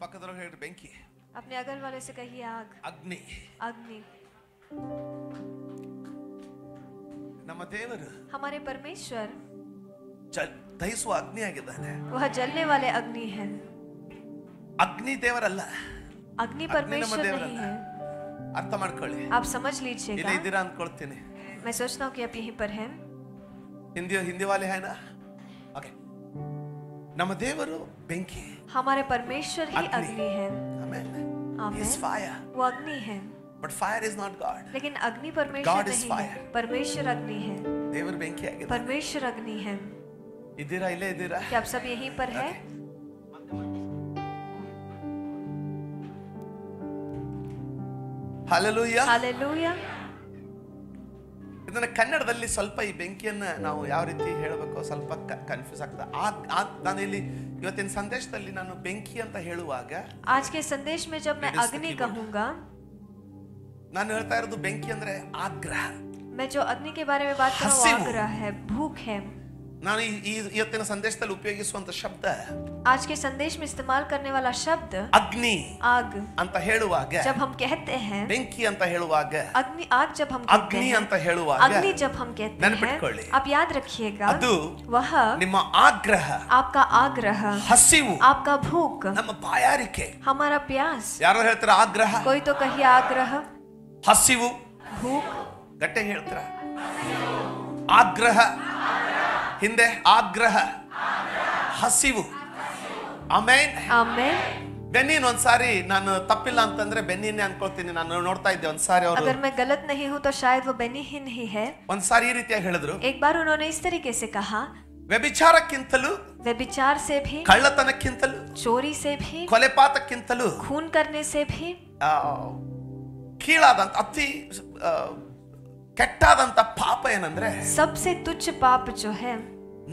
ಪಕ್ಕದೊಳಗೆ ಹೇಳಿ ಬೆಂಕಿ. अपने अगल वाले से कहिए आग. ಅಗ್ನಿ. अग्नि. ನಮ್ಮ ದೇವರು हमारे परमेश्वर ದಹಿಸುವ ಅಗ್ನಿ ಆಗಿದ್ದಾನೆ. वह जलने वाले अग्नि है. ಅಗ್ನಿ ದೇವರಲ್ಲ. अग्नि परमेश्वर नहीं है. ಅರ್ಥ ಮಾಡ್ಕೊಳ್ಳಿ. आप समझ लीजिएगा. ಇಲ್ಲಿ ಇದ್ದೀರಾ ಅನ್ಕೊಳ್ತೀನಿ. मैं सोचता हूँ कि आप यहीं पर हैं. हिंदी वाले है ना? ओके. ನಮ್ಮ ದೇವರು ಬೆಂಕಿ. हमारे परमेश्वर ही अग्नि है. आमेन. आमेन. He is fire. वो अग्नि है. But fire is not God. लेकिन अग्नि परमेश्वर नहीं है. परमेश्वर अग्नि है. देवर बेंकी आಗಿದೆ. परमेश्वर अग्नि है. इधरा इले इधरा. क्या आप सब यहीं पर हैं? हालेलुया. हालेलुया. ಇದನ್ನ ಕನ್ನಡದಲ್ಲಿ ಸ್ವಲ್ಪ ಈ ಬೆಂಕಿಯನ್ನ ನಾವು ಯಾವ ರೀತಿ ಹೇಳಬೇಕು ಸ್ವಲ್ಪ ಕನ್ಫ್ಯೂಸ್ ಆಗ್ತದೆ. ನಾನು ಇಲ್ಲಿ ಇವತ್ತಿನ ಸಂದೇಶದಲ್ಲಿ ನಾನು ಬೆಂಕಿ ಅಂತ ಹೇಳುವಾಗ आज के संदेश में जब मैं अग्नि कहूंगा ನಾನು ಹೇಳ್ತಾ ಇರೋದು ಬೆಂಕಿ ಅಂದ್ರೆ ಆಗ್ರಹ. मैं जो अग्नि के बारे में बात कर रहा हूं आग्रह है, भूख है. ನಾನು ಈ ಇವತ್ತಿನ ಸಂದೇಶದಲ್ಲಿ ಉಪಯೋಗಿಸುವಂತ ಶಬ್ದ आज के संदेश में इस्तेमाल करने वाला शब्द अग्नि आग ಅಂತ ಹೇಳುವಾಗ जब हम कहते हैं ಬೆಂಕಿ ಅಂತ ಹೇಳುವಾಗ अग्नि आग जब हम कहते ಅಗ್ನಿ हैं ಅಂತ ಹೇಳುವಾಗ अग्नि जब हम कहते ನೆನಪಿಟ್ಕೊಳ್ಳಿ हैं आप याद रखिएगा ಅದು वह ನಿಮ್ಮ ಆಗ್ರಹ आपका आग्रह ಹಸಿವು आपका भूख ನಮ್ಮ ಬಾಯಾರಿಕೆ हमारा प्यास. ಯಾರು ಹೇಳ್ತಾರೆ ಆಗ್ರಹ कोई तो कहिए आग्रह ಹಸಿವು भूख ಗಟ್ಟಿ ಹೇಳ್ತಾರ ಆಗ್ರಹ ಹಿಂದೆ ಆಗ್ರಹ ಹಸಿವು. ಆಮೆನ್. ಆಮೆನ್. ಬೆನ್ನಿನ್ ಒಂದ್ಸಾರಿ ನಾನು ತಪ್ಪಿಲ್ಲ ಅಂತಂದ್ರೆ ಬೆನ್ನಿನೇ ಅನ್ಕೊಳ್ತೀನಿ. ನಾನು ನೋಡ್ತಾ ಇದ್ದೆ ಒಂದ್ಸಾರಿ ಅವರು अगर मैं गलत नहीं हूं तो शायद वो बेनी ही नहीं है. ಒಂದ್ಸಾರಿ ಈ ರೀತಿಯಾಗಿ ಹೇಳಿದ್ರು. एक बार उन्होंने इस तरीके से कहा ವ್ಯಭಿಚಾರಕ್ಕಿಂತಲೂ व्यभिचार से भी ಕಳ್ಳತನಕ್ಕಿಂತಲೂ चोरी से भी ಕೊಲೆಪಾತಕ್ಕಿಂತಲೂ खून करने से भी ಕೀಳಾದಂತ ಅತಿ ಕೆಟ್ಟಾದಂತ ಪಾಪ ಏನಂದ್ರೆ सबसे तुच्छ पाप जो है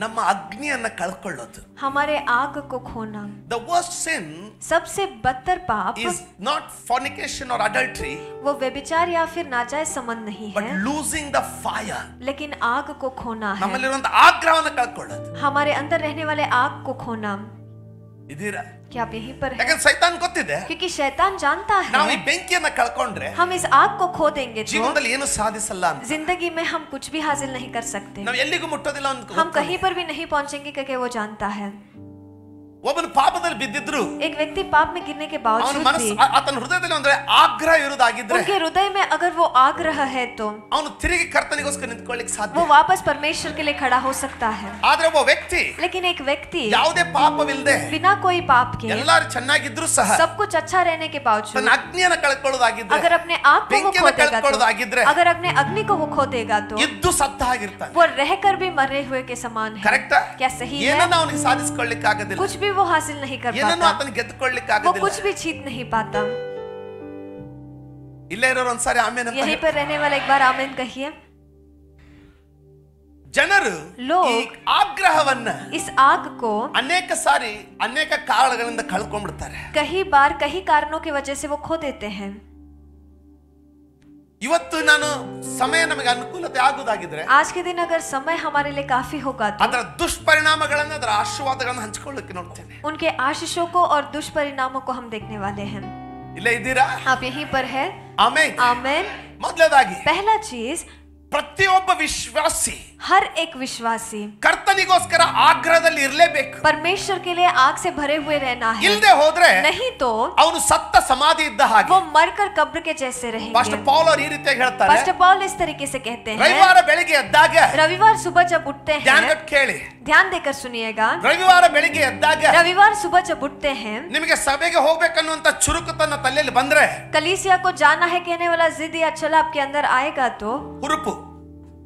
ನಮ್ಮ ಅಗ್ನಿಯನ್ನ ಕಳ್ಕೊಳ್ಳೋದು. हमारे आग को खोना. The worst sin सबसे बदतर पाप is not fornication or adultery, वो व्यभिचार या फिर नाजायज संबंध नहीं but है, losing the fire. लेकिन आग को खोना है. ನಮ್ಮಲ್ಲಿರುವಂತ ಆಗ್ರಹವನ್ನ ಕಳ್ಕೊಳ್ಳೋದು. हमारे अंदर रहने वाले आग को खोना. ಇದೀರಾ? क्या आप यहीं पर हैं? ಯಾಕಂದ್ರೆ ಸೈತಾನ್ ಗೊತ್ತಿದೆ क्योंकि शैतान जानता ನಾವು ಈ है ಬೆಂಕಿಯನ್ನ ಕಳ್ಕೊಂಡ್ರೆ हम इस आग को खो देंगे तो ಜೀವನದಲ್ಲಿ ಏನು ಸಾಧಿಸಲ್ಲ ಅಂತ. जिंदगी में हम कुछ भी हासिल नहीं कर सकते. ನಾವು ಎಲ್ಲಿಗೂ ಮುಟ್ಟೋದಿಲ್ಲ ಅಂತ. हम कहीं पर भी नहीं पहुंचेंगे क्योंकि वो जानता है. ಒಬ್ಬನು ಪಾಪದಲ್ಲಿ ಬಿದ್ದಿದ್ರು एक व्यक्ति पाप में गिरने के ಅವನ बावजूद ಮನಸ್ಸು भी ಆತನ ಹೃದಯದಲ್ಲಿ ಅಂದ್ರೆ ಆಗ್ರಹ ಇರುವುದಾಗಿದ್ರೆ उनके हृदय में अगर वो आग्रह है तो ಅವನು ತಿರುಗಿ ಕರ್ತನಿಗೋಸ್ಕರ ನಿಂತ್ಕೊಳ್ಳಿಕ್ಕೆ ಸಾಧ್ಯ. वो वापस परमेश्वर के लिए खड़ा हो सकता है. ಆದ್ರೆ ಒಬ್ಬ ವ್ಯಕ್ತಿ लेकिन एक व्यक्ति ಯಾವುದೇ ಪಾಪವಿಲ್ಲದೆ बिना कोई पाप के ಎಲ್ಲರೂ ಚೆನ್ನಾಗಿದ್ರು ಸಹ सब कुछ अच्छा रहने के बावजूद ತನ್ನ ಅಗ್ನಿಯನ್ನ ಕಳ್ಕೊಳ್ಳೋದಾಗಿದ್ರೆ अगर अपने आग को वो ಬೆಂಕಿಯನ್ನ खो देगा ಕಳ್ಕೊಳ್ಳೋದಾಗಿದ್ರೆ तो अगर अपने अग्नि को वो खो देगा तो ಇದ್ದು ಸತ್ತ ಆಗಿರ್ತಾನೆ. वो रहकर भी मरे हुए के समान है. ಕರೆಕ್ಟಾ? क्या सही है? ಏನನ್ನ ಅವನಿಗೆ ಸಾಧಿಸಿಕೊಳ್ಳಿಕ್ಕೆ ಆಗೋದಿಲ್ಲ. कुछ भी वो हासिल नहीं कर ಏನನ್ನು पाता. ಆತನಿಗೆ ಗೆದ್ದುಕೊಳ್ಳಿಕ್ಕೆ वो ಆಗೋದಿಲ್ಲ. कुछ भी जीत नहीं पाता. ಇಲ್ಲೇ ಇರೋರು ಒಂದ್ಸಾರಿ ಆಮೇನ್ ಅಂತ यहीं पर रहने वाला एक बार आमीन कहिए. ಜನರು ಈ ಆಗ್ರಹವನ್ನ इस आग को ಅನೇಕ ಸಾರಿ ಅನೇಕ ಕಾರಣಗಳಿಂದ ಕಳ್ಕೊಂಡ್ಬಿಡ್ತಾರೆ. कई बार कई कारणों की वजह से वो खो देते हैं. ಇವತ್ತು ನಾನು ಸಮಯ ನಮಗೆ ಅನುಕೂಲತೆ ಆಗುವುದಾಗಿದ್ರೆ आज के दिन अगर समय हमारे लिए काफी होगा तो ಅದರ ದುಷ್ಪರಿಣಾಮಗಳನ್ನು ಅದರ ಆಶೀರ್ವಾದಗಳನ್ನು ಹಂಚಿಕೊಳ್ಳಕ್ಕೆ ನೋಡ್ತೇನೆ. उनके आशीषों को और दुष्परिणामों को हम देखने वाले हैं. ಇಲ್ಲೇ ಇದ್ದೀರಾ? आप यहीं पर हैं? ಆಮೆನ್. आमीन. ಮೊದಲನೇದಾಗಿ पहला चीज ಪ್ರತಿಯೊಬ್ಬ ವಿಶ್ವಾಸಿ हर एक विश्वासी ಕರ್ತನಿಗೋಸ್ಕರ ಆಗ್ರಹದಲ್ಲಿ ಇರಲೇಬೇಕು. परमेश्वर के लिए आग से भरे हुए रहना है. ಇಲ್ಲದೆ ಹೋದ್ರೆ नहीं तो ಅವನು ಸತ್ತ ಸಮಾಧಿ ಇದ್ದ ಹಾಗೆ. वो मरकर कब्र के जैसे रहेंगे. ಪಾಸ್ಟರ್ ಪೌಲ್ ಅವರು ಈ ರೀತಿಯಾಗಿ ಹೇಳ್ತಾರೆ. पास्टर पॉल इस तरीके से कहते हैं. ರವಿವಾರ ಬೆಳಿಗ್ಗೆ ಎದ್ದಾಗ रविवार सुबह जब उठते हैं ಧ್ಯಾನ ಕೇಳಿ ध्यान देकर सुनिएगा. ರವಿವಾರ ಬೆಳಿಗ್ಗೆ ಎದ್ದಾಗ रविवार सुबह जब उठते हैं ನಿಮಗೆ ಸಭೆಗೆ ಹೋಗಬೇಕನ್ನುವಂತ ಚುರುಕುತನ ತಲೆಯಲ್ಲಿ ಬಂದ್ರೆ कलीसिया को जाना है कहने वाला जिद या छल आपके अंदर आएगा तो ಹುರುಪು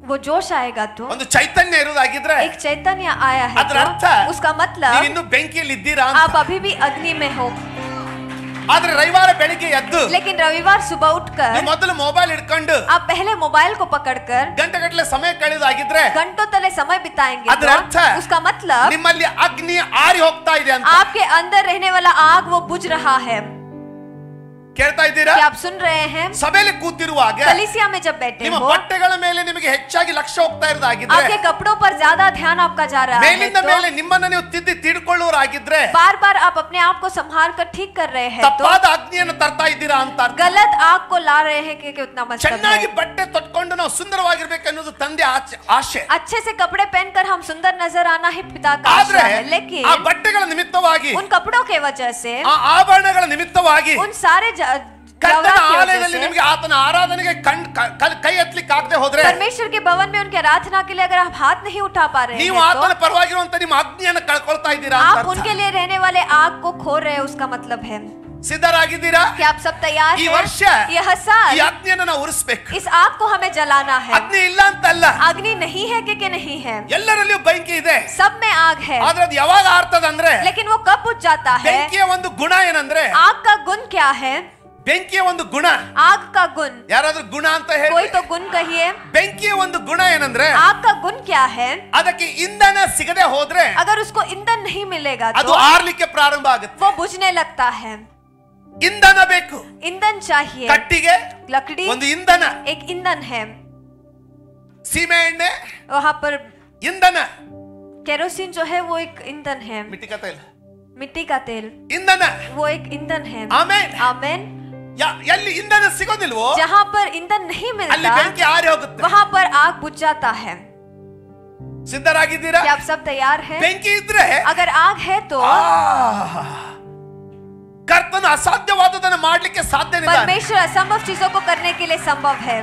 वो जोश आएगा तो ಒಂದು ಚೈತನ್ಯ ಇರುವುದಾಗಿದ್ರೆ एक चैतन्य आया है ಅದರ ಅರ್ಥ तो उसका मतलब ನೀವು ಇನ್ನು ಬೆಂಕಿಯಲ್ಲಿ ಇದ್ದೀರಾ ಅಂತ. आप अभी भी अग्नि में हो. ಆದ್ರೆ ರವಿವಾರ ಬೆಳಿಗ್ಗೆ ಎದ್ದು लेकिन रविवार सुबह उठकर ನೀವು ಮೊದಲು ಮೊಬೈಲ್ ಇಟ್ಕೊಂಡು आप पहले मोबाइल को पकड़कर ಗಂಟೆಗಟ್ಟಲೆ ಸಮಯ ಕಳೆಯೋದಾಗಿದ್ರೆ घंटों तले समय बिताएंगे ಅದರ ಅರ್ಥ तो उसका मतलब ನಿಮ್ಮಲ್ಲಿ ಅಗ್ನಿ ಆರಿ ಹೋಗ್ತಾ ಇದೆ ಅಂತ. आपके अंदर रहने वाला आग वो बुझ रहा है. ಕೇಳ್ತಾ ಇದ್ದೀರಾ? क्या आप सुन रहे हैं? ಸಭೆಯಲ್ಲಿ ಕೂತಿರುವಾಗ कलीसिया में जब बैठे ನಿಮ್ಮ हो, ಬಟ್ಟೆಗಳ ಮೇಲೆ ನಿಮಗೆ ಹೆಚ್ಚಾಗಿ ಲಕ್ಷ್ಯ ಹೋಗ್ತಾ ಇರೋದಾಗಿದ್ರೆ, आपके कपड़ों पर ज्यादा ध्यान आपका जा रहा है, ಮೇಲಿಂದ ಮೇಲೆ ನಿಮ್ಮನ್ನ ನೀವು ತಿದ್ದಿ ತಿಳ್ಕೊಳ್ಳೋರಾಗಿದ್ರೆ, बार बार आप अपने आप को संभाल कर ठीक कर रहे हैं, तो ತಪ್ಪಾದ ಅಗ್ನಿಯನ್ನು ತರ್ತಾ ಇದ್ದೀರಾ ಅಂತ ಅರ್ಥ. गलत आग को ला रहे हैं कि उतना मतलब ಚೆನ್ನಾಗಿ है. ಬಟ್ಟೆ ತೊಟ್ಕೊಂಡು ನಾವು ಸುಂದರವಾಗಿರ್ಬೇಕು ಅನ್ನೋದು ತಂದೆ ಆಶೆ. अच्छे से कपड़े पहनकर हम सुंदर नजर आना ही पिता का ಆದ್ರೆ आशा है, लेकिन ಆ ಬಟ್ಟೆಗಳ ನಿಮಿತ್ತವಾಗಿ, उन कपड़ों के वजह से, ಆ ಆಭರಣಗಳ ನಿಮಿತ್ತವಾಗಿ उन सारे ಕರ್ತನ जवाब की वजह ಆಲಯದಲ್ಲಿ से, ನಿಮಗೆ ಆತನ ಆರಾಧನೆಗೆ ಕೈ ಎತ್ತಲಿಕ್ಕೆ ಆಗದೆ ಹೋದ್ರೆ, परमेश्वर के भवन में उनके आराधना के लिए अगर आप हाथ नहीं उठा पा रहे ನೀವು हैं, ಆತನ तो ಪರವಾಗಿರುವಂತ ನಿಮ್ಮ ಅಗ್ನಿಯನ್ನು ಕಳ್ಕೊಳ್ತಾ ಇದ್ದೀರಾ ಅಂತ आप ಅರ್ಥ. उनके लिए रहने वाले आग को खो रहे हैं, उसका मतलब है. ಸಿದ್ಧರಾಗಿದ್ದೀರಾ? क्या आप सब तैयार ಈ हैं? ವರ್ಷ यह ಈ साल ಅಗ್ನಿಯನ್ನು ನಾವು ಉರಿಸಬೇಕು. इस आग को हमें जलाना है. ಅಗ್ನಿ ಇಲ್ಲ ಅಂತಲ್ಲ, अग्नि नहीं है कि नहीं है, ಎಲ್ಲರಲ್ಲಿಯೂ ಬೆಂಕಿ ಇದೆ. सब में आग है, ಆದ್ರೆ ಅದು ಯಾವಾಗ ಆರ್ತದಂದ್ರೆ, लेकिन वो कब बुझ जाता है? ಬೆಂಕಿಯ ಒಂದು ಗುಣ ಏನಂದ್ರೆ, आग का गुण क्या है? ಬೆಂಕಿಯ ಒಂದು ಗುಣ, आग का गुण, ಯಾರಾದ್ರೂ ಗುಣ ಅಂತ कोई ಹೇಳಿ. तो गुण कहिए. ಬೆಂಕಿಯ ಒಂದು ಗುಣ ಏನಂದ್ರೆ, आग का गुण क्या है? ಅದಕ್ಕೆ ಇಂಧನ ಸಿಗದೆ ಹೋದ್ರೆ अगर उसको ईंधन नहीं मिलेगा ಅದು तो ಆರ್ಲಿಕ್ಕೆ ಪ್ರಾರಂಭ ಆಗುತ್ತೆ. वो बुझने लगता है. ಇಂಧನ ಬೇಕು. ईंधन चाहिए. ಕಟ್ಟಿಗೆ लकड़ी ಒಂದು ಇಂಧನ, एक ईंधन है. ಸೀಮೆ ಎಣ್ಣೆ वहां पर ಇಂಧನ, केरोसिन जो है वो एक ईंधन है. ಮಿಟ್ಟಿಕ ತೈಲ मिट्टी का तेल ಇಂಧನ. वो एक ईंधन है. ಆಮೇನ್. आमेन. ಎಲ್ಲಿ ಇಂಧನ ಸಿಗೋದಿಲ್ವೋ जहाँ पर ईंधन नहीं ಅಲ್ಲಿ मिलता, ಬೆಂಕಿ ಆರಿ ಹೋಗುತ್ತೆ. वहां पर आग बुझ जाता है. ಸಿದ್ಧರಾಗಿದ್ದೀರಾ? क्या आप सब तैयार हैं? ಬೆಂಕಿ ಇದ್ರೆ अगर आग है तो ಕರ್ತನ ಅಸಾಧ್ಯವಾದದನ್ನ ಮಾಡ್ಲಿಕ್ಕೆ ಸಾಧ್ಯನಿಲ್ಲ. परमेश्वर असंभव चीजों को करने के लिए संभव है.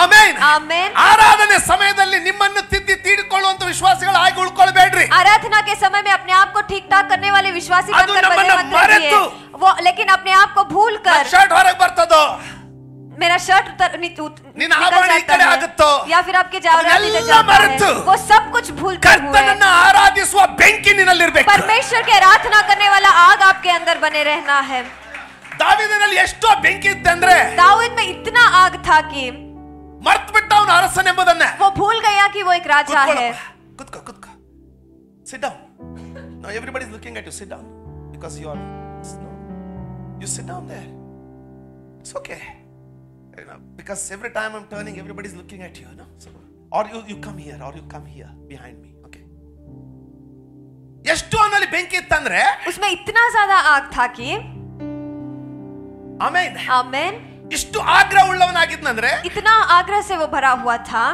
ಆಮೆನ್. आमेन. ಆರಾಧನೆ ಸಮಯದಲ್ಲಿ ನಿಮ್ಮನ್ನು ತಿದ್ದಿ ತೀಡಿಕೊಳ್ಳುವಂತ ವಿಶ್ವಾಸಿಗಳು ಆಗಿ ಉಳ್ಕೊಳ್ಬೇಡ್ರಿ. आराधना के समय में अपने आप को ठीक ठाक करने वाले विश्वासी ಅದು बनकर बने ನಮ್ಮನ್ನ मत रहिए. ಮರೆತು, वो लेकिन अपने आप को भूल कर, ಶರ್ಟ್ ಹೊರಗೆ ಬರ್ತದೋ, मेरा शर्ट ನಿನ್ನ निकल ಆಭರಣ ಈ जाता कಡೆ है, ಆಗುತ್ತೋ, या फिर आपके जावरात ಅದನ್ನೆಲ್ಲ इधर जाता है, ಮರೆತು, वो सब कुछ भूलते हुए ಕರ್ತನನ್ನ ಆರಾಧಿಸುವ ಬೆಂಕಿ ನಿನ್ನಲ್ಲಿರಬೇಕು. परमेश्वर के आराधना करने वाला आग आपके अंदर बने रहना है. ದಾವೀದನಲ್ಲಿ ಎಷ್ಟೋ ಬೆಂಕಿ ಇತ್ತಂದ್ರೆ दाऊद में इतना आग था कि ಮರ್ತು ಬಿಟ್ಟ ಅವನು ಅರಸನೆಂಬುದನ್ನ. वो भूल गया कि वो एक राजा है. ಕುತ್ಕೋ. Sit down. No, everybody is looking at you. Sit down. Because you are. No. You sit down there. It's okay. You know, because every time I'm turning, everybody is looking at you. No? So, or you come here, or you come here behind me. Okay. ಎಷ್ಟು ಅನ್ನಲ್ಲಿ ಬೆಂಕಿ ಇತ್ತಂದ್ರೆ, उसमें इतना ज्यादा आग था कि amen. आमेन. ಇಷ್ಟು ಆಗ್ರಹ ಉಳ್ಳವನಾಗಿದ್ನಂದ್ರೆ, इतना आग्रह से वो भरा हुआ था,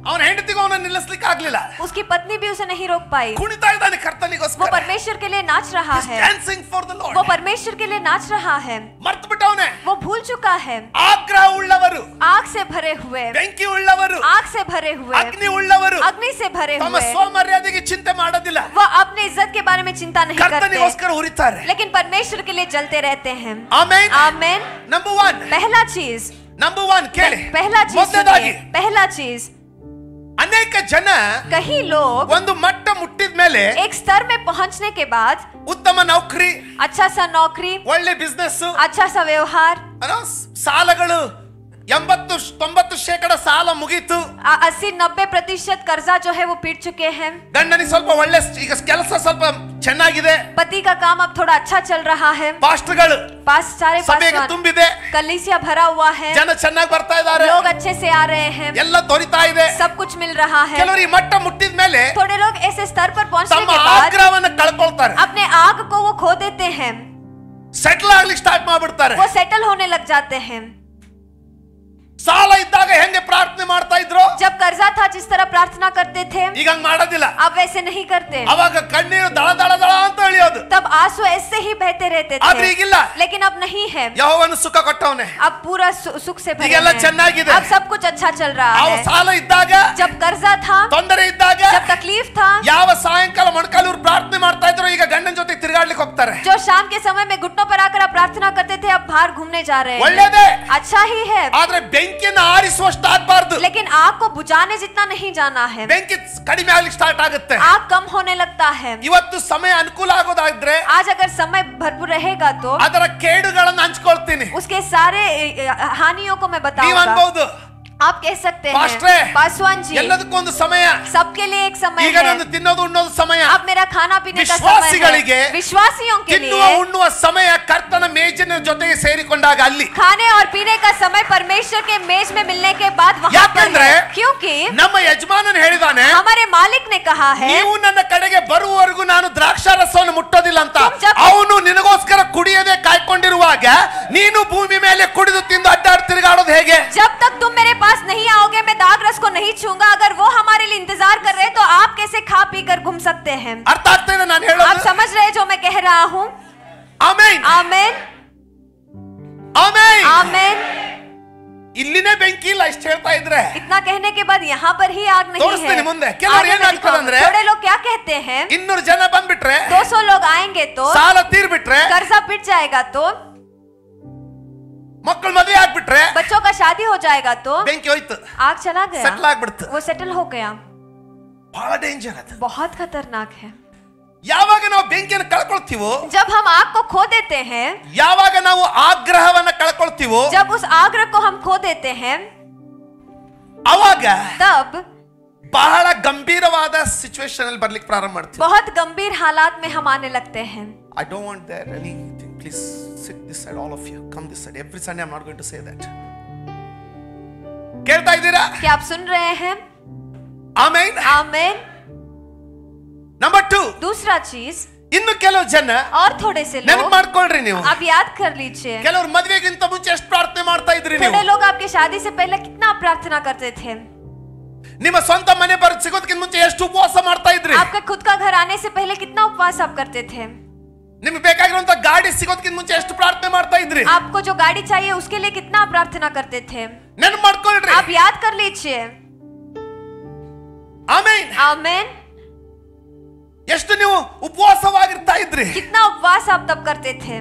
ಅವನ ಹೆಂಡತಿಗೂ ಅವನ ನಿಲ್ಲಿಸಲಿಕ್ಕೆ ಆಗ್ಲಿಲ್ಲ. उसकी पत्नी भी उसे नहीं रोक पाई. ಕುಣಿತಾ ಇದ್ದಾನೆ वो ಕರ್ತನಿಗೋಸ್ಕರ. परमेश्वर के लिए नाच रहा है. Dancing for the Lord. वो परमेश्वर के लिए नाच रहा है. ಮರ್ತು ಬಿಟ್ಟವನೇ. वो भूल चुका है. ಆಗ್ರಹ ಉಳ್ಳವರು, आग से भरे हुए, ಬೆಂಕಿ ಉಳ್ಳವರು, आग से भरे हुए, ಅಗ್ನಿ ಉಳ್ಳವರು अग्नि से भरे ತಮ್ಮ हुए, ಸ್ವಮರ್ಯಾದೆಗೆ ಚಿಂತೆ ಮಾಡೋದಿಲ್ಲ. वो अपने इज्जत के बारे में चिंता नहीं करते, ಕರ್ತನಿಗೋಸ್ಕರ ಉರಿತಾರೆ. लेकिन परमेश्वर के लिए जलते रहते हैं. ಆಮೆನ್. आमेन. ನಂಬರ್ 1 पहला चीज, ನಂಬರ್ 1 ಕೇಳಿ. पहला चीज ಮೊದಲನೇದಾಗಿ, सुनिए. पहला चीज, ಅನೇಕ ಜನ कई लोग ಒಂದು ಮಟ್ಟ ಮುಟ್ಟಿದ ಮೇಲೆ एक स्तर में पहुंचने के बाद ಉತ್ತಮ ನೌಕರಿ, अच्छा सा नौकरी, ಒಳ್ಳೆ ಬಿಸ್ನೆಸ್, अच्छा सा व्यवहार, ಸಾಲಗಳು 80-90% ಸಾಲ ಮುಗೀತು. 80-90% कर्जा जो है वो पीट चुके हैं. ಗಂಡನಿಗೆ ಸ್ವಲ್ಪ ಒಳ್ಳೆ ಈಗ ಕೆಲಸ ಸ್ವಲ್ಪ ಚೆನ್ನಾಗಿದೆ. पति का काम अब थोड़ा अच्छा चल रहा है. ಪಾಸ್ಟರ್ಗಳು सारे ಸಭೆಗೆ पासवान, ತುಂಬಿದೆ. कलीसिया भरा हुआ है. ಜನ ಚೆನ್ನಾಗಿ ಬರ್ತಾ ಇದ್ದಾರೆ. लोग अच्छे से आ रहे हैं. ಎಲ್ಲ ದೊರಿತಾ ಇದೆ. सब कुछ मिल रहा है. ಕೆಲವರು ಈ ಮಟ್ಟ ಮುಟ್ಟಿದ ಮೇಲೆ थोड़े लोग ऐसे स्तर पर पहुंचने ತಮ್ಮ के बाद ಆಗ್ರಹವನ್ನು ಕಳ್ಕೊಳ್ತಾರೆ. अपने आग को वो खो देते हैं. ಸೆಟ್ಲ್ ಆಗ್ಲಿಕ್ಕೆ ಸ್ಟಾರ್ಟ್ ಮಾಡ್ಬಿಡ್ತಾರೆ. वो सेटल होने लग जाते हैं. ಸಾಲ ಇದ್ದಾಗ ಹೆಂಗೆ ಪ್ರಾರ್ಥನೆ ಮಾಡ್ತಾ ಇದ್ರು, जब कर्जा था जिस तरह प्रार्थना करते थे, ಈಗ ಹಂಗ ಮಾಡೋದಿಲ್ಲ. अब वैसे नहीं करते. ಅವಾಗ ಕಣ್ಣೀರು ದಳ ದಳ ದಳ ಅಂತ ಇಳಿಯೋದು. तब आंसू ऐसे ही बहते रहते ಆದ್ರೆ थे, ಈಗಿಲ್ಲ. लेकिन अब नहीं है. ಯೆಹೋವನು ಸುಖ ಕೊಟ್ಟವನೇ. अब पूरा सुख से भरे ಈಗೆಲ್ಲ हैं. ಚೆನ್ನಾಗಿದೆ. अब सब कुछ अच्छा चल रहा ಅವ है. ಸಾಲ ಇದ್ದಾಗ, जब कर्जा था, ತೊಂದರೆ ಇದ್ದಾಗ, जब तकलीफ था, ಯಾವ ಸಾಯಂಕಾಲ ಮೊಣಕಾಲೂರು ಪ್ರಾರ್ಥನೆ ಮಾಡ್ತಾ ಇದ್ರು, ಈಗ ಗಂಡನ ಜೊತೆ ತಿರುಗಾಡ್ಲಿಕ್ಕೆ ಹೋಗ್ತಾರೆ. जो शाम के समय में घुटनों पर आकर आप प्रार्थना करते थे, अब बाहर घूमने जा रहे हैं. ಒಳ್ಳೇದೇ. अच्छा ही है, ಆದ್ರೆ ಬೆಂಕಿಯನ್ನು ಆರಿಸುವಷ್ಟು ಆಗಬಾರ್ದು. लेकिन आग को बुझाने जितना नहीं जाना है. ಬೆಂಕಿ ಕಡಿಮೆ ಆಗ್ಲಿಕ್ಕೆ ಸ್ಟಾರ್ಟ್ ಆಗುತ್ತೆ. आग कम होने लगता है. ಇವತ್ತು ಸಮಯ ಅನುಕೂಲ ಆಗೋದಾದ್ರೆ आज अगर समय भरपूर रहेगा तो ಅದರ ಕೇಡುಗಳನ್ನು ಹಂಚ್ಕೊಳ್ತೀನಿ. उसके सारे हानियों को मैं ನೀವು बताऊंगा. ಅನ್ಬಹುದು, आप कह सकते पास्टरे, हैं पासवान जी ಎಲ್ಲದಕ್ಕೂ ಒಂದು ಸಮಯ. सबके लिए एक समय ಈಗ है. ನಾನು ತಿನ್ನೋದು ಉಣ್ಣೋದು ಸಮಯ. अब मेरा खाना पीने का समय ವಿಶ್ವಾಸಿಗಳಿಗೆ है. विश्वासियों के ತಿನ್ನುವ लिए ಉಣ್ಣುವ ಸಮಯ ಕರ್ತನ ಮೇಜಿನ ಜೊತೆಗೆ ಸೇರಿಕೊಂಡಾಗ ಅಲ್ಲಿ. खाने और पीने का समय परमेश्वर के मेज में मिलने के बाद वहां पर ಯಾಕಂದ್ರೆ है. क्योंकि ನಮ್ಮ ಯಜಮಾನನು ಹೇಳಿದಾನೆ, हमारे मालिक ने कहा है ನೀವು ನನ್ನ ಕಡೆಗೆ ಬರುವವರೆಗೂ ನಾನು ದ್ರಾಕ್ಷಾರಸವನ್ನು ಮುಟ್ಟೋದಿಲ್ಲ ಅಂತ. ಜಬ್- ಅವನು ನಿನಗೋಸ್ಕರ ಕುಡಿಯದೆ ಕಾಯ್ಕೊಂಡಿರುವಾಗ ನೀನು ಭೂಮಿ ಮೇಲೆ ಕುಡಿದು ತಿಂದು ಅಡ್ಡಾಡ್ ತಿರುಗಾಡೋದು ಹೇಗೆ? जब तक तुम मेरे पास नहीं आओगे मैं दाग रस को नहीं छूंगा. अगर वो हमारे लिए इंतजार कर रहे तो आप कैसे खा पी कर घूम सकते हैं? ಅರ್ಥ ಆಗ್ತಾ ಇದೆ ನಾನು आप ಹೇಳೋದು? समझ रहे जो मैं कह रहा हूँ? ಆಮೆನ್ आमेन ಆಮೆನ್. आमेन. ಇಲ್ಲಿನೇ ಬೆಂಕಿ ಇಲ್ಲ ಇಷ್ಟು ಹೇಳ್ತಾ ಇದ್ರೆ. इतना कहने के बाद यहाँ पर ही आग नहीं ತೋರಿಸ್ತೀನಿ है. ಮುಂದೆ. ಕೆಲವರು आगे मैं ಏನಾಗ್ತದೆ दिखाऊंगा. ಅಂದ್ರೆ, थोड़े लोग क्या कहते हैं 200 ಜನ ಬಂದ್ಬಿಟ್ರೆ, 200 लोग आएंगे तो ಸಾಲ ತೀರ್ಬಿಟ್ರೆ, कर्जा पिट जाएगा तो ಮಕ್ಕಳು ಮದುವೆ ಆಗ್ಬಿಟ್ರೆ, बच्चों का शादी हो जाएगा तो ಬೆಂಕಿ ಹೋಯ್ತು, आग चला गया, ಸೆಟ್ಲ್ ಆಗ್ಬಿಡ್ತು. वो सेटल हो गया. ಬಹಳ ಡೇಂಜರ್ ಅದು. बहुत खतरनाक है. ಯಾವಾಗ ನಾವು ಬೆಂಕಿಯನ್ನು ಕಳ್ಕೊಳ್ತೀವೋ, जब हम आग को खो देते हैं, ಯಾವಾಗ ನಾವು ಆಗ್ರಹವನ್ನ ಕಳ್ಕೊಳ್ತೀವೋ, जब उस आग्रह को हम खो देते हैं, ಅವಾಗ तब ಬಹಳ ಗಂಭೀರವಾದ ಸಿಚುವೇಶನ್ ಅಲ್ಲಿ ಬರ್ಲಿಕ್ಕೆ ಪ್ರಾರಂಭ ಮಾಡ್ತೀವಿ. बहुत गंभीर हालात में हम आने लगते हैं. I don't want that anything. Please sit this side, all of you. Come this side. Every Sunday I'm not going to say that. ಕೇಳ್ತಾ ಇದ್ದೀರಾ? क्या आप सुन रहे हैं? ಆಮೆನ್. आमेन. ನಂಬರ್ 2, दूसरा चीज, ಇನ್ನು ಕೆಲವು ಜನ और थोड़े से ನೆನಪು लोग, ಮಾಡ್ಕೊಳ್ರಿ ನೀವು. आप याद कर लीजिए, ಕೆಲವರು ಮದುವೆಗಿಂತ ಮುಂಚೆ ಎಷ್ಟು ಪ್ರಾರ್ಥನೆ ಮಾಡ್ತಾ ಇದ್ರಿ ನೀವು? थोड़े लोग आपके शादी से पहले कितना प्रार्थना करते थे. ನಿಮ್ಮ ಸ್ವಂತ ಮನೆ ಸಿಗೋದಕ್ಕಿಂತ ಮುಂಚೆ ಎಷ್ಟು ಉಪವಾಸ ಮಾಡ್ತಾ ಇದ್ರಿ? आपका खुद का घर आने से पहले कितना उपवास आप करते थे. ನಿಮ್ಗೆ ಬೇಕಾಗಿರುವಂತ ಗಾಡಿ ಸಿಗೋದಕ್ಕಿಂತ ಮುಂಚೆ ಎಷ್ಟು ಪ್ರಾರ್ಥನೆ ಮಾಡ್ತಾ ಇದ್ರಿ? आपको जो गाड़ी चाहिए उसके लिए कितना प्रार्थना करते थे. ನೆನಪು ಮಾಡ್ಕೊಳ್ರಿ. आप याद कर लीजिए. ಆಮೆನ್. आमेन. ಎಷ್ಟು ನೀವು ಉಪವಾಸವಾಗಿರ್ತಾ ಇದ್ರಿ? कितना उपवास आप तब करते थे.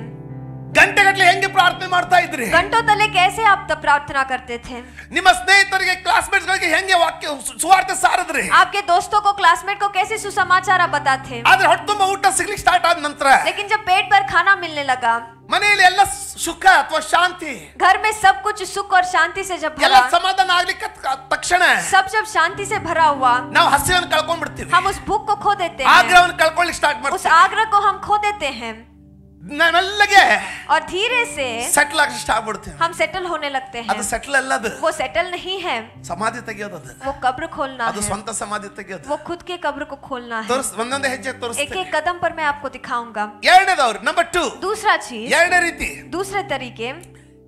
ಗಂಟೆಗಟ್ಟಲೆ ಹೆಂಗೆ ಪ್ರಾರ್ಥನೆ ಮಾಡ್ತಾ ಇದ್ರಿ? घंटों तले कैसे आप तब प्रार्थना करते थे. ನಿಮ್ಮ ಸ್ನೇಹಿತರಿಗೆ ಕ್ಲಾಸ್ಮೇಟ್ಸ್ ಗಳಿಗೆ ಹೆಂಗೆ ವಾಕ್ಯ ಸುವಾರ್ತೆ ಸಾರಿದ್ರಿ? आपके दोस्तों को, क्लासमेट को कैसे सुसमाचार आप बताते. ಆದ್ರೆ ಹೊಟ್ಟೆ ತುಂಬ ಊಟ ಸಿಗ್ಲಿಕ್ಕೆ ಸ್ಟಾರ್ಟ್ ಆದ ನಂತರ लेकिन जब पेट भर खाना मिलने लगा, ಮನೆಯಲ್ಲಿ ಎಲ್ಲ ಸುಖ ಅಥವಾ ಶಾಂತಿ, घर में सब कुछ सुख और शांति से जब ಎಲ್ಲ भरा, ಸಮಾಧಾನ ಆಗ್ಲಿಕ್ಕೆ ತಕ್ಷಣ सब जब शांति से भरा हुआ, ನಾವು ಹಸಿವನ್ನು ಕಳ್ಕೊಂಡ್ಬಿಡ್ತೀವಿ. हम उस भूख को खो देते हैं, ಆಗ್ರಹವನ್ನು ಕಳ್ಕೊಳ್ಳಿಕ್ಕೆ ಸ್ಟಾರ್ಟ್ उस ಮಾಡ್ತೀವಿ. आग्रह को हम खो देते हैं ಮೆಲ್ಲಗೆ और धीरे से ಸೆಟ್ಲ್ ಆಗಿ ಸ್ಟಾರ್ಟ್ ಆಗ್ಬಿಡ್ತೀವಿ. हम सेटल होने लगते हैं. ಅದು ಸೆಟ್ಲ್ ಅಲ್ಲದು, वो सेटल नहीं है, ಸಮಾಧಿ ತೆಗೆಯೋದು ಅದು. वो कब्र खोलना ಅದು है, ಸ್ವಂತ ಸಮಾಧಿ ತೆಗೆಯೋದು. वो खुद के कब्र को खोलना है. ತೋರಿಸ್ ಒಂದೊಂದೇ ಹೆಜ್ಜೆ एक ತೋರಿಸ್ತೀನಿ. एक कदम पर मैं आपको दिखाऊंगा. ಎರಡನೇದವ್ರು ನಂಬರ್ 2, दूसरा चीज, ಎರಡನೇ ರೀತಿ. दूसरे तरीके,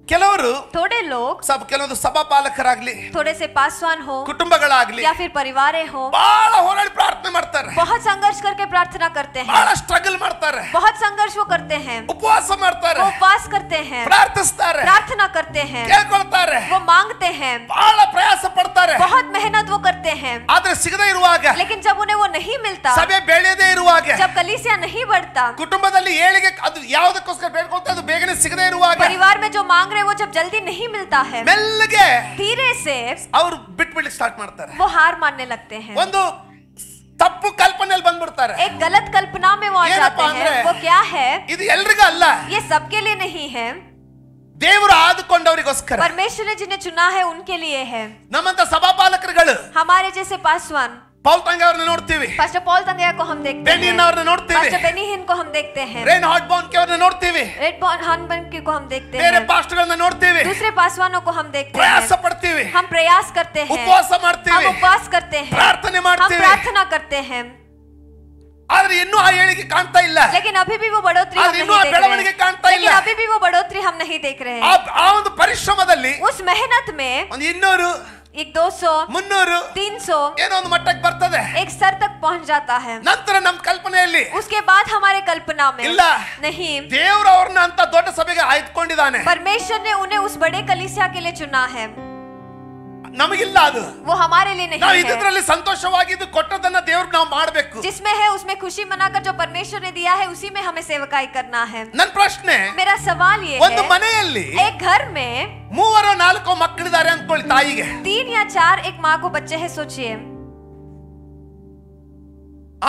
ಕೆಲವರು थोड़े लोग, ಕೆಲವೊಂದು ಸಭಾ ಪಾಲಕರಾಗ್ಲಿ, थोड़े से पासवान हो ಕುಟುಂಬಗಳಾಗ್ಲಿ, या फिर परिवारें हो, ಬಹಳ ಹೋರಾಡಿ ಪ್ರಾರ್ಥನೆ ಮಾಡ್ತಾರೆ, बहुत संघर्ष करके प्रार्थना करते हैं, ಬಹಳ ಸ್ಟ್ರಗಲ್ ಮಾಡ್ತಾರೆ, बहुत संघर्ष वो करते हैं, ಉಪವಾಸ ಮಾಡ್ತಾರೆ, वो उपवास करते हैं, ಪ್ರಾರ್ಥಿಸ್ತಾರೆ, प्रार्थना करते हैं, ಕೇಳ್ಕೊಳ್ತಾರೆ, वो मांगते हैं, ಬಹಳ ಪ್ರಯಾಸ ಪಡ್ತಾರೆ. बहुत मेहनत वो करते हैं. ಆದ್ರೆ ಸಿಗದೇ ಇರುವಾಗ, लेकिन जब उन्हें वो नहीं मिलता, ಸಭೆ ಬೆಳೆಯದೇ ಇರುವಾಗ, जब कलीसिया नहीं बढ़ता, ಕುಟುಂಬದಲ್ಲಿ ಏಳಿಗೆ ಅದು ಯಾವುದಕ್ಕೋಸ್ಕರ ಬೇಡ್ಕೊಳ್ತಾ ಅದು ಬೇಗನೆ ಸಿಗದೇ ಇರುವಾಗ, परिवार में जो मांग रहे वो जब जल्दी नहीं मिलता है, ಮೆಲ್ಲಗೆ धीरे से ಅವರು ಬಿಟ್ಬಿಡ್ಲಿಕ್ಕೆ ಸ್ಟಾರ್ಟ್ ಮಾಡ್ತಾರೆ. वो हार मानने लगते हैं. ಒಂದು ತಪ್ಪು ಕಲ್ಪನೆಯಲ್ಲಿ ಬಂದ್ಬಿಡ್ತಾರೆ. एक गलत कल्पना में वो आ जाते हैं. वो क्या है? ಇದು ಎಲ್ರಿಗೂ ಅಲ್ಲ, ये सबके लिए नहीं है, ದೇವರು ಆದುಕೊಂಡವರಿಗೋಸ್ಕರ. परमेश्वर ने जिन्हें चुना है उनके लिए है. ನಮ್ಮಂತ ಸಭಾಪಾಲಕರುಗಳು, हमारे जैसे पासवान, ಪೌಲ್ ತಂಗ ಅವ್ರನ್ನ ನೋಡ್ತೀವಿ, पास्टर पॉल तंगया को हम देखते ಬೆನಿನ್ हैं, ಅವ್ರನ್ನ ನೋಡ್ತೀವಿ, पास्टर बेनी हिन को हम देखते हैं, ರೇನ್ ಹಾಟ್ ಬೌನ್ ಕೆ ಅವ್ರನ್ನ ನೋಡ್ತೀವಿ, रेड बॉन हनबन को हम देखते ಬೇರೆ हैं, ಪಾಸ್ಟರ್ಗಳನ್ನ ನೋಡ್ತೀವಿ, दूसरे पासवानों को हम देखते ಪ್ರಯಾಸ हैं. ಪಡ್ತೀವಿ, हम प्रयास करते हैं, ಉಪವಾಸ हम ಮಾಡ್ತೀವಿ, उपवास करते हैं, ಪ್ರಾರ್ಥನೆ हम ಮಾಡ್ತೀವಿ, प्रार्थना करते हैं, ಆದ್ರೆ ಇನ್ನೂ ಆ ಏಳಿಗೆ ಕಾಣ್ತಾ ಇಲ್ಲ. लेकिन अभी भी वो बढ़ोतरी हम ಆದ್ರೆ नहीं ಇನ್ನೂ ಆ देख रहे ಬೆಳವಣಿಗೆ हैं. ಕಾಣ್ತಾ ಇಲ್ಲ. लेकिन अभी भी वो बढ़ोतरी हम नहीं देख रहे हैं. ಆ ಒಂದು ಪರಿಶ್ರಮದಲ್ಲಿ उस मेहनत में ಒಂದು 200 एक 200 300 300 ಏನೋ ಒಂದು ಮಟ್ಟಕ್ಕೆ ಬರ್ತದೆ. एक स्तर तक पहुंच जाता है. ನಂತರ ನಮ್ಮ ಕಲ್ಪನೆಯಲ್ಲಿ उसके बाद हमारे कल्पना में ಇಲ್ಲ, नहीं, ದೇವರು ಅವ್ರನ್ನ ಅಂತ ದೊಡ್ಡ ಸಭೆಗೆ ಆಯ್ದುಕೊಂಡಿದ್ದಾನೆ, परमेश्वर ने उन्हें उस बड़े कलीसिया के लिए चुना है. ನಮಗಿಲ್ಲ ಅದು. वो हमारे लिए ನಾವು नहीं है. ಇದರಲ್ಲಿ ಸಂತೋಷವಾಗಿದ್ದು ಕೊಟ್ಟದನ್ನ ದೇವ್ರು ನಾವು ಮಾಡಬೇಕು. जिसमें है उसमें खुशी मनाकर जो परमेश्वर ने दिया है उसी में हमें सेवकाई करना है. ನನ್ನ ಪ್ರಶ್ನೆ, मेरा सवाल ये ಒಂದು है, ಮನೆಯಲ್ಲಿ एक घर में 3-4 ಮಕ್ಕಳಿದ್ದಾರೆ ಅಂದ್ಕೊಳ್ಳಿ ತಾಯಿಗೆ. 3 या 4 एक माँ को बच्चे हैं. सोचिए,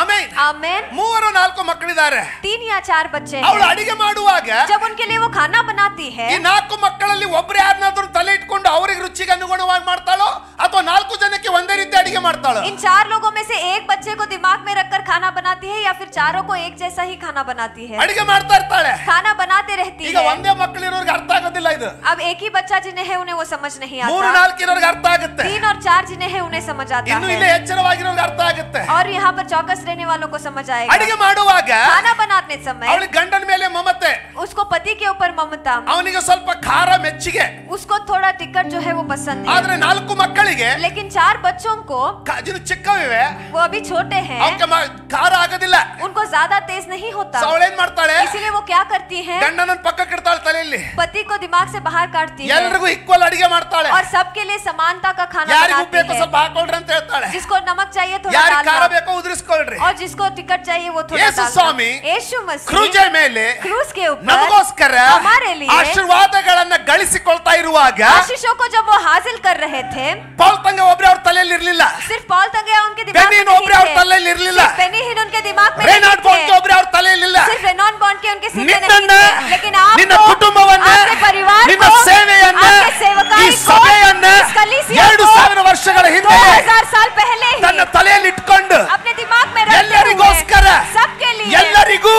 ಆಮೆನ್. आमेन। 3-4 ಮಕ್ಕಳಿದ್ದಾರೆ. 3 या 4 बच्चे हैं। ಅವಳು ಅಡಿಗೆ ಮಾಡುವಾಗ जब उनके लिए वो खाना बनाती है, ಈ 4 ಮಕ್ಕಳಲ್ಲಿ ಒಬ್ಬರು ಯಾರನ್ನಾದ್ರೂ ತಲೆ ಇಟ್ಕೊಂಡು ಅವರಿಗೆ ರುಚಿಗೆ ಅನುಗುಣವಾಗಿ ಮಾಡ್ತಾಳೋ ಅಥವಾ 4 ಜನಕ್ಕೆ ಒಂದೇ ರೀತಿ ಅಡಿಗೆ ಮಾಡ್ತಾಳೋ? इन 4 लोगों में से एक बच्चे को दिमाग में रखकर खाना बनाती है या फिर चारों को एक जैसा ही खाना बनाती है? ಅಡಿಗೆ ಮಾಡ್ತಾ ಇರ್ತಾಳೆ. खाना बनाते रहती ಈಗ है। ಒಂದೇ ಮಕ್ಕಳಿರೋರಿಗೆ ಅರ್ಥ ಆಗೋದಿಲ್ಲ ಇದು. अब एक ही बच्चा जिन्हें है उन्हें वो समझ नहीं आता। 3-4 ಇರೋರಿಗೆ ಅರ್ಥ ಆಗುತ್ತೆ. 3 और 4 जिन्हें है उन्हें समझ आता ಇನ್ನು ಇಲ್ಲೇ है ಎಚ್ಚರವಾಗಿರೋರಿಗೆ ಅರ್ಥ ಆಗುತ್ತೆ. और यहाँ पर चौकस रहने वालों को समझ आएगा। ಅಡಿಗೆ ಮಾಡುವಾಗ खाना बनाते समय ಅವಳ ಗಂಡನ ಮೇಲೆ ಮಮತೆ, उसको पति के ऊपर ममता, ಅವನಿಗೆ ಸ್ವಲ್ಪ ಖಾರ ಮೆಚ್ಚಿಗೆ. उसको थोड़ा टिकट जो है वो पसंद है। ಆದ್ರೆ 4 ಮಕ್ಕಳಿಗೆ लेकिन 4 बच्चों को, ಕಾಜಿನ ಚಿಕ್ಕವಿವೆ, वो अभी छोटे हैं, ಅವಕ್ಕೆ ಖಾರ ಆಗೋದಿಲ್ಲ. उनको ज्यादा तेज नहीं होता। ಅವಳೇನ್ ಮಾಡ್ತಾಳೆ? इसीलिए वो क्या करती है, ಗಂಡನ ಪಕ್ಕಕ್ಕೆ ಇಡ್ತಾಳೆ ತಲೆಯಲ್ಲಿ. पति को दिमाग से बाहर काटती है ಎಲ್ಲರಿಗೂ ಈಕ್ವಲ್ ಅಡಿಗೆ ಮಾಡ್ತಾಳೆ. और सबके लिए समानता का खाना ಯಾರಿಗೂ बनाती ಬೇಕು है। ಸ್ವಲ್ಪ ಹಾಕೊಳ್ರಿ ಅಂತ ಹೇಳ್ತಾಳೆ. जिसको नमक चाहिए थोड़ा ಯಾರಿಗೆ ಖಾರ डालना ಬೇಕೋ ಉದುರಿಸ್ಕೊಳ್ರಿ. और जिसको टिकट चाहिए वो थोड़ा ಯೇಸು डालना। ಸ್ವಾಮಿ यीशु मसीह ಕ್ರೂಜ ಮೇಲೆ क्रूज के ऊपर ನಮಗೋಸ್ಕರ हमारे लिए ಆಶೀರ್ವಾದಗಳನ್ನ ಗಳಿಸಿಕೊಳ್ತಾ ಇರುವಾಗ आशीषों को जब वो हासिल कर रहे थे, ಪೌಲ್ ತಂಗ ಒಬ್ರೇ ಅವ್ರ ತಲೆಯಲ್ಲಿ ಇರಲಿಲ್ಲ. सिर्फ पॉल तंगे उनके दिमाग में ಬೆನಿಹಿನ್ नहीं ಒಬ್ರೇ ಅವ್ರ थे, ತಲೆಯಲ್ಲಿ ಇರಲಿಲ್ಲ. सिर्फ बेनिहिन उनके दिमाग में ರೇನಾಲ್ಡ್ नहीं ಬಾಂಡ್ थे, ಒಬ್ರೇ ಅವ್ರ ತಲೆಯಲ್ಲಿ ಇಲ್ಲ. सिर्फ रेनॉन बॉन्ड के उनके सीधे नहीं ನಿನ್ನನ್ನ, थे, लेकिन ನಿನ್ನ आपको, ಕುಟುಂಬವನ್ನ, आपके परिवार ನಿನ್ನ को, ಸೇವೆಯನ್ನ, आपके ಈ सेवकाई को, ಸಭೆಯನ್ನ इस कलीसिया को 2000 ವರ್ಷಗಳ ಹಿಂದೆ 2000 साल पहले ही ತನ್ನ ತಲೆಯಲ್ಲಿ ಇಟ್ಕೊಂಡು अपने दिमाग में रखते ಎಲ್ಲರಿಗೋಸ್ಕರ, हुए सबके लिए, ಎಲ್ಲರಿಗೂ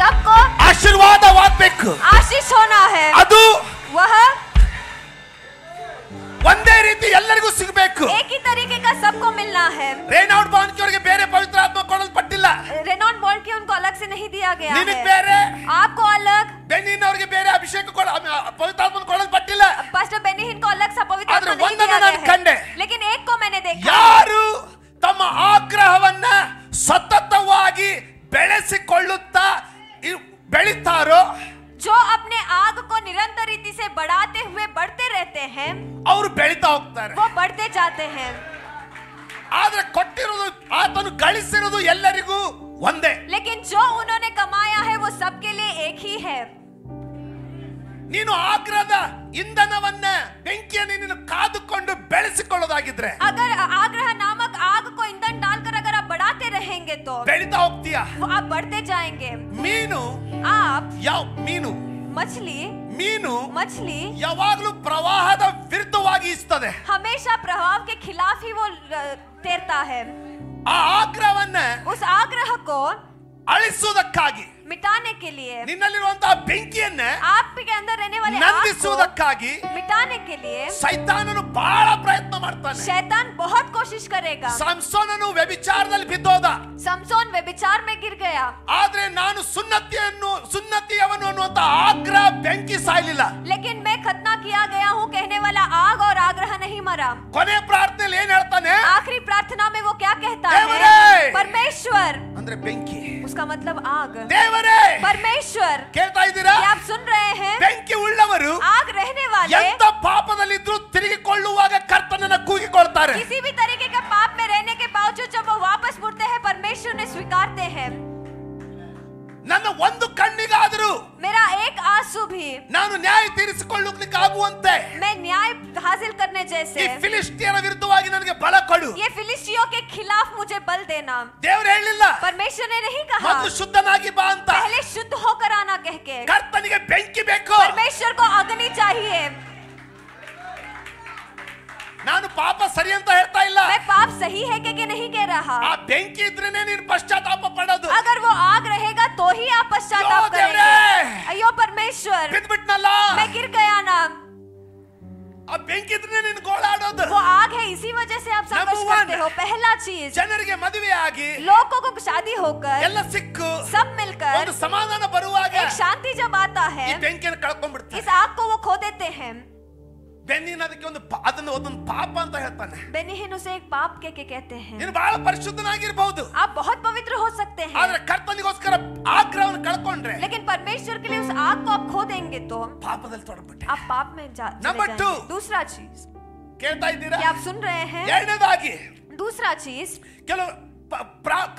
सबको ಆಶೀರ್ವಾದವಾಗಬೇಕು. आशीष होना है, ಅದು वह ಒಂದೇ ರೀತಿ ಎಲ್ಲರಿಗೂ ಸಿಗಬೇಕು. एक ही तरीके का सबको मिलना है। ರೇನಾಲ್ಡ್ ಬಾಂಡ್ ಅವರಿಗೆ ಬೇರೆ ಪವಿತ್ರ ಆತ್ಮ ಕೊಡಲ್ಪಟ್ಟಿಲ್ಲ. रेनॉन बॉन्ड के उनको अलग से नहीं दिया गया ನಿನಗೆ है, ಬೇರೆ, आपको अलग, ಬೆನ್ನಿನ ಅವರಿಗೆ ಬೇರೆ ಅಭಿಷೇಕ ಪವಿತ್ರ ಆತ್ಮ ಕೊಡಲ್ಪಟ್ಟಿಲ್ಲ. पास्टर बेनिहिन को अलग सा पवित्र आದ್ರೆ आत्मा नहीं ಒಂದನ್ನ दिया ನಾನು गया ಕಂಡೆ. है, लेकिन एक को मैंने देखा, ಯಾರು ತಮ್ಮ ಆಗ್ರಹವನ್ನ ಸತತವಾಗಿ ಬೆಳೆಸಿಕೊಳ್ಳುತ್ತಾ ಬೆಳಿತಾರೋ जो अपने आग को निरंतर रीति से बढ़ाते हुए बढ़ते रहते हैं, ಅವರು ಬೆಳಿತಾ ಹೋಗ್ತಾರೆ. वो बढ़ते जाते हैं। ಆದ್ರೆ ಕೊಟ್ಟಿರೋದು, ಆತನು ಗಳಿಸಿರೋದು ಎಲ್ಲರಿಗೂ ಒಂದೇ. लेकिन जो उन्होंने कमाया है वो सबके लिए एक ही है। ನೀನು ಆಗ್ರಹದ ಇಂಧನವನ್ನ, ಬೆಂಕಿಯನ್ನು ನೀನು ಕಾದುಕೊಂಡು ಬೆಳೆಸಿಕೊಳ್ಳೋದಾಗಿದ್ರೆ, अगर आग्रह नामक आग को ईंधन डालकर अगर आप बढ़ाते रहेंगे तो ಬೆಳಿತಾ ಹೋಗ್ತೀಯ. वो आप बढ़ते जाएंगे। ಮೀನು आप ಮೀನು मछली ಯಾವಾಗಲೂ ಪ್ರವಾಹದ ವಿರುದ್ಧವಾಗಿ ಇಸ್ತದೆ. हमेशा प्रभाव के खिलाफ ही वो तैरता है। ಆ ಆಗ್ರಹವನ್ನ उस आग्रह को ಅಳಿಸುವುದಕ್ಕಾಗಿ, मिटाने के लिए, ನಿನ್ನಲ್ಲಿರುವಂತಹ ಬೆಂಕಿಯನ್ನ आपके अंदर रहने वाले आग ನಂದಿಸುವುದಕ್ಕಾಗಿ को मिटाने के लिए ಸೈತಾನನು ಬಹಳ ಪ್ರಯತ್ನ ಮಾಡ್ತಾನೆ. शैतान बहुत कोशिश करेगा। ಸಂಸೋನನು ವ್ಯಭಿಚಾರದಲ್ಲಿ ಬಿದ್ದೋದ. समसोन व्यभिचार में गिर गया, ಆದ್ರೆ ನಾನು ಸುನ್ನತಿಯವನು ಅನ್ನುವಂತ ಆಗ್ರಹ ಬೆಂಕಿ ಸಾಯಲಿಲ್ಲ. लेकिन मैं खतना किया गया हूँ कहने वाला आग और आग्रह नहीं मरा। ಕೊನೆ ಪ್ರಾರ್ಥನೆಯಲ್ಲಿ ಏನ್ ಹೇಳ್ತಾನೆ? आखिरी प्रार्थना में वो क्या कहता देवरे! है? परमेश्वर, ಅಂದ್ರೆ ಬೆಂಕಿ. उसका मतलब आग। ದೇವರೇ, परमेश्वर, ಕೇಳ್ತಾ ಇದ್ದೀರಾ? क्या आप सुन रहे हैं? ಬೆಂಕಿ ಉಳ್ಳವರು आग रहने वाले ಎಂತ ಪಾಪದಲ್ಲಿದ್ರು ತಿರುಗಿಕೊಳ್ಳುವಾಗ ಕರ್ತನನ್ನ ಕೂಗಿಕೊಳ್ತಾರೆ. किसी भी तरीके का पाप में रहने के बावजूद जब वो वापस मुड़ते हैं परमेश्वर ने स्वीकारते हैं। ನನ್ನ ಒಂದು ಕಣ್ಣಿಗಾದರೂ मेरा एक आंसू भी ನಾನು ನ್ಯಾಯ ತೀರಿಸಿಕೊಳ್ಳಲಿಕ್ಕೆ ಆಗುವಂತೆ मैं न्याय हासिल करने ಈ जैसे ಫಿಲಿಸ್ಟಿಯರ ವಿರುದ್ಧವಾಗಿ ನನಗೆ ಬಲ ಕೊಡು. ये फिलिस्तियों के खिलाफ मुझे बल देना। ದೇವರು ಹೇಳಿಲ್ಲ परमेश्वर ने नहीं कहा ಮೊದಲು ಶುದ್ಧನಾಗಿ ಬಾ ಅಂತ. पहले शुद्ध होकर आना कह के। ಕರ್ತನಿಗೆ ಬೆಂಕಿ ಬೇಕು. परमेश्वर को अग्नि चाहिए। ನಾನು ಪಾಪ ಸರಿ ಅಂತ ಹೇಳ್ತಾ ಇಲ್ಲ. मैं पाप सही है कि नहीं कह रहा। ಆ ಬೆಂಕಿ ಇದ್ರೇನೆ ನೀನು ಪಶ್ಚಾತ್ತಾಪ ಪಡೋದು. अगर वो आग रहेगा तो ही आप पश्चाताप अयो करेंगे। देवरे! अयो परमेश्वर, ಬಿದ್ಬಿಟ್ನಲ್ಲ. मैं गिर गया ना। ಆ ಬೆಂಕಿ ಇದ್ರೇನೆ ನೀನು ಗೋಳಾಡೋದು. वो आग है, इसी वजह से आप संघर्ष Number one. करते हो। पहला चीज, ಜನರಿಗೆ ಮದುವೆ ಆಗಿ लोगों को शादी होकर ಎಲ್ಲ ಸಿಕ್ಕು सब मिलकर ಒಂದು ಸಮಾಧಾನ ಬರುವಾಗ एक शांति जब आता है, ಈ ಬೆಂಕಿಯನ್ನು ಕಳ್ಕೊಂಡ್ಬಿಡ್ತಾರೆ. इस आग को वो खो देते हैं। ಬೆನ್ನಿನ ಅದಕ್ಕೆ ಅದನ್ನು ಒಂದೊಂದು ಪಾಪ ಅಂತ ಹೇಳ್ತಾನೆ. बेनिहिन उसे एक पाप के कहते हैं। ನೀನು ಬಹಳ ಪರಿಶುದ್ಧನಾಗಿರಬಹುದು, आप बहुत पवित्र हो सकते हैं, ಆದ್ರೆ ಕರ್ತನಿಗೋಸ್ಕರ ಆಗ್ರಹವನ್ನು ಕಳ್ಕೊಂಡ್ರೆ लेकिन परमेश्वर के लिए उस आग को आप खो देंगे तो ಪಾಪದಲ್ಲಿ ತೊಡಗ್ಬಿಟ್ಟೆ. आप पाप में चले Number जाएंगे। two. दूसरा चीज, ಕೇಳ್ತಾ ಇದ್ದೀರಾ? क्या आप सुन रहे हैं? ಎರಡನೇದಾಗಿ दूसरा चीज, ಕೆಲವು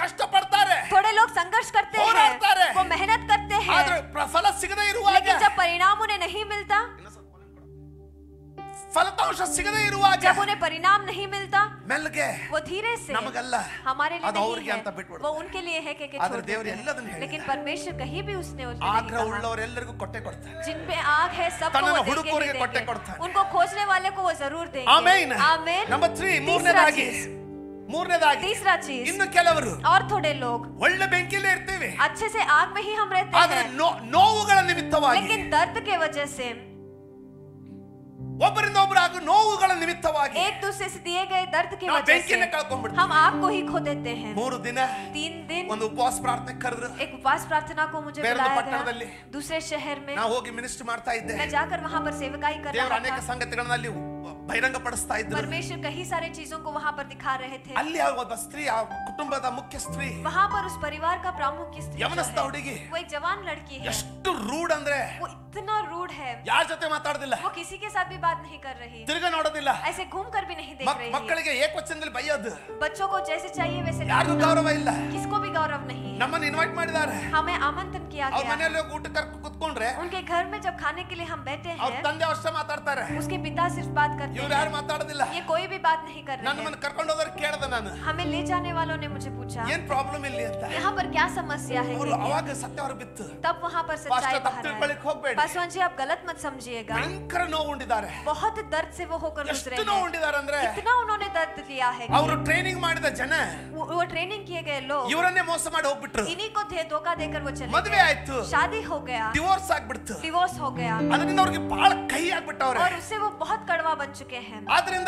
ಕಷ್ಟ ಪಡ್ತಾರೆ, थोड़े लोग संघर्ष करते ಹೋರಾಡ್ತಾರೆ, हैं, वो मेहनत करते हैं, ಆದ್ರೆ ಫಲ ಸಿಗದೇ ಇರುವಾಗ लेकिन जब परिणाम उन्हें नहीं मिलता, ಫಲಿತಾಂಶ ಸಿಗದೇ ಇರುವಾಗ जब उन्हें परिणाम नहीं मिलता ಮೆಲ್ಲಗೆ वो धीरे से ನಮಗಲ್ಲ हमारे लिए ಅದು नहीं ಅವ್ರಿಗೆ है, ಅಂತ ಬಿಟ್ಬಿಡು. वो उनके लिए है कि ಆದ್ರೆ ದೇವರು ಎಲ್ಲದನ್ನು ಹೇಳಿದ. लेकिन परमेश्वर कहीं भी उसने ಆಗ್ರಹ ಉಳ್ಳವರೆಲ್ಲರಿಗೂ ಕೊಟ್ಟೆ ಕೊಡ್ತಾನೆ. जिन पे आग है सबको ತನ್ನನ್ನು वो देंगे ಹುಡುಕುವವರಿಗೆ ही ಕೊಟ್ಟೆ देंगे। ಕೊಡ್ತಾನೆ. उनको खोजने वाले को वो जरूर देंगे। ಆಮೆನ್. आमीन। ನಂಬರ್ 3 तीसरा ಮೂರನೇದಾಗಿ तीसरा चीज, ಇನ್ನು ಕೆಲವರು और थोड़े लोग ಒಳ್ಳೆ ಬೆಂಕಿಲೇ ಇರ್ತೀವಿ, अच्छे से आग में ही हम रहते ಆದ್ರೆ हैं, ನೋವುಗಳ ನಿಮಿತ್ತವಾಗಿ, लेकिन दर्द के वजह से, ಒಬ್ಬರಿಂದ ಒಬ್ಬರು ಆಗೋ ನೋವುಗಳ ನಿಮಿತ್ತವಾಗಿ एक दूसरे से दिए गए दर्द की ನಾವು वजह ಬೆಂಕಿನ से ಕಳ್ಕೊಂಡ್ಬಿಡ್ತೀವಿ. हम आग को ही खो देते हैं। 3 ದಿನ 3 दिन ಒಂದು ಉಪವಾಸ ಪ್ರಾರ್ಥನೆ ಕರೆದ್ರು. एक उपवास प्रार्थना को मुझे ಬೇರೊಂದು बुलाया ಪಟ್ಟಣದಲ್ಲಿ गया दूसरे शहर में। ನಾವು ಹೋಗಿ ಮಿನಿಸ್ಟರ್ ಮಾಡ್ತಾ ಇದ್ದೆ. मैं जाकर वहां पर सेवकाई कर ದೇವರು रहा ಅನೇಕ था। ಸಂಗತಿಗಳನ್ನ ಅಲ್ಲಿ ಬಹಿರಂಗ ಪಡಿಸ್ತಾ ಇದ್ರು. परमेश्वर कई सारे चीजों को वहां पर दिखा रहे थे। ಅಲ್ಲಿ ಒಬ್ಬ ಸ್ತ್ರೀ, ಆ ಕುಟುಂಬದ ಮುಖ್ಯ ಸ್ತ್ರೀ, वहां पर उस परिवार का प्रमुख स्त्री जो ಯವನಸ್ಥ है, ಹುಡುಗಿ, वो एक जवान लड़की है। ಎಷ್ಟು ರೂಡ್ ಅಂದ್ರೆ वो इतना रूड है, ಯಾರ ಜೊತೆ ಮಾತಾಡೋದಿಲ್ಲ, वो किसी के साथ भी बात नहीं कर रही, ತಿರುಗ ನೋಡೋದಿಲ್ಲ, ऐसे घूम कर भी नहीं देख रही है। ಮಕ್ಕಳಿಗೆ ಏಕವಚನದಲ್ಲಿ ಬೈಯೋದು, बच्चों को जैसे चाहिए वैसे ಯಾರಿಗೂ डांटना, ಗೌರವ ಇಲ್ಲ. किसको भी गौरव नहीं है। ನಮ್ಮನ್ನು ಇನ್ವೈಟ್ ಮಾಡಿದ್ದಾರೆ, हमें आमंत्रण किया ಅವ್ರ गया ಮನೆಯಲ್ಲಿ है। ಹೋಗಿ ಊಟ ಕುತ್ಕೊಂಡ್ರೆ उनके घर में जब खाने के लिए हम बैठे ಅವ್ರ हैं, ತಂದೆ ಅಷ್ಟೇ ಮಾತಾಡ್ತಾರೆ, उसके पिता सिर्फ बात करते ಇವ್ರು ಯಾರು हैं, ಮಾತಾಡೋದಿಲ್ಲ. ये कोई भी बात नहीं कर ನನ್ನ रहे ಮನೆ हैं। ಕರ್ಕೊಂಡು ಹೋದ್ರೆ ಕೇಳ್ದೆ ನಾನು, हमें ले जाने वालों ने मुझे पूछा ಏನ್ ಪ್ರಾಬ್ಲಮ್ ಇಲ್ಲಿ ಅಂತ. यहाँ पर क्या समस्या है ಅವರು कहिए। ಅವಾಗ ಸತ್ಯ ಹೊರ ಬಿತ್ತು. तब वहाँ पर ಪಾಸ್ಟರ್ सच्चाई ತಪ್ಪು बाहर ತಿಳ್ಕೊಳ್ಳಿಕ್ಕೆ ಹೋಗ್ಬೇಡಿ. आई। पासवान जी आप गलत मत समझिएगा, ಭಯಂಕರ ನೋವು ಉಂಡಿದ್ದಾರೆ. बहुत दर्द से वो होकर गुजरे ಎಷ್ಟು ನೋವು हैं। ಉಂಡಿದ್ದಾರೆ ಅಂದ್ರೆ इतना उन्होंने दर्द लिया है कि ಅವರು ಟ್ರೈನಿಂಗ್ ಮಾಡಿದ ಜನ वो ट्रेनिंग किए गए लोग ಇವರನ್ನೇ ಮೋಸ ಮಾಡಿ ಹೋಗ್ಬಿಟ್ರು. इन्हीं को धोखा देकर वो चले ಮದುವೆ गए। ಆಯ್ತು, शादी हो गया, ಡಿವೋರ್ಸ್ ಆಗ್ಬಿಡ್ತು. डिवोर्स हो गया, ಅದರಿಂದ ಅವ್ರಿಗೆ ಬಹಳ ಕಹಿ ಆಗ್ಬಿಟ್ಟವ್ರೆ. और उससे वो बहुत कड़वा बन चुके हैं। ಆದ್ರಿಂದ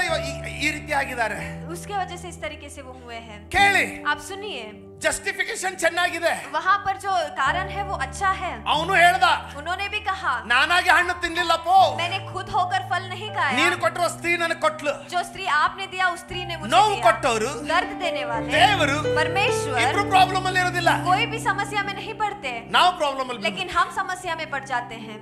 ಈ ರೀತಿ ಆಗಿದ್ದಾರೆ. उसके वजह से इस तरीके से वो हुए हैं। ಕೇಳಿ, आप सुनिए, ಜಸ್ಟಿಫಿಕೇಶನ್ ಚೆನ್ನಾಗಿದೆ. वहाँ पर जो कारण है वो अच्छा है। ಅವನು ಹೇಳ್ದ, उन्होंने भी कहा ನಾನಾಗಿ ಹಣ್ಣು ತಿನ್ಲಿಲ್ಲಪ್ಪೋ, मैंने खुद होकर फल नहीं खाया, ನೀನು ಕೊಟ್ಟಿರೋ ಸ್ತ್ರೀ ನನಗೆ ಕೊಟ್ಲು. जो स्त्री आपने दिया उस स्त्री ने मुझे ನೋವು दिया। ಕೊಟ್ಟವರು दर्द देने वाले ದೇವರು परमेश्वर ಇಬ್ರು ಪ್ರಾಬ್ಲಮ್ ಅಲ್ಲಿ ಇರೋದಿಲ್ಲ. कोई भी समस्या में नहीं पड़ते, ನಾವು ಪ್ರಾಬ್ಲಮ್ ಅಲ್ಲಿ लेकिन हम समस्या में पड़ जाते हैं।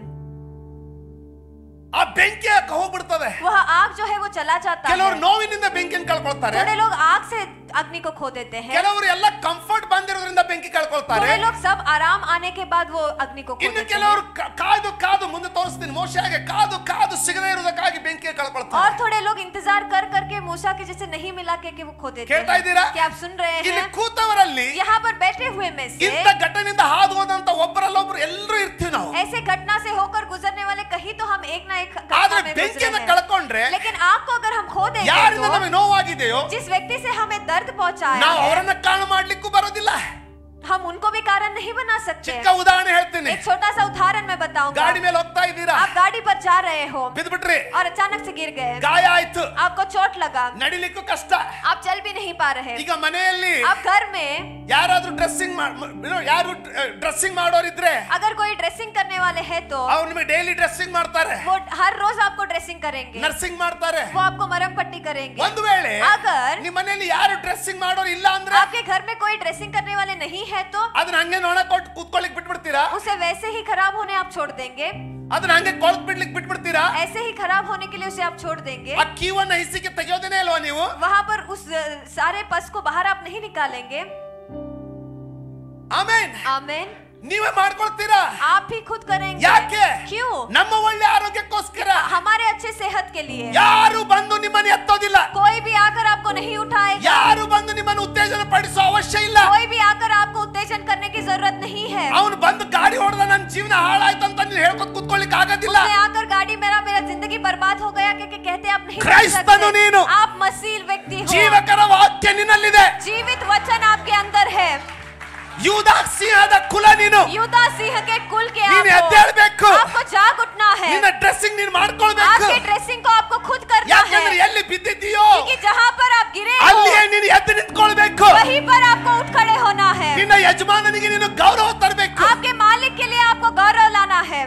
ಆ ಬೆಂಕಿ ಹೋಗ್ಬಿಡ್ತದೆ. वह आग जो है वो चला जाता है। ಕೆಲವರು ನೋವಿನಿಂದ ಬೆಂಕಿನ ಕಳ್ಕೊಳ್ತಾರೆ, थोड़े लोग आग से अग्नि को खो देते हैं, ಕೆಲವರು ಎಲ್ಲ ಕಂಫರ್ಟ್ ಬಂದಿರೋದ್ರಿಂದ ಬೆಂಕಿ ಕಳ್ಕೊಳ್ತಾರೆ. थोड़े लोग सब आराम आने के बाद वो अग्नि को खो ಇನ್ನು देते ಕೆಲವರು हैं, ಕಾದು ಕಾದು ಮುಂದೆ ತೋರಿಸ್ತೀನಿ ಮೋಶೆಗೆ ಕಾದು ಕಾದು ಸಿಗದೇ ಇರೋದಕ್ಕಾಗಿ ಬೆಂಕಿ ಕಳ್ಕೊಳ್ತಾರೆ. और थोड़े लोग इंतजार कर करके मूसा के जैसे नहीं मिला के वो खो देते ಕೇಳ್ತಾ हैं। ಇದ್ದೀರಾ? क्या आप सुन रहे ಇಲ್ಲಿ हैं? ಕೂತವರಲ್ಲಿ यहाँ पर बैठे हुए में से ಇಂಥ ಘಟನೆಯಿಂದ ಹಾದು ಹೋದಂತ ಒಬ್ಬರಲ್ಲೊಬ್ರು ಎಲ್ಲರೂ ಇರ್ತೀವಿ ನಾವು. ऐसे घटना से होकर गुजरने वाले कहीं तो हम एक ना एक ಆದ್ರೆ घटना में गुजरे ಬೆಂಕಿಯನ್ನ हैं। ಕಳ್ಕೊಂಡ್ರೆ लेकिन आग को अगर हम खो देंगे ಯಾರಿಂದ तो ನಮಗೆ ನೋವಾಗಿದೆಯೋ जिस व्यक्ति से हमें दर्द पहुंचाया ನಾವು है, ಅವರನ್ನ ಕಾರಣ ಮಾಡ್ಲಿಕ್ಕೂ ಬರೋದಿಲ್ಲ. हम उनको भी कारण नहीं बना सकते। ಚಿಕ್ಕ ಉದಾಹರಣೆ ಹೇಳ್ತೀನಿ. एक छोटा सा उदाहरण मैं बताऊंगा। ಗಾಡಿ ಮೇಲೆ ಹೋಗ್ತಾ ಇದ್ದೀರಾ, आप गाड़ी पर जा रहे हो ಬಿದ್ಬಿಟ್ರಿ, और अचानक से गिर गए, ಗಾಯ ಆಯ್ತು, आपको चोट लगा, ನಡಿಲಿಕ್ಕೂ ಕಷ್ಟ. आप चल भी नहीं पा रहे। ಈಗ ಮನೆಯಲ್ಲಿ आप घर में ಯಾರಾದ್ರೂ ಯಾರು ಡ್ರೆಸ್ಸಿಂಗ್ ಮಾಡೋರಿದ್ರೆ अगर कोई ड्रेसिंग करने वाले हैं तो ಅವ್ರು ನಿಮಗೆ ಡೈಲಿ ಡ್ರೆಸ್ಸಿಂಗ್ ಮಾಡ್ತಾರೆ, वो हर रोज आपको ड्रेसिंग करेंगे, ನರ್ಸಿಂಗ್ ಮಾಡ್ತಾರೆ. वो आपको मरहम पट्टी करेंगे। ಒಂದು ವೇಳೆ अगर ನಿಮ್ಮ ಮನೆಯಲ್ಲಿ ಯಾರು ಡ್ರೆಸ್ಸಿಂಗ್ ಮಾಡೋರು ಇಲ್ಲ ಅಂದ್ರೆ आपके घर में कोई ड्रेसिंग करने वाले नहीं है तो ಅದನ್ನ ಹಂಗೆ ನೋಡ ಕೊಟ್ಟು ಕೂತ್ಕೊಳ್ಳಿಕ್ ಬಿಟ್ಬಿಡ್ತೀರಾ? उसे वैसे ही खराब होने आप छोड़ देंगे, ಅದನ್ನ ಹಂಗೆ ಕೊಳತ್ ಬಿಡ್ಲಿಕ್ ಬಿಟ್ಬಿಡ್ತೀರಾ? ऐसे ही खराब होने के लिए उसे आप छोड़ देंगे। ಆ ಕೀವನ್ನ ಹಿಸಿಗೆ ತೆಗೆಯೋದೇನೆ ಅಲ್ವಾ ನೀವು? वहां पर उस सारे पस को बाहर आप नहीं निकालेंगे। ಆಮೆನ್. आमीन। ನೀವೇ ಮಾಡ್ಕೊಳ್ತೀರಾ? आप भी खुद करेंगे। ಯಾಕೆ? क्यों? ನಮ್ಮ ಒಳ್ಳೆ ಆರೋಗ್ಯಕ್ಕೋಸ್ಕರ. हमारे अच्छे सेहत के लिए। ಯಾರು ಬಂದು ನಿಮ್ಮನ್ನ ಎತ್ತೋದಿಲ್ಲ, कोई भी आकर आपको नहीं उठाएगा, ಯಾರು ಬಂದು ನಿಮ್ಮನ್ನು ಉತ್ತೇಜನ ಪಡಿಸೋ ಅವಶ್ಯ ಇಲ್ಲ. कोई भी आकर आपको उत्तेजन करने की जरूरत नहीं है। ಅವನು ಬಂದು ಗಾಡಿ ಹೊಡೆದ ನನ್ನ ಜೀವನ ಹಾಳಾಯ್ತು ಅಂತ ನೀನು ಹೇಳ್ಕೊತ ಕೂತ್ಕೊಳ್ಳಿಕ್ ಆಗೋದಿಲ್ಲ. उसने आकर गाड़ी मेरा जिंदगी बर्बाद हो गया कि कहते आप नहीं कर ಕ್ರೈಸ್ತನು ನೀನು. सकते। आप मसीह व्यक्ति हो, ಜೀವಕರ ವಾಕ್ಯ ನಿನ್ನಲ್ಲಿದೆ. जीवित वचन आपके अंदर है। ಯೂದಾ ಸಿಂಹದ ಕುಲ ನೀನು. यूदा सिंह के कुल के ನೀನು ಎದ್ದೇಳಬೇಕು. आपको जाग उठना है। ನಿನ್ನ ಡ್ರೆಸ್ಸಿಂಗ್ ನೀನು ಮಾಡ್ಕೊಳ್ಬೇಕು. आपके ड्रेसिंग को आपको खुद करना ಯಾಕಂದ್ರೆ है, ಎಲ್ಲಿ ಬಿದ್ದಿದ್ದೀಯೋ क्योंकि जहाँ पर आप गिरे हो ಅಲ್ಲಿಯೇ ನೀನು ಎದ್ದು ನಿಂತ್ಕೊಳ್ಬೇಕು. वहीं पर आपको उठ खड़े होना है। ನಿನ್ನ ಯಜಮಾನನಿಗೆ ನೀನು ಗೌರವ ತರಬೇಕು. आपके मालिक के लिए आपको गौरव लाना है।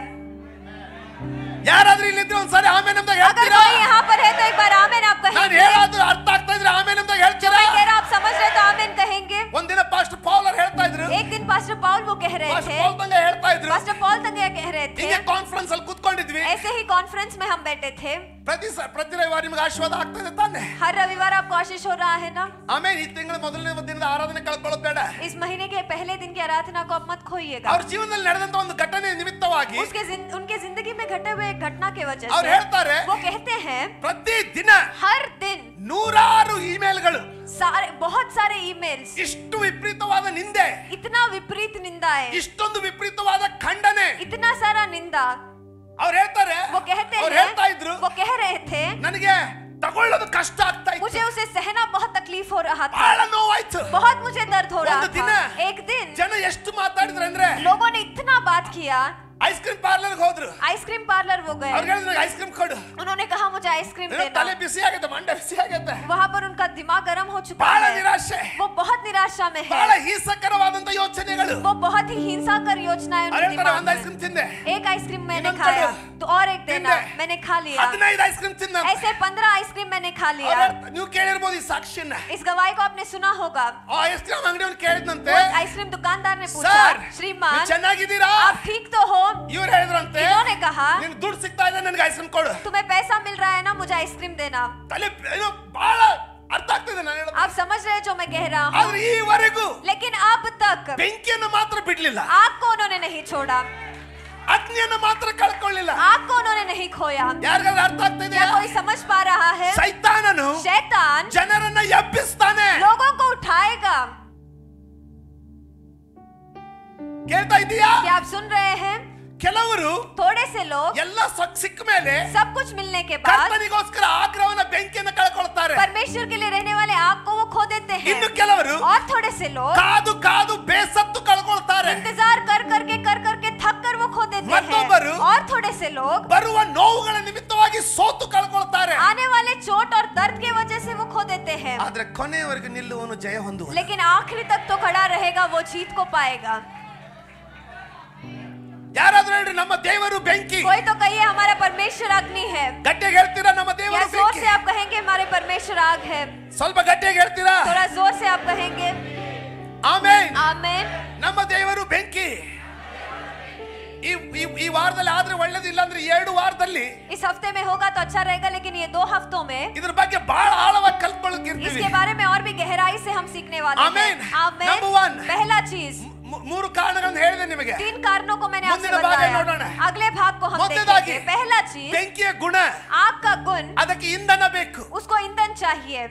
ಯಾರಾದ್ರೂ ಇಲ್ಲಿದ್ರೆ ಒಂದ್ಸಾರಿ ಆಮೇನ್ ಅಂತ अगर ಹೇಳ್ತೀರಾ? कोई यहाँ पर है तो एक बार आमीन आप ನಾನು कहेंगे। ಹೇಳೋದು ಅರ್ಥ ಆಗ್ತಾ ಇದ್ರೆ ಆಮೇನ್ ಅಂತ ಹೇಳ್ತೀರಾ? मैं कह रहा आप समझ रहे तो आमीन कहेंगे। ಒಂದಿನ ಪಾಸ್ಟರ್ ಪೌಲರ್ ಹೇಳ್ತಾ ಇದ್ರು, एक दिन पास्टर पॉल वो कह रहे ಪಾಸ್ಟರ್ थे, ಪೌಲ್ ತಂಗ ಹೇಳ್ತಾ ಇದ್ರು, पास्टर पॉल तंगे कह रहे थे, ಹಿಂಗೆ ಕಾನ್ಫರೆನ್ಸ್ ಅಲ್ಲಿ ಕೂತ್ಕೊಂಡಿದ್ವಿ, ऐसे ही कॉन्फ्रेंस में हम बैठे थे। ಪ್ರತಿ ರವಿವಾರ ನಿಮಗೆ ಆಶೀರ್ವಾದ ಆಗ್ತಾ ಇದೆ ತಾನೆ? हर रविवार आपको आशीष हो रहा है ना? ಆಮೇಲೆ ಈ ತಿಂಗಳ ಮೊದಲನೇ ದಿನದ ಆರಾಧನೆ ಕಳ್ಕೊಳ್ಳೋದು ಬೇಡ। इस महीने के पहले दिन की आराधना को आप मत खोइएगा। ಅವ್ರ ಜೀವನದಲ್ಲಿ ನಡೆದಂತ ಒಂದು ಘಟನೆ ನಿಮಿತ್ತವಾಗಿ उनके जिंदगी में घटे हुए घटना के वजह से ಅವ್ರು ಹೇಳ್ತಾರೆ, वो कहते हैं ಪ್ರತಿ ದಿನ हर दिन ನೂರಾರು ಇಮೇಲ್ಗಳು, बहुत सारे ईमेल्स, ಇಷ್ಟು ವಿಪರೀತವಾದ ನಿಂದೆ, इतना विपरीत निंदाएं, ಇಷ್ಟೊಂದು ವಿಪರೀತವಾದ ಖಂಡನೆ, इतना सारा निंदा। ಅವ್ರು ಹೇಳ್ತಾರೆ, वो कहते ಅವ್ರು हैं, ಹೇಳ್ತಾ ಇದ್ರು, वो कह रहे थे ನನಗೆ ತಗೊಳ್ಳೋದು ಕಷ್ಟ ಆಗ್ತಾ ಇತ್ತು, मुझे उसे सहना बहुत तकलीफ हो रहा था, ಬಹಳ ನೋವಾಯ್ತು, बहुत मुझे दर्द हो रहा ಒಂದು ದಿನ था। एक दिन ಜನ ಎಷ್ಟು ಮಾತಾಡಿದ್ರು ಅಂದ್ರೆ, लोगों ने इतना बात किया, ಐಸ್ಕ್ರೀಮ್ ಪಾರ್ಲರ್ ಹೋದ್ರು, आइसक्रीम पार्लर वो गए, ಅವ್ರು ಹೇಳಿದ್ರು ಐಸ್ಕ್ರೀಮ್ ಕೊಡು, उन्होंने कहा मुझे आइसक्रीम ತಲೆ देना। ಬಿಸಿ ಆಗುತ್ತೆ, ಮಂಡೆ ಬಿಸಿ ಆಗುತ್ತೆ, वहां पर उनका दिमाग गर्म हो चुका ಬಹಳ है, ನಿರಾಶೆ, वो बहुत निराशा में ಬಹಳ है, ಹೀಸಕರವಾದಂತ ಯೋಚನೆಗಳು। वो बहुत ही हिंसाकर योजनाएं ಅವ್ರು उनके ಹೇಳ್ತಾರೆ, दिमाग ಒಂದು में। ಐಸ್ಕ್ರೀಮ್ ತಿಂದೆ, एक आइसक्रीम मैंने ಇನ್ನೊಂದು खाया ಕೊಡು, तो और एक देना, ತಿಂದೆ, मैंने खा लिया, 15 ಐಸ್ಕ್ರೀಮ್ ತಿಂದ। ऐसे 15 आइसक्रीम मैंने खा लिया। ನೀವು ಕೇಳಿರ್ಬೋದು ಈ ಸಾಕ್ಷಿಯನ್ನ। इस गवाही को आपने सुना होगा। ಆ ಐಸ್ಕ್ರೀಮ್ ಅಂಗಡಿಯವನು ಕೇಳಿದ್ನಂತೆ, वो आइसक्रीम दुकानदार ने पूछा, ಸರ್ श्रीमान ನೀವು ಚೆನ್ನಾಗಿದ್ದೀರಾ? आप ठीक तो हो? ಇವ್ರು ಹೇಳಿದ್ರಂತೆ, इन्होंने कहा, ನಿನಗೆ ದುಡ್ಡು ಸಿಗ್ತಾ ಇದೆ, ನನಗೆ ಐಸ್ಕ್ರೀಮ್ ಕೊಡು। तुम्हें पैसा मिल रहा है ना, मुझे आइसक्रीम देना। ತಲೆ ಏನು ಬಹಳ ಅರ್ಥ ಆಗ್ತಿದೆ ನಾನು ಹೇಳೋದು, आप समझ रहे हो जो मैं कह रहा हूँ? ಆದ್ರೆ ಈವರೆಗೂ लेकिन अब तक ಬೆಂಕಿಯನ್ನು ಮಾತ್ರ ಬಿಡ್ಲಿಲ್ಲ, आग को उन्होंने नहीं छोड़ा, ಅಗ್ನಿಯನ್ನು ಮಾತ್ರ ಕಳ್ಕೊಳ್ಳಿಲ್ಲ। आग को उन्होंने नहीं खोया। ಯಾರಿಗಾದ್ರೂ ಅರ್ಥ क्या ಆಗ್ತಿದೆಯಾ? कोई समझ पा रहा है? ಸೈತಾನನು शैतान ಜನರನ್ನ ಎಬ್ಬಿಸ್ತಾನೆ। लोगों को उठाएगा। ಕೇಳ್ತಾ ಇದೀಯಾ? क्या आप सुन रहे हैं? ಕೆಲವರು थोड़े से लोग ಎಲ್ಲ ಸಿಕ್ಕ ಮೇಲೆ सब कुछ मिलने के बाद ಕರ್ತನಿಗೋಸ್ಕರ ಆಗ್ರಹವನ್ನ ಬೆಂಕಿಯನ್ನು ಕಳ್ಕೊಳ್ತಾರೆ। परमेश्वर के लिए रहने वाले आग को वो खो देते हैं। ಇನ್ನು ಕೆಲವರು और थोड़े से लोग ಕಾದು ಕಾದು ಬೇಸತ್ತು ಕಳ್ಕೊಳ್ತಾರೆ। इंतजार कर करके थक कर वो खो देते ಮತ್ತೊಬ್ಬರು हैं। और थोड़े से लोग ಬರುವ ನೋವುಗಳ ನಿಮಿತ್ತವಾಗಿ ಸೋತು ಕಳ್ಕೊಳ್ತಾರೆ। आने वाले चोट और दर्द की वजह से वो खो देते हैं। ಆದ್ರೆ ಕೊನೆಯವರೆಗೂ ನಿಲ್ಲುವನು ಜಯ ಹೊಂದುವನು। लेकिन आखिरी तक तो खड़ा रहेगा, वो जीत को पाएगा। ಯಾರಾದ್ರೂ ಹೇಳ್ರಿ, ನಮ್ಮ ದೇವರು ಬೆಂಕಿ। कोई तो कहिए हमारा परमेश्वर अग्नि है। ಗಟ್ಟಿಯಾಗಿ ಹೇಳ್ತೀರಾ, ನಮ್ಮ क्या ದೇವರು जोर ಬೆಂಕಿ? से आप कहेंगे हमारे परमेश्वर आग है? ಸ್ವಲ್ಪ ಗಟ್ಟಿಯಾಗಿ ಹೇಳ್ತೀರಾ? थोड़ा जोर से आप कहेंगे ಆಮೆನ್। आमेन। ನಮ್ಮ ದೇವರು ಬೆಂಕಿ। ಈ ವಾರದಲ್ಲಿ ಆದ್ರೆ ಒಳ್ಳೇದು, ಇಲ್ಲ ಅಂದ್ರೆ 2 ವಾರದಲ್ಲಿ इस हफ्ते में होगा तो अच्छा रहेगा, लेकिन ये 2 हफ्तों में ಇದ್ರ ಬಗ್ಗೆ ಬಹಳ ಆಳವಾಗಿ ಕಲ್ತ್ಕೊಳ್ಳೋಕೆ ಇರ್ತೀವಿ। इसके बारे में और भी गहराई से हम सीखने वाले आमेन। हैं। आमेन। Number 1, पहला चीज, 3 ಕಾರಣಗಳನ್ನು ಹೇಳಿದೆ ನಿಮಗೆ। 3 कारणों को मैंने आपसे ಮುಂದಿನ ಭಾಗ बताया। ನೋಡೋಣ। अगले भाग को हम ಮೊದಲನೇದಾಗಿ देखेंगे। पहला चीज, ಬೆಂಕಿಯ ಗುಣ, आग का गुण, ಅದಕ್ಕೆ ಇಂಧನ ಬೇಕು। उसको ईंधन चाहिए।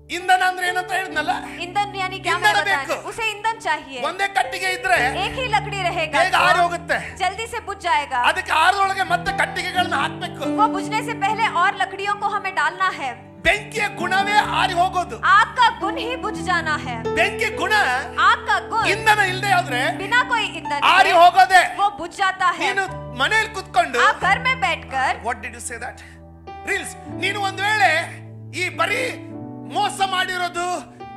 ಇಂಧನ ಅಂದ್ರೆ ಏನಂತ ಹೇಳಿದ್ನಲ್ಲ, ईंधन यानी क्या, ईंधन मैं ಬೇಕು। बताऊं? उसे ईंधन चाहिए। ಒಂದೇ ಕಟ್ಟಿಗೆ ಇದ್ರೆ एक ही लकड़ी रहेगा ಬೇಗ ಆರಿ ಹೋಗುತ್ತೆ, तो जल्दी से बुझ जाएगा। ಅದಕ್ಕೆ ಆರದೊಳಗೆ ಮತ್ತೆ ಕಟ್ಟಿಗೆಗಳನ್ನ ಹಾಕ್ಬೇಕು। वो बुझने से पहले और लकड़ियों को हमें डालना है। ಬೆಂಕಿಯ ಗುಣವೇ ಆರಿ ಹೋಗೋದು। आग का गुण ही बुझ जाना है। ಬೆಂಕಿ ಗುಣ आग का गुण ಇಂಧನ ಇಲ್ಲದೆ ಆದ್ರೆ बिना कोई ईंधन ಆರಿ के ಹೋಗೋದೆ। वो बुझ जाता है। ನೀನು ಮನೆಯಲ್ಲಿ ಕುತ್ಕೊಂಡು, आप घर में बैठकर, what did you say that? Reels, ನೀನು ಒಂದ್ ವೇಳೆ ಈ ಬರೀ ಮೋಸ ಮಾಡಿರೋದು,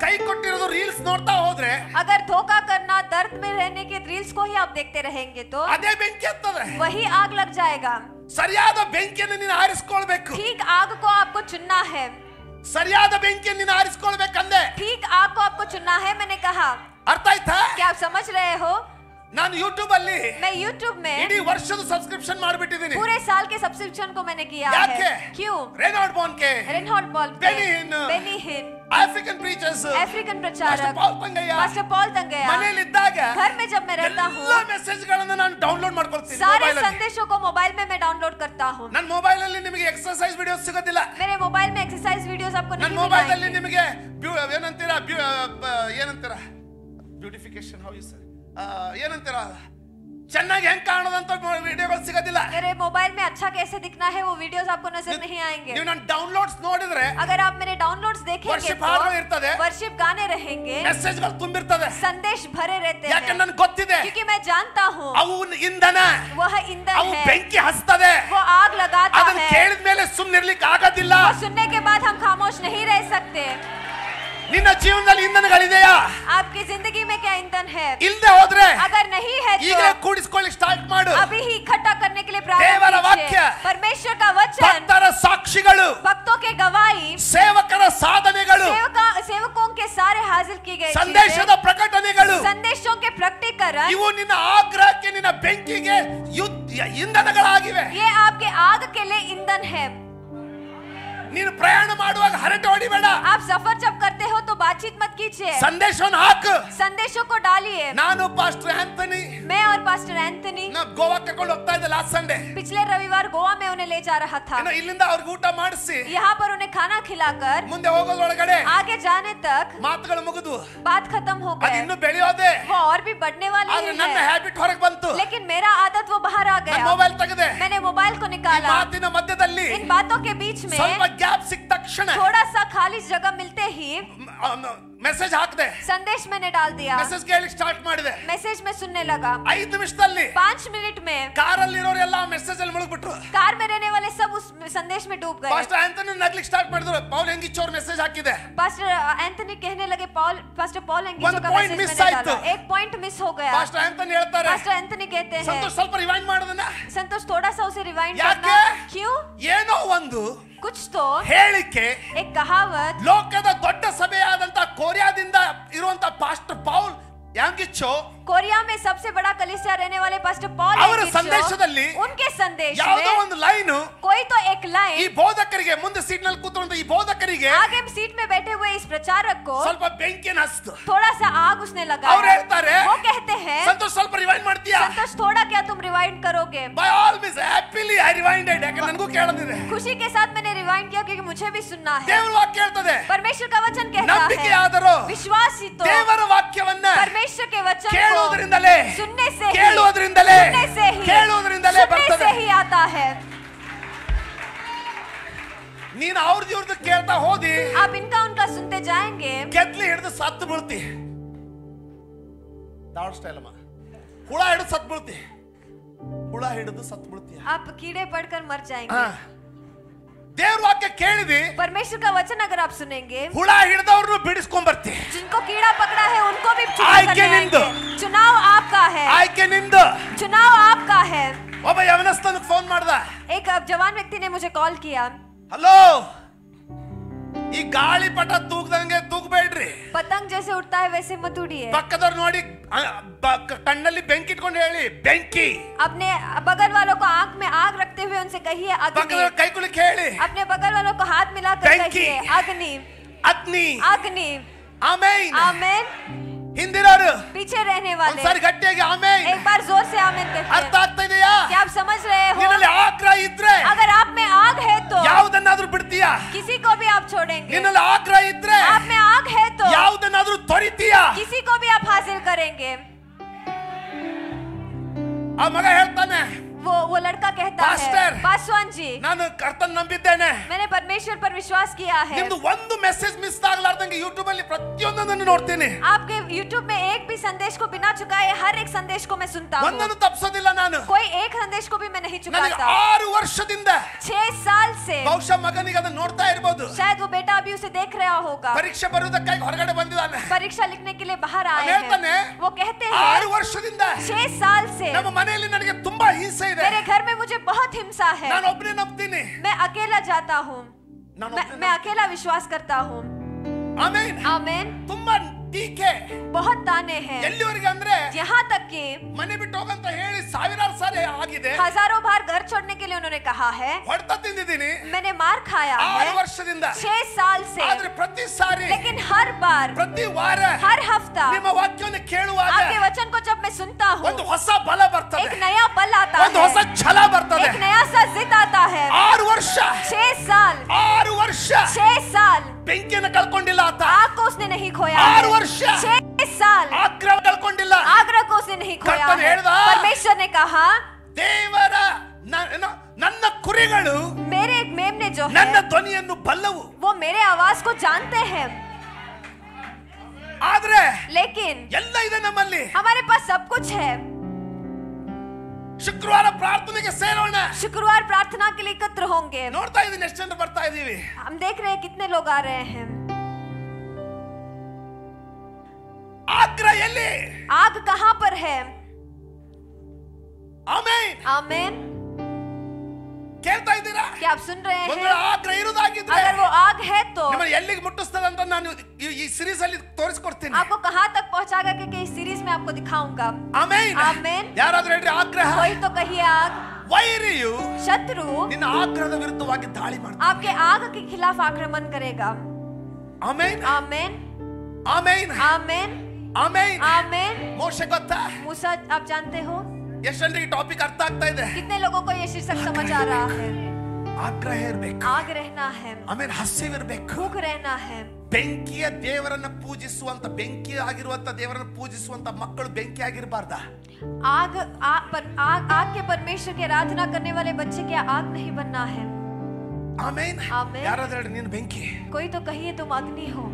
ಕೈ ಕೊಟ್ಟಿರೋದು ರೀಲ್ಸ್ ನೋಡ್ತಾ ಹೋದ್ರೆ, अगर धोखा करना, दर्द में रहने के रील्स को ही आप देखते रहेंगे तो ಅದೇ ಬೆಂಕಿ ಹತ್ತದ। वही आग लग जाएगा। ಸರಿಯಾದ ಬೆಂಕಿಯನ್ನು ನೀನು ಆರಿಸ್ಕೊಳ್ಬೇಕು। ठीक आग को आपको चुनना है। ಸರಿಯಾದ ಬೆಂಕಿಯನ್ನು ನೀನು ಆರಿಸ್ಕೊಳ್ಬೇಕಂದೆ। ठीक आग को आपको चुनना है, मैंने कहा। ಅರ್ಥ ಆಯ್ತಾ? क्या आप समझ रहे हो? ನಾನು ಯೂಟ್ಯೂಬ್ ಅಲ್ಲಿ मैं YouTube में ಇಡೀ ವರ್ಷದ ಸಬ್ಸ್ಕ್ರಿಪ್ಷನ್ ಮಾಡಿಬಿಟ್ಟಿದ್ದೀನಿ। पूरे साल के सब्सक्रिप्शन को मैंने किया ಯಾಕೆ? है। क्यों? ರೆನಾಲ್ಡ್ ಬಾನ್ಕೆ, रेनहॉल्ड बॉल, बेनी हिन, बेनी हिन, ಆಫ್ರಿಕನ್ ಪ್ರೀಚರ್ಸ್, अफ्रीकन प्रचारक, ಪಾಲ್ ತಂಗಯ್ಯ, पास्टर पॉल तंगया। ಮನೆಯಲ್ಲಿ ಇದ್ದಾಗ घर में जब मैं रहता हूँ, ಎಲ್ಲ ಮೆಸೇಜ್ಗಳನ್ನು ನಾನು ಡೌನ್ಲೋಡ್ ಮಾಡ್ಕೊಳ್ತೀನಿ सारे ಮೊಬೈಲ್ ಅಲ್ಲಿ। संदेशों को मोबाइल में मैं डाउनलोड करता हूँ। ನನ್ನ ಮೊಬೈಲ್ ಅಲ್ಲಿ ನಿಮಗೆ ಎಕ್ಸರ್ಸೈಸ್ ವಿಡಿಯೋಸ್ ಸಿಗೋದಿಲ್ಲ। मेरे मोबाइल में एक्सरसाइज वीडियोस आपको ನನ್ನ नहीं ಮೊಬೈಲ್ ಅಲ್ಲಿ मिलेंगे। ನಿಮಗೆ ಏನಂತೀರಾ ಬ್ಯೂಟಿಫಿಕೇಶನ್, ಹೌ ಯು ಸರ್, ಏನಂತೀರಾ, ಚೆನ್ನಾಗಿ ಹೆಂಗ್ ಕಾಣೋದಂತ ವಿಡಿಯೋಗಳು ಸಿಗೋದಿಲ್ಲ। मेरे मोबाइल में अच्छा कैसे दिखना है वो वीडियोस आपको नजर नहीं आएंगे। ನೀವು ನನ್ನ ಡೌನ್ಲೋಡ್ಸ್ ನೋಡಿದ್ರೆ अगर आप मेरे डाउनलोड्स देखेंगे ವರ್ಷಿಪ್ ಹಾಡುಗಳು ಇರ್ತದೆ, तो वर्शिप गाने रहेंगे, ಮೆಸೇಜ್ಗಳು ತುಂಬಿರ್ತದೆ। संदेश भरे रहते ಯಾಕೆ हैं, ನನಗೆ ಗೊತ್ತಿದೆ क्योंकि मैं जानता हूँ ಅವು ಇಂಧನ, वह ईंधन ಅವು है, ಬೆಂಕಿ ಹಚ್ತದೆ। वो आग लगाता ಅದನ್ನ है। ಕೇಳಿದ ಮೇಲೆ ಸುಮ್ಮನಿರ್ಲಿಕ್ಕೆ ಆಗೋದಿಲ್ಲ। वो सुनने के बाद हम खामोश नहीं रह सकते। ನಿನ್ನ ಜೀವನದಲ್ಲಿ ಇಂಧನಗಳಿದೆಯಾ? आपकी जिंदगी में क्या ईंधन है? ಇಲ್ಲದೆ ಹೋದ್ರೆ अगर नहीं है ಈಗಲೇ तो ಕೂಡಿಸ್ಕೊಳ್ಳಿಕ್ಕೆ ಸ್ಟಾರ್ಟ್ ಮಾಡು। अभी ही इकट्ठा करने के लिए ದೇವರ प्रारंभ ವಾಕ್ಯ, कीजिए। परमेश्वर का वचन, ಭಕ್ತರ ಸಾಕ್ಷಿಗಳು, भक्तों के गवाही, ಸೇವಕರ ಸಾಧನೆಗಳು, सेवकों के सारे हासिल की गए ಸಂದೇಶದ ಪ್ರಕಟಣೆಗಳು, संदेशों के प्रकटीकरण, कारण ಇವು ನಿನ್ನ ಆಗ್ರಹಕ್ಕೆ, ನಿನ್ನ ಬೆಂಕಿಗೆ ಇಂಧನಗಳಾಗಿವೆ. ये आपके आग के लिए ईंधन है. ನೀನು ಪ್ರಯಾಣ ಮಾಡುವಾಗ ಹರಟೆ ಹೊಡಿಬೇಡ. आप सफर जब करते हो तो बातचीत मत कीजिए. ಸಂದೇಶವನ್ನು ಹಾಕು. संदेशों को डालिए. ನಾನು ಪಾಸ್ಟರ್ ಆಂಥನಿ, मैं और पास्टर एंथनी ನಾ ಗೋವಾ ಕರ್ಕೊಂಡು ಹೋಗ್ತಾ ಇದ್ದೆ ಲಾಸ್ಟ್ ಸಂಡೇ. पिछले रविवार गोवा में उन्हें ले जा रहा था. ಇಲ್ಲಿಂದ ಅವ್ರಿಗೆ ಊಟ ಮಾಡಿಸಿ यहाँ पर उन्हें खाना खिलाकर ಮುಂದೆ ಹೋಗೋದ್ರೊಳಗಡೆ आगे जाने तक ಮಾತುಗಳು ಮುಗಿದು बात खत्म हो ಅದು गए. ಇನ್ನು ಬೆಳೆಯೋದೆ. वो और भी बढ़ने वाली ಆದ್ರೆ ನನ್ನ है. ಹ್ಯಾಬಿಟ್ ಹೊರಗೆ ಬಂತು. लेकिन मेरा आदत वो बाहर आ गया. ಮೊಬೈಲ್ ತೆಗೆದೆ. मैंने मोबाइल को ಈ निकाला. ಮಾತಿನ ಮಧ್ಯದಲ್ಲಿ इन बातों के बीच में ಸ್ವಲ್ಪ ಗ್ಯಾಪ್ ಸಿಕ್ಕ ತಕ್ಷಣ थोड़ा सा खाली जगह मिलते ही ಮೆಸೇಜ್ ಹಾಕಿದೆ. संदेश मैंने डाल दिया. ಮೆಸೇಜ್ ಕೇಳಿ ಸ್ಟಾರ್ಟ್ ಮಾಡಿದೆ. मैसेज में सुनने लगा. 5 ನಿಮಿಷದಲ್ಲಿ 5 मिनट में ಕಾರಲ್ಲಿ ಇರೋರೆಲ್ಲ ಮೆಸೇಜ್ ಅಲ್ಲಿ ಮುಳುಗ್ಬಿಟ್ರು. कार में रहने वाले सब उस संदेश में डूब गए. ಪಾಸ್ಟರ್ ಆಂಥನಿ ನಗ್ಲಿಕ್ಕೆ ಸ್ಟಾರ್ಟ್ ಮಾಡಿದ್ರು. ಪೌಲ್ ಹೆಂಗಿಚ್ಚೋರ್ ಮೆಸೇಜ್ ಹಾಕಿದೆ. पास्टर एंथनी कहने लगे पास्टर पॉल एंगिचो ಒಂದು का point मैसेज miss मैंने ಆಯ್ತು. डाला. एक पॉइंट मिस हो गया. ಪಾಸ್ಟರ್ ಆಂಥನಿ ಹೇಳ್ತಾರೆ, पास्टर एंथनी कहते हैं ಸಂತೋಷ್ ಸ್ವಲ್ಪ ರಿವೈಂಡ್ ಮಾಡೋದನ್ನ. संतोष थोड़ा सा उसे रिवाइंड ಯಾಕೆ? करना. क्यों? ಏನೋ ಒಂದು कुछ तो ಹೇಳಿಕೆ एक कहावत ಲೋಕದ ದೊಡ್ಡ ಸಭೆಯಾದಂತ ಕೊರಿಯಾದಿಂದ ಇರುವಂತ ಪಾಸ್ಟರ್ ಪೌಲ್ ಯಾಂಗಿಚ್ಚೋ कोरिया में सबसे बड़ा कलीसिया रहने वाले पास्टर पॉल ಅವರ एंगिचो, ಸಂದೇಶದಲ್ಲಿ उनके संदेश ಯಾವುದೋ में ಒಂದು ಲೈನ್ कोई तो एक ಈ लाइन ಬೋಧಕರಿಗೆ, ಮುಂದೆ ಸೀಟ್ ನಲ್ಲಿ ಕೂತಿರುವಂತ ಈ ಬೋಧಕರಿಗೆ आगे सीट में बैठे हुए इस प्रचारक को ಸ್ವಲ್ಪ ಬೆಂಕಿನ ಹಸ್ತು. थोड़ा सा आग उसने ಅವ್ರು लगाया. ಹೇಳ್ತಾರೆ, वो कहते हैं ಸಂತೋಷ್ ಸ್ವಲ್ಪ ರಿವೈಂಡ್ ಮಾಡ್ತೀಯಾ? संतोष थोड़ा क्या तुम रिवाइंड करोगे? By all means happily I rewinded. ಯಾಕಂದ್ರೆ ನನಗೂ ಕೇಳೋದಿದೆ. खुशी के साथ मैंने रिवाइंड किया क्योंकि मुझे भी सुनना है. ದೇವರ ವಾಕ್ಯ ಹೇಳ್ತದೆ, परमेश्वर का वचन कहता ನಂಬಿಕೆ है ಆದರೂ विश्वासी तो ದೇವರ ವಾಕ್ಯವನ್ನ परमेश्वर के वचन को ಕೇಳುವುದರಿಂದಲೇ सुनने से ही ಕೇಳುವುದರಿಂದಲೇ सुनने से ही ಕೇಳುವುದರಿಂದಲೇ सुनने ಬರ್ತದೆ. से ही आता है. ನೀನು ಅವ್ರದ್ದು ಇವ್ರದ್ದು ಕೇಳ್ತಾ ಹೋದಿ, आप इनका उनका सुनते जाएंगे ಕೆತ್ಲಿ ಹಿಡಿದು ಸತ್ತು ಬೀಳ್ತಿ. ದಾವಣ ಸ್ಟೈಲ್ ಅಮ್ಮ, ಹುಳ ಹಿಡಿದು ಸತ್ತು ಬೀಳ್ತಿ. ಹುಳ ಹಿಡಿದು ಸತ್ತು ಬೀಳ್ತೀಯ. आप कीड़े पड़कर मर जाएंगे. ದೇವ್ರ ವಾಕ್ಯ ಕೇಳಿದಿ, परमेश्वर का वचन अगर आप सुनेंगे, ಹುಳ ಹಿಡಿದವ್ರನ್ನು ಬಿಡಿಸ್ಕೊಂಡ್ ಬರ್ತಿ. जिनको कीड़ा पकड़ा है उनको भी आय के करने निंद। आएंगे. चुनाव आपका है. ಆಯ್ಕೆ ನಿಂದು. चुनाव आपका है. ಒಬ್ಬ ಯವನಸ್ಥನಿಗೆ ಫೋನ್ ಮಾಡ್ದ. एक जवान व्यक्ति ने मुझे कॉल किया. ಹಲೋ, ಈ ಗಾಳಿಪಟ ತೂಗ್ದಂಗೆ ತೂಗ್ಬೇಡ್ರಿ. पतंग जैसे उड़ता है वैसे मत उड़िए. ಪಕ್ಕದವ್ರು ನೋಡಿ ಕಣ್ಣಲ್ಲಿ ಬೆಂಕಿ ಇಟ್ಕೊಂಡು ಹೇಳಿ, ಬೆಂಕಿ. अपने बगल वालों को आंख में आग रखते हुए उनसे कहिए अग्नि. ಪಕ್ಕದವ್ರ ಕೈ ಕುಲಿಕ್ಕೆ ಹೇಳಿ, अपने बगल वालों को हाथ मिलाकर बेंकी। कहिए अग्नि. ಅಗ್ನಿ. अग्नि. ಆಮೇನ್. आमेन. ಹಿಂದಿರೋರು पीछे रहने वाले ಒಂದ್ಸಾರಿ ಗಟ್ಟಿಯಾಗಿ ಆಮೇನ್. एक बार जोर से आमेन कहते ಅರ್ಥ हैं. ಆಗ್ತಾ ಇದೆಯಾ? क्या आप समझ रहे हो? ನಿನ್ನಲ್ಲಿ ಆಗ್ರಹ ಇದ್ರೆ अगर आप में आग है तो ಯಾವುದನ್ನಾದ್ರೂ ಬಿಡ್ತೀಯಾ? किसी को भी आप छोड़ेंगे. ನಿನ್ನಲ್ಲಿ ಆಗ್ರಹ ಇದ್ರೆ आप में आग है तो ಯಾವುದನ್ನಾದ್ರೂ ತೊರಿತೀಯಾ? किसी को भी आप हासिल करेंगे. ಆ ಮಗ ಹೇಳ್ತಾನೆ, वो लड़का कहता पास्टर, है, पासवान जी, ನಾನು ಕರ್ತನ ನಂಬಿದ್ದೇನೆ. मैंने परमेश्वर पर विश्वास किया है. ನಿಮ್ದು ಒಂದು ಮೆಸೇಜ್ ಮಿಸ್ ಆಗ್ಲಾರ್ದಂಗೆ ಯೂಟ್ಯೂಬ್ ಅಲ್ಲಿ ಪ್ರತಿಯೊಂದನ್ನು ನೋಡ್ತೀನಿ. आपके YouTube में एक भी संदेश को बिना चुकाए हर एक संदेश को मैं सुनता हूँ. ಒಂದನ್ನು ತಪ್ಪಿಸೋದಿಲ್ಲ ನಾನು. कोई एक संदेश को भी मैं नहीं ನನಗೆ चुकाता. 6 ವರ್ಷದಿಂದ 6 साल से ಬಹುಶಃ ಮಗನಿಗೆ ಅದನ್ನ ನೋಡ್ತಾ ಇರಬಹುದು. शायद वो बेटा अभी उसे देख रहा होगा. ಪರೀಕ್ಷೆ ಬರುವುದಕ್ಕಾಗಿ ಹೊರಗಡೆ ಬಂದಿದ್ದಾನೆ. परीक्षा लिखने के लिए बाहर आए ಹೇಳ್ತಾನೆ, हैं. वो कहते 6 हैं ವರ್ಷದಿಂದ 6 साल से ನಮ್ಮ ಮನೆಯಲ್ಲಿ ನನಗೆ ತುಂಬಾ ಹಿಂಸೆ ಇದೆ. मेरे घर में मुझे बहुत हिंसा है. ನಾನು ಒಬ್ಬನೇ ನಂಬ್ತೀನಿ. मैं अकेला जाता हूँ. मैं अकेला विश्वास करता हूँ. ಆಮೇನ್. आमेन. ತುಂಬಾ ಟೀಕೆ, बहुत ताने हैं. ಎಲ್ಲಿವರೆಗೆ ಅಂದ್ರೆ यहाँ तक कि ಮನೆ ಬಿಟ್ಟು ಹೋಗಂತ ಹೇಳಿ ಸಾವಿರಾರು ಸಾರಿ ಆಗಿದೆ. हजारों बार घर छोड़ने के लिए उन्होंने कहा है. ಹೊಡೆತ ತಿಂದಿದ್ದೀನಿ मैंने मार खाया 6 है ವರ್ಷದಿಂದ. 6 साल से. ಆದ್ರೆ ಪ್ರತಿ ಸಾರಿ, लेकिन हर बार, ಪ್ರತಿ ವಾರ हर हफ्ता ನಿಮ್ಮ ವಾಕ್ಯವನ್ನು ಕೇಳುವಾಗ आपके वचन को जब मैं सुनता हूँ, ಒಂದು ಹೊಸ ಬಲ ಬರ್ತದೆ, एक नया बल आता ಒಂದು ಹೊಸ है, ಛಲ ಬರ್ತದೆ. एक नया सा जिद आता है. 6 ವರ್ಷ 6 साल 6 ವರ್ಷ 6 साल ಬೆಂಕಿಯನ್ನು ಕಳ್ಕೊಂಡಿಲ್ಲ ಆತ. आग को उसने नहीं खोया 6 है. ವರ್ಷ 6 साल ಆಗ್ರಹ ಕಳ್ಕೊಂಡಿಲ್ಲ. आग्रह को उसने नहीं खोया ಕರ್ತನು है. ಹೇಳ್ದ, परमेश्वर ने कहा, ದೇವರ ನನ್ನ ಕುರಿಗಳು मेरे एक मेमने जो ನನ್ನ है ಧ್ವನಿಯನ್ನು ಬಲ್ಲವು. वो मेरे आवाज को जानते हैं. ಆದ್ರೆ लेकिन ಎಲ್ಲ ಇದೆ ನಮ್ಮಲ್ಲಿ. हमारे पास सब कुछ है. ಶುಕ್ರವಾರ ಪ್ರಾರ್ಥನೆಗೆ ಸೇರೋಣ. शुक्रवार प्रार्थना के लिए एकत्र होंगे. ನೋಡ್ತಾ ಇದೀನಿ ಎಷ್ಟು ಜನ ಬರ್ತಾ ಇದೀವಿ. हम देख रहे हैं कितने लोग आ रहे हैं. ಆಗ್ರಹ ಎಲ್ಲಿ? आग कहाँ पर है? ಆಮೆನ್. आमेन. ಕೇಳ್ತಾ ಇದ್ದೀರಾ? क्या आप सुन रहे ಒಂದು हैं? ಆಗ್ರಹ ಇರುವುದಾಗಿದ್ರೆ अगर वो आग है तो ನಿಮ್ಮನ್ನು ಎಲ್ಲಿಗೆ ಮುಟ್ಟಿಸ್ತದೆ ಅಂತ ನಾನು ಈ ಸೀರೀಸ್ ಅಲ್ಲಿ ತೋರಿಸ್ಕೊಡ್ತೀನಿ. आपको कहां तक पहुंचाएगा कि इस सीरीज में आपको दिखाऊंगा. ಆಮೆನ್. आमेन. ಯಾರಾದ್ರೂ ಹೇಳ್ರಿ ಆಗ್ರಹ. कोई तो कहिए आग. ವೈರಿಯು शत्रु ನಿನ್ನ ಆಗ್ರಹದ ವಿರುದ್ಧವಾಗಿ ದಾಳಿ ಮಾಡ್ತಾನೆ. आपके आग के खिलाफ आक्रमण करेगा. ಆಮೆನ್. आमेन. ಆಮೆನ್. आमेन. ಆಮೆನ್. आमेन. ಮೋಶೆ ಗೊತ್ತಾ? मूसा आप जानते हो? ಎಷ್ಟು ಜನರಿಗೆ ಟಾಪಿಕ್ ಅರ್ಥ ಆಗ್ತಾ ಇದೆ? कितने लोगों को ये शीर्षक समझ आ रहा है? ಆಗ್ರಹ ಇರಬೇಕು. आग रहना है. ಆಮೆನ್. ಹಸಿವಿರಬೇಕು. भूख रहना है. ಬೆಂಕಿಯ ದೇವರನ್ನ ಪೂಜಿಸುವಂತ ಬೆಂಕಿ ಆಗಿರುವಂತ ದೇವರನ್ನ ಪೂಜಿಸುವಂತ ಮಕ್ಕಳು ಬೆಂಕಿ ಆಗಿರಬಾರ್ದ? आग के परमेश्वर की आराधना करने वाले बच्चे क्या आग नहीं बनना है? ಆಮೆನ್. आमेन. ಯಾರಾದ್ರೂ ಹೇಳಿ ನೀನು ಬೆಂಕಿ. कोई तो कहिए तुम अग्नि हो.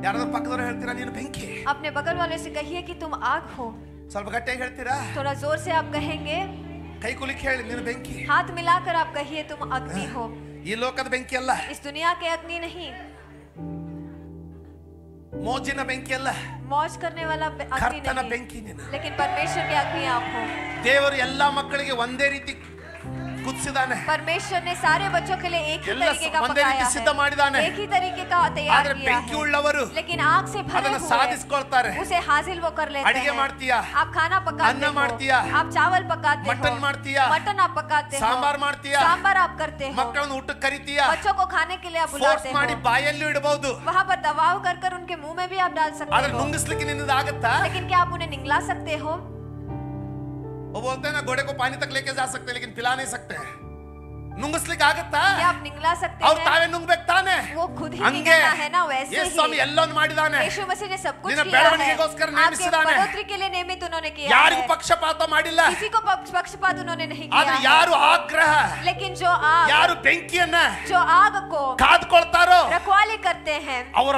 ಯಾರಾದ್ರೂ ಪಕ್ಕದವರು ಹೇಳ್ತೀರಾ ನೀನು ಬೆಂಕಿ? अपने बगल वाले से कहिए कि तुम आग हो. ಸ್ವಲ್ಪ ಗಟ್ಟಿಯಾಗಿ ಹೇಳ್ತೀರಾ? थोड़ा जोर से आप कहेंगे. ಕೈ ಕುಲಿಕ್ಕೆ ಹೇಳಿ ನೀನು ಬೆಂಕಿ. हाथ मिलाकर आप कहिए तुम अग्नि हो. ಈ ಲೋಕದ ಬೆಂಕಿ ಅಲ್ಲ. इस दुनिया के अग्नि नहीं. ಮೋಜಿನ ಬೆಂಕಿ ಅಲ್ಲ. मौज करने वाला अग्नि ಕರ್ತನ नहीं. ಬೆಂಕಿ ನೀನು. लेकिन परमेश्वर के अग्नि आप हो. ದೇವರು ಎಲ್ಲಾ ಮಕ್ಕಳಿಗೆ ಒಂದೇ ರೀತಿ ಕುದಿಸಿದಾನೆ. परमेश्वर ने सारे बच्चों के लिए एक ही ಎಲ್ಲ तरीके का ಒಂದೇ ರೀತಿ पकाया ಸಿದ್ಧ है. ಮಾಡಿದಾನೆ. एक ही तरीके का तैयार ಆದ್ರೆ किया ಬೆಂಕಿ है. ಉಳ್ಳವರು लेकिन आग से भरे ಅದನ್ನ हुए ಸಾಧಿಸಿಕೊಳ್ತಾರೆ. उसे हासिल वो कर लेते ಅಡಿಗೆ हैं. ಮಾಡ್ತೀಯಾ? आप खाना पकाते ಅನ್ನ हो. ಮಾಡ್ತೀಯಾ? आप चावल पकाते हो. ಮಟನ್ ಮಾಡ್ತೀಯಾ? मटन आप पकाते हो. ಸಾಂಬಾರ್ ಮಾಡ್ತೀಯಾ? सांबर आप करते हो. ಮಕ್ಕಳನ್ನು ಊಟಕ್ಕೆ ಕರಿತೀಯಾ? बच्चों को खाने के लिए आप ಫೋರ್ಸ್ बुलाते ಮಾಡಿ हो. ಬಾಯಲ್ಲೂ ಇಡಬಹುದು. वहाँ पर दबाव कर उनके मुंह में भी आप डाल सकते ಆದ್ರೆ हो. ನುಂಗಿಸ್ಲಿಕ್ಕೆ ನಿನ್ನಿಂದ ಆಗತ್ತಾ? लेकिन क्या आप उन्हें निगला सकते हो? वो बोलते हैं ना घोड़े को पानी तक लेके जा सकते हैं लेकिन पिला नहीं सकते हैं. ನುಂಗಿಸ್ಲಿಕ್ಕೆ ಆಗತ್ತಾ? क्या आप निगला सकते ಅವ್ರು हैं? ತಾವೇ ನುಂಗ್ಬೇಕು ತಾನೆ? वो खुद ही ಹಂಗೆ निगलना है ना. वैसे ಯೇಸು ಸ್ವಾಮಿ ही ಎಲ್ಲೊಂದು ಮಾಡಿದಾನೆ. यीशु मसीह ने सब कुछ ನಿನ್ನ किया है. ಬೆಳವಣಿಗೆಗೋಸ್ಕರ आपके ನೇಮಿಸಿದಾನೆ. बढ़ोतरी के लिए नियमित उन्होंने किया ಯಾರಿಗೂ है. ಪಕ್ಷಪಾತ ಮಾಡಿಲ್ಲ. किसी को पक्षपात उन्होंने नहीं ಆದ್ರೆ किया है. ಯಾರು ಆಗ್ರಹ, लेकिन जो आग ಯಾರು ಬೆಂಕಿಯನ್ನ जो आग को ಕಾದ್ಕೊಳ್ತಾರೋ रखवाली करते हैं ಅವರು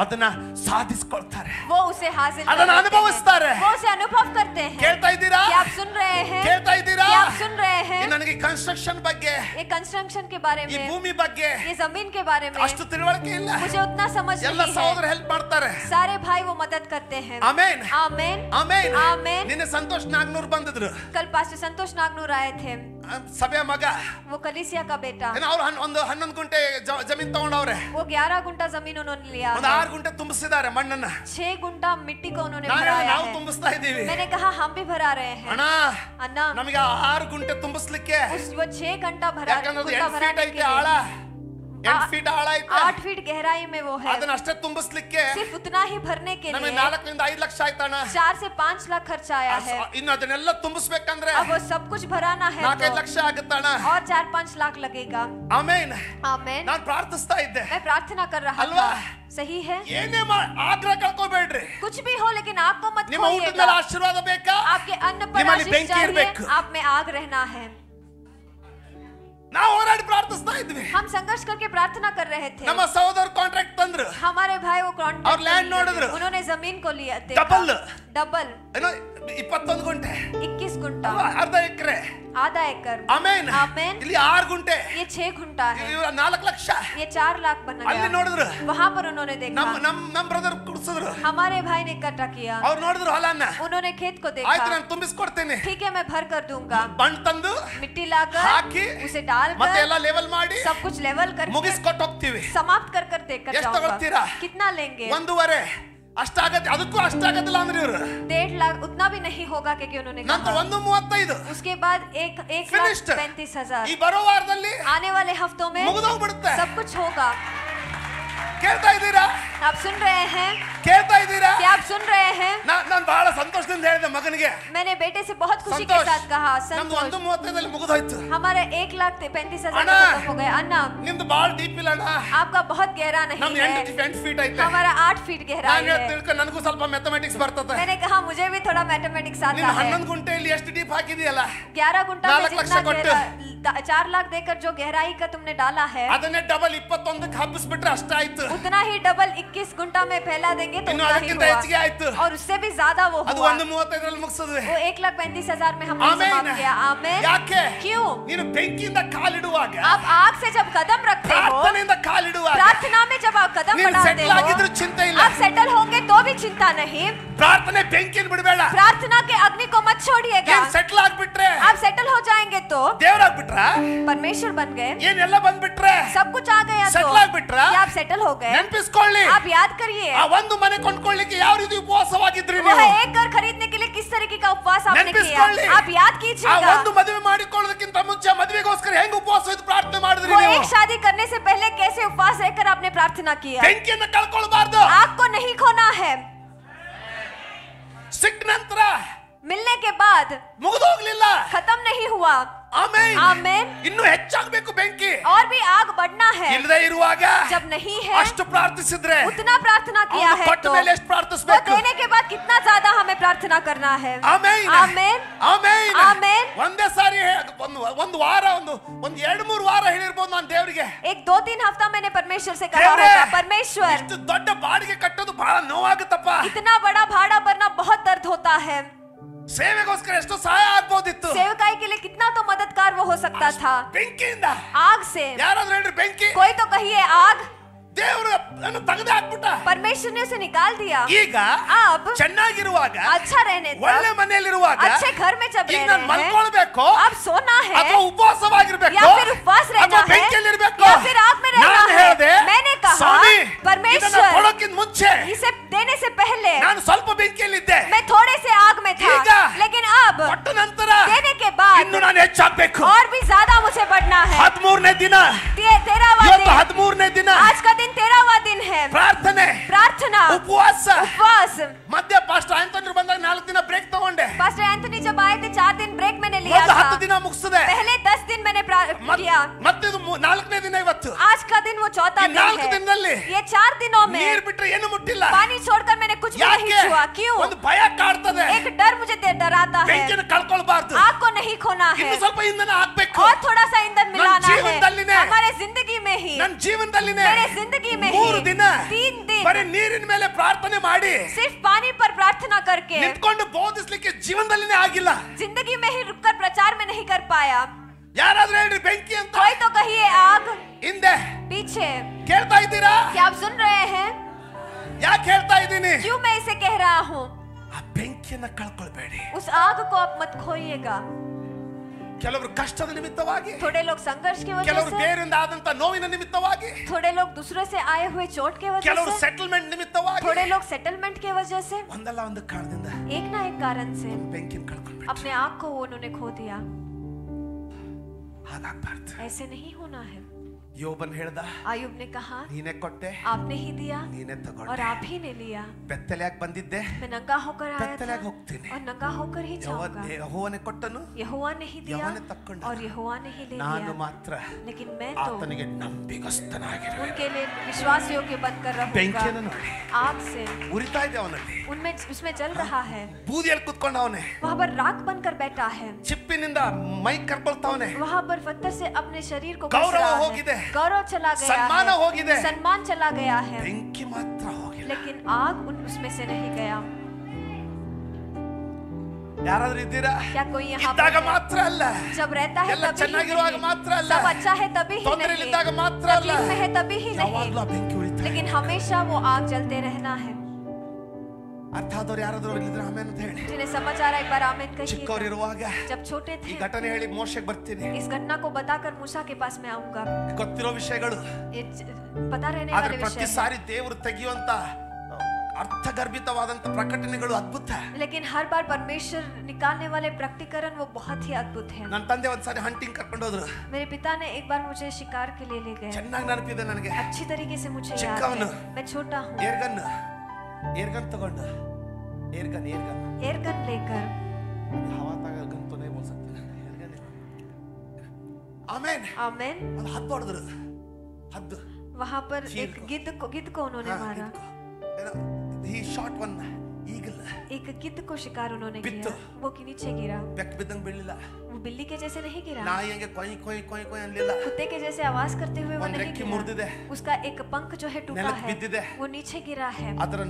ಅದನ್ನ ಸಾಧಿಸಿಕೊಳ್ತಾರೆ. वो उसे हासिल ಅದನ್ನ कर लेते ಅನುಭವಿಸ್ತಾರೆ. हैं. वो उसे अनुभव करते हैं. ಕೇಳ್ತಾ ಇದ್ದೀರಾ? क्या आप सुन रहे हैं? ಕೇಳ್ತಾ ಇದ್ದೀರಾ? क्या आप सुन रहे हैं? ನನಗೆ ಕನ್ಸ್ಟ್ರಕ್ಷನ್ ಬಗ್ಗೆ, ये कंस्ट्रक्शन के बारे ಈ में, ಭೂಮಿ ಬಗ್ಗೆ ये जमीन के बारे में ಅಷ್ಟು ತಿಳುವಳಿಕೆ ಇಲ್ಲ. मुझे उतना समझ ಎಲ್ಲ नहीं ಸಹೋದರ है. ಹೆಲ್ಪ್ ಮಾಡ್ತಾರೆ. सारे भाई वो मदद करते हैं. ಆಮೆನ್. आमेन. ಆಮೆನ್. ಆಮೆನ್. ನಿನ್ನೆ ಸಂತೋಷ್ ನಾಗ್ನೂರ್ ಬಂದಿದ್ರು. कल पास्टर संतोष नागनूर आए थे. ಸಭೆಯ ಮಗ. वो कलीसिया का बेटा. ಏನೋ ಅವ್ರು ಒಂದು 11 ಗುಂಟೆ ಜಮೀನ್ ತಗೊಂಡವ್ರೆ. वो 11 गुंठा जमीन उन्होंने लिया ಒಂದು है. 6 ಗುಂಟೆ ತುಂಬಿಸಿದ್ದಾರೆ ಮಣ್ಣನ್ನ. 6 गुंठा मिट्टी को उन्होंने ನಾನು भराया ನಾವು है. ತುಂಬಿಸ್ತಾ ಇದ್ದೀವಿ. मैंने कहा हम भी भरा रहे हैं. ಅಣ್ಣ अन्ना ನಮಗೆ 6 ಗುಂಟೆ ತುಂಬಿಸ್ಲಿಕ್ಕೆ वो 6 घंटा भरा ಯಾಕಂದ್ರೆ गुंठा 8 भराने ಫೀಟ್ के ಐತೆ ಆಳ. लिए 8 ಫೀಟ್ ಆಳ ಐತೆ. 8 फीट गहराई में वो है. ಅದನ್ನ ಅಷ್ಟೇ ತುಂಬಿಸ್ಲಿಕ್ಕೆ सिर्फ उतना ही भरने के ನಮಗೆ लिए 4 ರಿಂದ 5 ಲಕ್ಷ ಆಯ್ತಣ್ಣ. 4 से 5 लाख खर्चा आया है. ಇನ್ನು ಅದನ್ನೆಲ್ಲ ತುಂಬಿಸ್ಬೇಕಂದ್ರೆ अब वो सब कुछ भराना है 4-5 तो ಲಕ್ಷ ಆಗುತ್ತಣ್ಣ. और 4-5 लाख लगेगा. ಆಮೆನ್. आमेन. ನಾನು ಪ್ರಾರ್ಥಿಸ್ತಾ ಇದ್ದೆ. मैं प्रार्थना कर रहा अल्वा। था. सही है. ಏನೇ ಆಗ್ರಹ ಕಳ್ಕೋಬೇಡ್ರಿ. कुछ भी हो लेकिन आपको मत ನಿಮ್ಮ ಊಟದ खोइएगा. ಮೇಲೆ ಆಶೀರ್ವಾದ ಬೇಕಾ? आपके अन्न पर ನಿಮ್ಮಲ್ಲಿ आशीष ಬೆಂಕಿ चाहिए. ಇರ್ಬೇಕು. आप में आग रहना है. ನಾವು ಹೋರಾಡಿ ಪ್ರಾರ್ಥಿಸ್ತಾ ಇದ್ವಿ. हम संघर्ष करके प्रार्थना कर रहे थे. ನಮ್ಮ ಸಹೋದರ ಕಾಂಟ್ರಾಕ್ಟ್ ತಂದ್ರು. हमारे भाई वो और land कॉन्ट्रैक्ट ನೋಡಿದ್ರು. उन्होंने जमीन को लिया डबल ಏನೋ 21 ಗುಂಟೆ 21 गुंठा ಅರ್ಧ ಎಕರೆ आधा एकड़. ಆಮೆನ್. आमेन. ಇಲ್ಲಿ 6 ಗುಂಟೆ ये 6 गुंठा है. 4 ಲಕ್ಷ. ये 4 लाख बन ಅಲ್ಲಿ गया. ನೋಡಿದ್ರು. वहाँ पर उन्होंने ನಮ್ಮ देखा. ನಮ್ಮ ಬ್ರದರ್ ಕುಡ್ಸಿದ್ರು. हमारे भाई ने इकट्ठा किया. ಅವ್ರು ನೋಡಿದ್ರು ಹೊಲನ. उन्होंने खेत को ಆಯ್ತು देखा. ನಾನು ತುಂಬಿಸ್ಕೊಡ್ತೇನೆ. ठीक है मैं भर कर दूंगा. ಮಣ್ಣು ತಂದು मिट्टी लाकर ಹಾಕಿ उसे ಮತ್ತೆ डालकर ಎಲ್ಲ ಲೆವೆಲ್ ಮಾಡಿ सब कुछ लेवल करके ಮುಗಿಸ್ಕೊಟ್ಟು ಹೋಗ್ತೀವಿ. समाप्त कर देकर ಎಷ್ಟು जाऊंगा. ತಗೊಳ್ತೀರಾ? कितना लेंगे? 1.5 ಅಷ್ಟಾಗತ್ತೆ. ಅದಕ್ಕೂ ಅಷ್ಟಾಗತ್ತಿಲ್ಲ ಅಂದ್ರೆ ಇವರು 1.5 लाख उतना भी नहीं होगा क्योंकि उन्होंने ನಂತರ कहा. 1.35 उसके बाद 1,35,000. ಈ ಬರೋ ವಾರದಲ್ಲಿ आने वाले हफ्तों में ಮುಗಿದೋಗ್ಬಿಡುತ್ತೆ. सब कुछ होगा. ಕೇಳ್ತಾ ಇದ್ದೀರಾ? आप सुन रहे हैं? ಕೇಳ್ತಾ ಇದ್ದೀರಾ? क्या आप सुन रहे हैं? ನಾನು ಬಹಳ ಸಂತೋಷದಿಂದ ಹೇಳಿದೆ ಮಗನಿಗೆ. मैंने बेटे से बहुत खुशी के ಸಂತೋಷ್, साथ कहा ನಮ್ದು संतोष 1.35 ಮುಗಿದೋಯ್ತು. हमारे 1,35,000 ಅಣ್ಣ, खत्म हो गए. अन्ना ನಿಮ್ದು ಬಹಳ ಡೀಪ್ ಇಲ್ಲ ಅಣ್ಣ. आपका बहुत गहरा नहीं ನಮ್ದು है. 8 ಫೀಟ್ ಐತೆ. हमारा 8 फीट गहरा ನಾನು है. ತಿಳ್ಕೊ ನನಗೂ ಸ್ವಲ್ಪ ಮ್ಯಾಥಮೆಟಿಕ್ಸ್ ಬರ್ತದೆ. मैंने कहा मुझे भी थोड़ा मैथमेटिक्स ನೀನು आता है. 11 ಗುಂಟೆಯಲ್ಲಿ ಎಷ್ಟು ಡೀಪ್ ಹಾಕಿದೀಯಲ್ಲ 11 गुंठा में 4 ಲಕ್ಷ जितना ಕೊಟ್ಟು 4 लाख देकर जो गहराई का तुमने डाला है ಅದನ್ನೇ ಡಬಲ್ 21ಕ್ಕೆ ಹಬ್ಬಿಸ್ಬಿಟ್ರೆ ಅಷ್ಟಾಯ್ತು. उतना ही डबल 21 गुंठा में फैला देंगे तो ಇನ್ನು उतना ही ಅದಕ್ಕಿಂತ ಹೆಚ್ಚಿಗೆ ಆಯ್ತು. हुआ. और उससे भी ज्यादा वो ಅದು हुआ. 1.35 ಮುಗಿಸಿದ್ವಿ. वो 1,35,000 में हमने ಆಮೆನ್. समाप्त किया. आमेन. ಯಾಕೆ? क्यों? ನೀನು ಬೆಂಕಿಯಿಂದ ಕಾಲಿಡುವಾಗ आप आग से जब कदम रखते हो, ಪ್ರಾರ್ಥನೆಯಿಂದ ಕಾಲಿಡುವಾಗ प्रार्थना में जब आप कदम ನೀನು बढ़ाते ಸೆಟ್ಲ್ ಆಗಿದ್ರು हो, ಚಿಂತೆ ಇಲ್ಲ. आप सेटल होंगे तो भी चिंता नहीं. ಪ್ರಾರ್ಥನೆ ಬೆಂಕಿಯನ್ನು ಬಿಡಬೇಡ. प्रार्थना के अग्नि को मत छोड़िएगा. ನೀನು ಸೆಟ್ಲ್ ಆಗ್ಬಿಟ್ರೆ आप सेटल हो जाएंगे तो ದೇವರಾಗ್ಬಿಟ್ರೆ ಆಗ್ಬಿಟ್ರ परमेश्वर बन गए, ಏನೆಲ್ಲ ಬಂದ್ಬಿಟ್ರೆ सब कुछ आ गया तो ಸೆಟ್ಲ್ ಆಗ್ಬಿಟ್ರ क्या आप सेटल हो गए? ನೆನಪಿಸ್ಕೊಳ್ಳಿ आप याद करिए, ಆ ಒಂದು ಮನೆ ಕೊಂಡ್ಕೊಳ್ಳಿಕ್ಕೆ ಯಾವ ರೀತಿ ಉಪವಾಸವಾಗಿದ್ರಿ वो ನೀವು एक घर खरीदने के लिए किस तरीके का उपवास आपने किया? ನೆನಪಿಸ್ಕೊಳ್ಳಿ आप याद ಆ कीजिएगा, ಒಂದು ಮದುವೆ ಮಾಡಿಕೊಳ್ಳೋದಕ್ಕಿಂತ ಮುಂಚೆ ಮದುವೆಗೋಸ್ಕರ ಹೆಂಗ್ ಉಪವಾಸ ಇದ್ದು ಪ್ರಾರ್ಥನೆ ಮಾಡಿದ್ರಿ वो ನೀವು एक शादी करने से पहले कैसे उपवास रहकर आपने प्रार्थना किया? ಬೆಂಕಿಯನ್ನ ಕಳ್ಕೊಳ್ಬಾರ್ದು आग को नहीं खोना है, ಸಿಕ್ಕ ನಂತರ मिलने के बाद ಮುಗಿದೋಗ್ಲಿಲ್ಲ खत्म नहीं हुआ। ಆಮೆನ್ आमेन। ಇನ್ನು ಹೆಚ್ಚಾಗಬೇಕು ಬೆಂಕಿ और भी आग बढ़ना है, ಇಲ್ಲದೆ ಇರುವಾಗ जब नहीं है ಅಷ್ಟು ಪ್ರಾರ್ಥಿಸಿದ್ರೆ उतना प्रार्थना किया ಅವನು है ಕೊಟ್ಟ तो ಮೇಲೆ ಎಷ್ಟು वो ಪ್ರಾರ್ಥಿಸಬೇಕು देने के बाद कितना ज्यादा हमें प्रार्थना करना है। ಆಮೆನ್ आमेन ಆಮೆನ್ आमेन। ಒಂದೇ ಸಾರಿ ಒಂದು ವಾರ ಒಂದು 2-3 ವಾರ ಹೇಳಿರ್ಬೋದು ನಾನು ದೇವರಿಗೆ 1-2-3 हफ्ता मैंने परमेश्वर से कहा ದೇವ್ರೇ, होगा, परमेश्वर ಇಷ್ಟು ದೊಡ್ಡ ಬಾಡಿಗೆ ಕಟ್ಟೋದು ಬಹಳ ನೋವಾಗುತ್ತಪ್ಪ इतना बड़ा भाड़ा भरना बहुत दर्द होता है, ಸೇವೆಗೋಸ್ಕರ ಎಷ್ಟು ಸಹಾಯ ಆಗ್ಬೋದಿತ್ತು सेवकाई के लिए कितना तो मददगार वो हो सकता था। ಬೆಂಕಿಯಿಂದ आग से, ಯಾರಾದ್ರೂ ಹೇಳ್ರಿ ಬೆಂಕಿ कोई तो कहिए आग, ದೇವರು ಅನ್ನು ತೆಗೆದು ಹಾಕ್ಬಿಟ್ಟ परमेश्वर ने उसे निकाल दिया। ಈಗ अब ಚೆನ್ನಾಗಿರುವಾಗ अच्छा रहने ಒಳ್ಳೆ तक, ಮನೆಯಲ್ಲಿರುವಾಗ अच्छे घर में जब ಈಗ रह ನಾನು रहे हैं, ಮಲ್ಕೊಳ್ಬೇಕು अब सोना है ಅಥವಾ ಉಪವಾಸವಾಗಿರ್ಬೇಕು या फिर उपवास रहना ಅಥವಾ है ಬೆಂಕಿಯಲ್ಲಿರ್ಬೇಕು या फिर आग में रहना ನಾನು है। ಹೇಳಿದೆ मैंने कहा ಸ್ವಾಮಿ ಇದನ್ನ परमेश्वर ಕೊಡೋಕ್ಕಿಂತ ಮುಂಚೆ इसे देने से पहले ನಾನು ಸ್ವಲ್ಪ ಬೆಂಕಿಯಲ್ಲಿದ್ದೆ मैं थोड़े से आग में था, ಈಗ लेकिन अब ಕೊಟ್ಟ ನಂತರ देने के बाद ಇನ್ನು ನಾನು ಹೆಚ್ಚಾಗಬೇಕು और भी ज्यादा मुझे बढ़ना है। 13ನೇ ದಿನ 13वां ಇವತ್ತು दिन, 13ನೇ ದಿನ आज का दिन 13वां दिन है। ಪ್ರಾರ್ಥನೆ प्रार्थना, ಉಪವಾಸ उपवास। ಮಧ್ಯ ಪಾಸ್ಟರ್ ಆಂಟೋನಿ ಬಂದಾಗ 4 ದಿನ ಬ್ರೇಕ್ ತಗೊಂಡೆ पास्टर एंथनी जब आए थे 4 दिन ब्रेक मैंने लिया ಮೊದಲು था, 10 ದಿನ ಮುಗಿಸಿದೆ पहले 10 दिन मैंने किया, ಮತ್ತೆ ಇದು 4ನೇ ದಿನ ಇವತ್ತು आज का दिन वो चौथा ಈ दिन 4 है। ದಿನದಲ್ಲಿ ये 4 दिनों में ನೀರು ಬಿಟ್ರೆ ಏನು ಮುಟ್ಟಿಲ್ಲ पानी छोड़कर मैंने कुछ भी नहीं ಯಾಕೆ छुआ। क्यों? ಒಂದು ಭಯ ಕಾಡ್ತದೆ एक डर मुझे डराता है, ಬೆಂಕಿಯನ್ನು ಕಳ್ಕೊಳ್ಬಾರ್ದು आग को नहीं खोना है ಇನ್ನು ಸ್ವಲ್ಪ ಇಂಧನ ಹಾಕ್ಬೇಕು और थोड़ा सा ईंधन मिलाना ಜೀವನದಲ್ಲಿನೇ, है। हमारे जिंदगी में ही, ನನ್ನ ಜೀವನದಲ್ಲಿನೇ मेरे जिंदगी में 3 ही ದಿನ 3 दिन ಬರೀ ನೀರಿನ ಮೇಲೆ ಪ್ರಾರ್ಥನೆ ಮಾಡಿ सिर्फ पानी पर प्रार्थना करके ನಿಂತ್ಕೊಂಡು ಬೋಧಿಸ್ಲಿಕ್ಕೆ ಜೀವನದಲ್ಲಿನೇ ಆಗಿಲ್ಲ जिंदगी में ही रुककर प्रचार में नहीं कर पाया। ಯಾರಾದ್ರೂ ಹೇಳ್ರಿ ಬೆಂಕಿ ಅಂತ कोई तो कहिए आग, ಹಿಂದೆ पीछे। ಕೇಳ್ತಾ ಇದ್ದೀರಾ क्या आप सुन रहे हैं? ಯಾಕೆ ಹೇಳ್ತಾ ಇದ್ದೀನಿ क्यों मैं इसे कह रहा हूँ? ಆ ಬೆಂಕಿಯನ್ನ ಕಳ್ಕೊಳ್ಬೇಡಿ उस आग को आप मत खोइएगा। ಕೆಲವರು ಕಷ್ಟದ ನಿಮಿತ್ತವಾಗಿ थोड़े लोग संघर्ष की वजह ಕೆಲವರು से, ಬೇರಿಂದ ಆದಂತ ನೋವಿನ ನಿಮಿತ್ತವಾಗಿ थोड़े लोग दूसरों से आए हुए चोट के वजह ಕೆಲವರು से, ಸೆಟಲ್ಮೆಂಟ್ ನಿಮಿತ್ತವಾಗಿ थोड़े लोग सेटलमेंट के वजह से, ಒಂದಲ್ಲ ಒಂದು ಕಾರಣದಿಂದ एक ना एक कारण से ಬೆಂಕಿನ ಕಳ್ಕೊಳ್ಬೇಡಿ अपने आग को उन्होंने खो दिया। ಹಾಗಾಗ್ಬಾರ್ದು ऐसे नहीं होना है। ಯೋಬನ್ ಹೇಳ್ದ आयुब ने कहा ನೀನೇ ಕೊಟ್ಟೆ आपने ही दिया ನೀನೇ और ತಗೊಂಡೆ आप ही ने लिया। ಬೆತ್ತಲೆಯಾಗಿ ಬಂದಿದ್ದೆ मैं नंगा होकर आया था ಬೆತ್ತಲೆಯಾಗಿ ಹೋಗ್ತೀನಿ और नंगा होकर ही जाऊंगा। ಯೆಹೋವನೇ ಕೊಟ್ಟನು यहोवा ने ही दिया ಯೆಹೋವನೇ ತಕ್ಕೊಂಡ और यहोवा ने ही ले ನಾನು लिया, ಮಾತ್ರ लेकिन मैं तो ಆತನಿಗೆ ನಂಬಿಗಸ್ತನಾಗಿರುವೆ उनके लिए विश्वास योग्य बनकर ಬೆಂಕಿಯನ್ನು रहूंगा। ನೋಡಿ आग से ಉರಿತಾ ಇದೆ ಅವನಲ್ಲಿ उनमें उसमें जल रहा है, ಬೂದಿಯಲ್ಲಿ ಕುತ್ಕೊಂಡ ಅವನೇ वहां पर राख बनकर बैठा है, ಚಿಪ್ಪಿನಿಂದ ಮೈ ಕರ್ಕೊಳ್ತಾವನೆ वहां पर पत्थर से अपने शरीर को गौरव घस रहा ಹೋಗಿದೆ, है, गौरव चला गया ಸನ್ಮಾನ है, ಹೋಗಿದೆ, सम्मान चला गया है, ಬೆಂಕಿ ಮಾತ್ರ ಹೋಗಿಲ್ಲ लेकिन आग उसमें से नहीं गया। ಯಾರಾದ್ರೂ ಇದ್ದೀರಾ क्या कोई यहाँ ಇದ್ದಾಗ पर है? ಮಾತ್ರ ಅಲ್ಲ जब रहता है ಎಲ್ಲ तभी ही ಚೆನ್ನಾಗಿರುವಾಗ नहीं, ಮಾತ್ರ ಅಲ್ಲ सब अच्छा है तभी ही ತೊಂದರೆಯಲ್ಲಿದ್ದಾಗ नहीं, ಮಾತ್ರ ಅಲ್ಲ तकलीफ में है तभी ही नहीं, ಯಾವಾಗ್ಲೂ ಆ ಬೆಂಕಿ ಉರಿತಾ लेकिन हमेशा वो आग जलते रहना है। ಅರ್ಥ ಆದವ್ರು ಯಾರಾದ್ರೂ ಇಲ್ಲಿದ್ರೆ ಆಮೇಲೆ ಅಂತ ಹೇಳಿ जिन्हें समझ आ रहा है एक बार आमीन कहिए। ಚಿಕ್ಕವ್ರು ಇರುವಾಗ जब छोटे ಈ थे ಘಟನೆ ಹೇಳಿ ಮೋಶೆಗೆ ಬರ್ತೀನಿ इस घटना को बताकर मूसा के पास मैं आऊंगा। ಗೊತ್ತಿರೋ ವಿಷಯಗಳು ये पता रहने ಆದ್ರೆ वाले ಪ್ರತಿ विषय ಸಾರಿ ದೇವರು ತೆಗೆಯುವಂತ ಅರ್ಥಗರ್ಭಿತವಾದಂತ ಪ್ರಕಟಣೆಗಳು ಅದ್ಭುತ है, लेकिन हर बार परमेश्वर निकालने वाले प्रकटीकरण वो बहुत ही अद्भुत है। ನನ್ನ ತಂದೆ ಒಂದ್ಸಾರಿ ಹಂಟಿಂಗ್ ಕರ್ಕೊಂಡು ಹೋದ್ರು मेरे पिता ने एक बार मुझे शिकार के लिए ले गए, ಚೆನ್ನಾಗಿ ನೆನಪಿದೆ ನನಗೆ अच्छी तरीके से मुझे याद चिक्कावनु। है। मैं छोटा हूँ, ಏರ್ಗನ್ ತಗೊಂಡು ಏರ್ಗನ್ एयरगन लेकर, हवा तक गन तो नहीं बोल सकते एयरगन आमेन आमीन। ಒಂದು ಹದ್ದು ಹೊಡೆದ್ರು ಹದ್ದು वहां पर चील एक को। गिद्ध को उन्होंने मारा, ही शॉट ಒನ್ ಈಗಲ್ एक गिद्ध को शिकार उन्होंने बित्तु। किया, वो कि नीचे गिरा, ಬೆಕ್ಕ ಬಿದ್ದಂಗೆ ಬೀಳಿಲ್ಲ वो बिल्ली के जैसे नहीं गिरा, ನಾಯಿ ಹಂಗೆ ಕೊಯ್ ಕೊಯ್ ಕೊಯ್ ಕೊಯ್ ಅನ್ಲಿಲ್ಲ कुत्ते के जैसे आवाज करते हुए वो ಒಂದು नहीं ರೆಕ್ಕೆ गिरा, ಮುರಿದಿದೆ उसका एक पंख जो है टूटा ನೆಲಕ್ಕೆ है, ಬಿದ್ದಿದೆ वो नीचे गिरा है, ಅದರ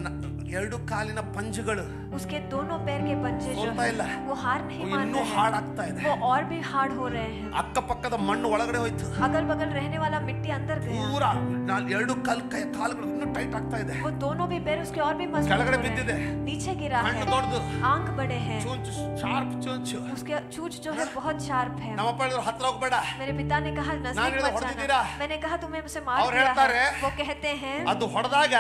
ಎರಡು ಕಾಲಿನ ಪಂಜುಗಳು उसके दोनों पैर के पंजे जो ಸೋಲ್ತಾ ಇಲ್ಲ, है वो हार नहीं मान ಇನ್ನೂ रहे ಹಾರ್ಡ್ हैं, ಆಗ್ತಾ ಇದೆ. वो और भी हार्ड हो रहे हैं. ಅಕ್ಕಪಕ್ಕದ ಮಣ್ಣು ಒಳಗಡೆ ಹೋಯ್ತು, अगल बगल रहने वाला मिट्टी अंदर गया. ಪೂರಾ ಎರಡು ಕಾಲುಗಳು ಇನ್ನೂ ಟೈಟ್ ಆಗ್ತಾ ಇದೆ. वो दोनों भी पैर उसके और भी मजबूत ಕೆಳಗಡೆ हो रहे ಬಿದ್ದಿದೆ, हैं. नीचे गिरा है, ಕಣ್ಣು ದೊಡ್ಡದು, आंख बड़े हैं, ಚೂಂಚು ಶಾರ್ಪ್ ಚೂಂಚು. उसके चूंच जो है बहुत शार्प है. ನಮ್ಮಪ್ಪ ಹೇಳಿದ್ರು ಹತ್ರ ಹೋಗ್ಬೇಡ, मेरे पिता ने कहा ನಾನು नजदीक ಹೇಳಿದೆ मत ಹೊಡೆದಿದ್ದೀರಾ, जाना. मैंने कहा तुम्हें उसे मार ಅವ್ರು दिया ಹೇಳ್ತಾರೆ, है. वो कहते हैं ಅದು ಹೊಡೆದಾಗ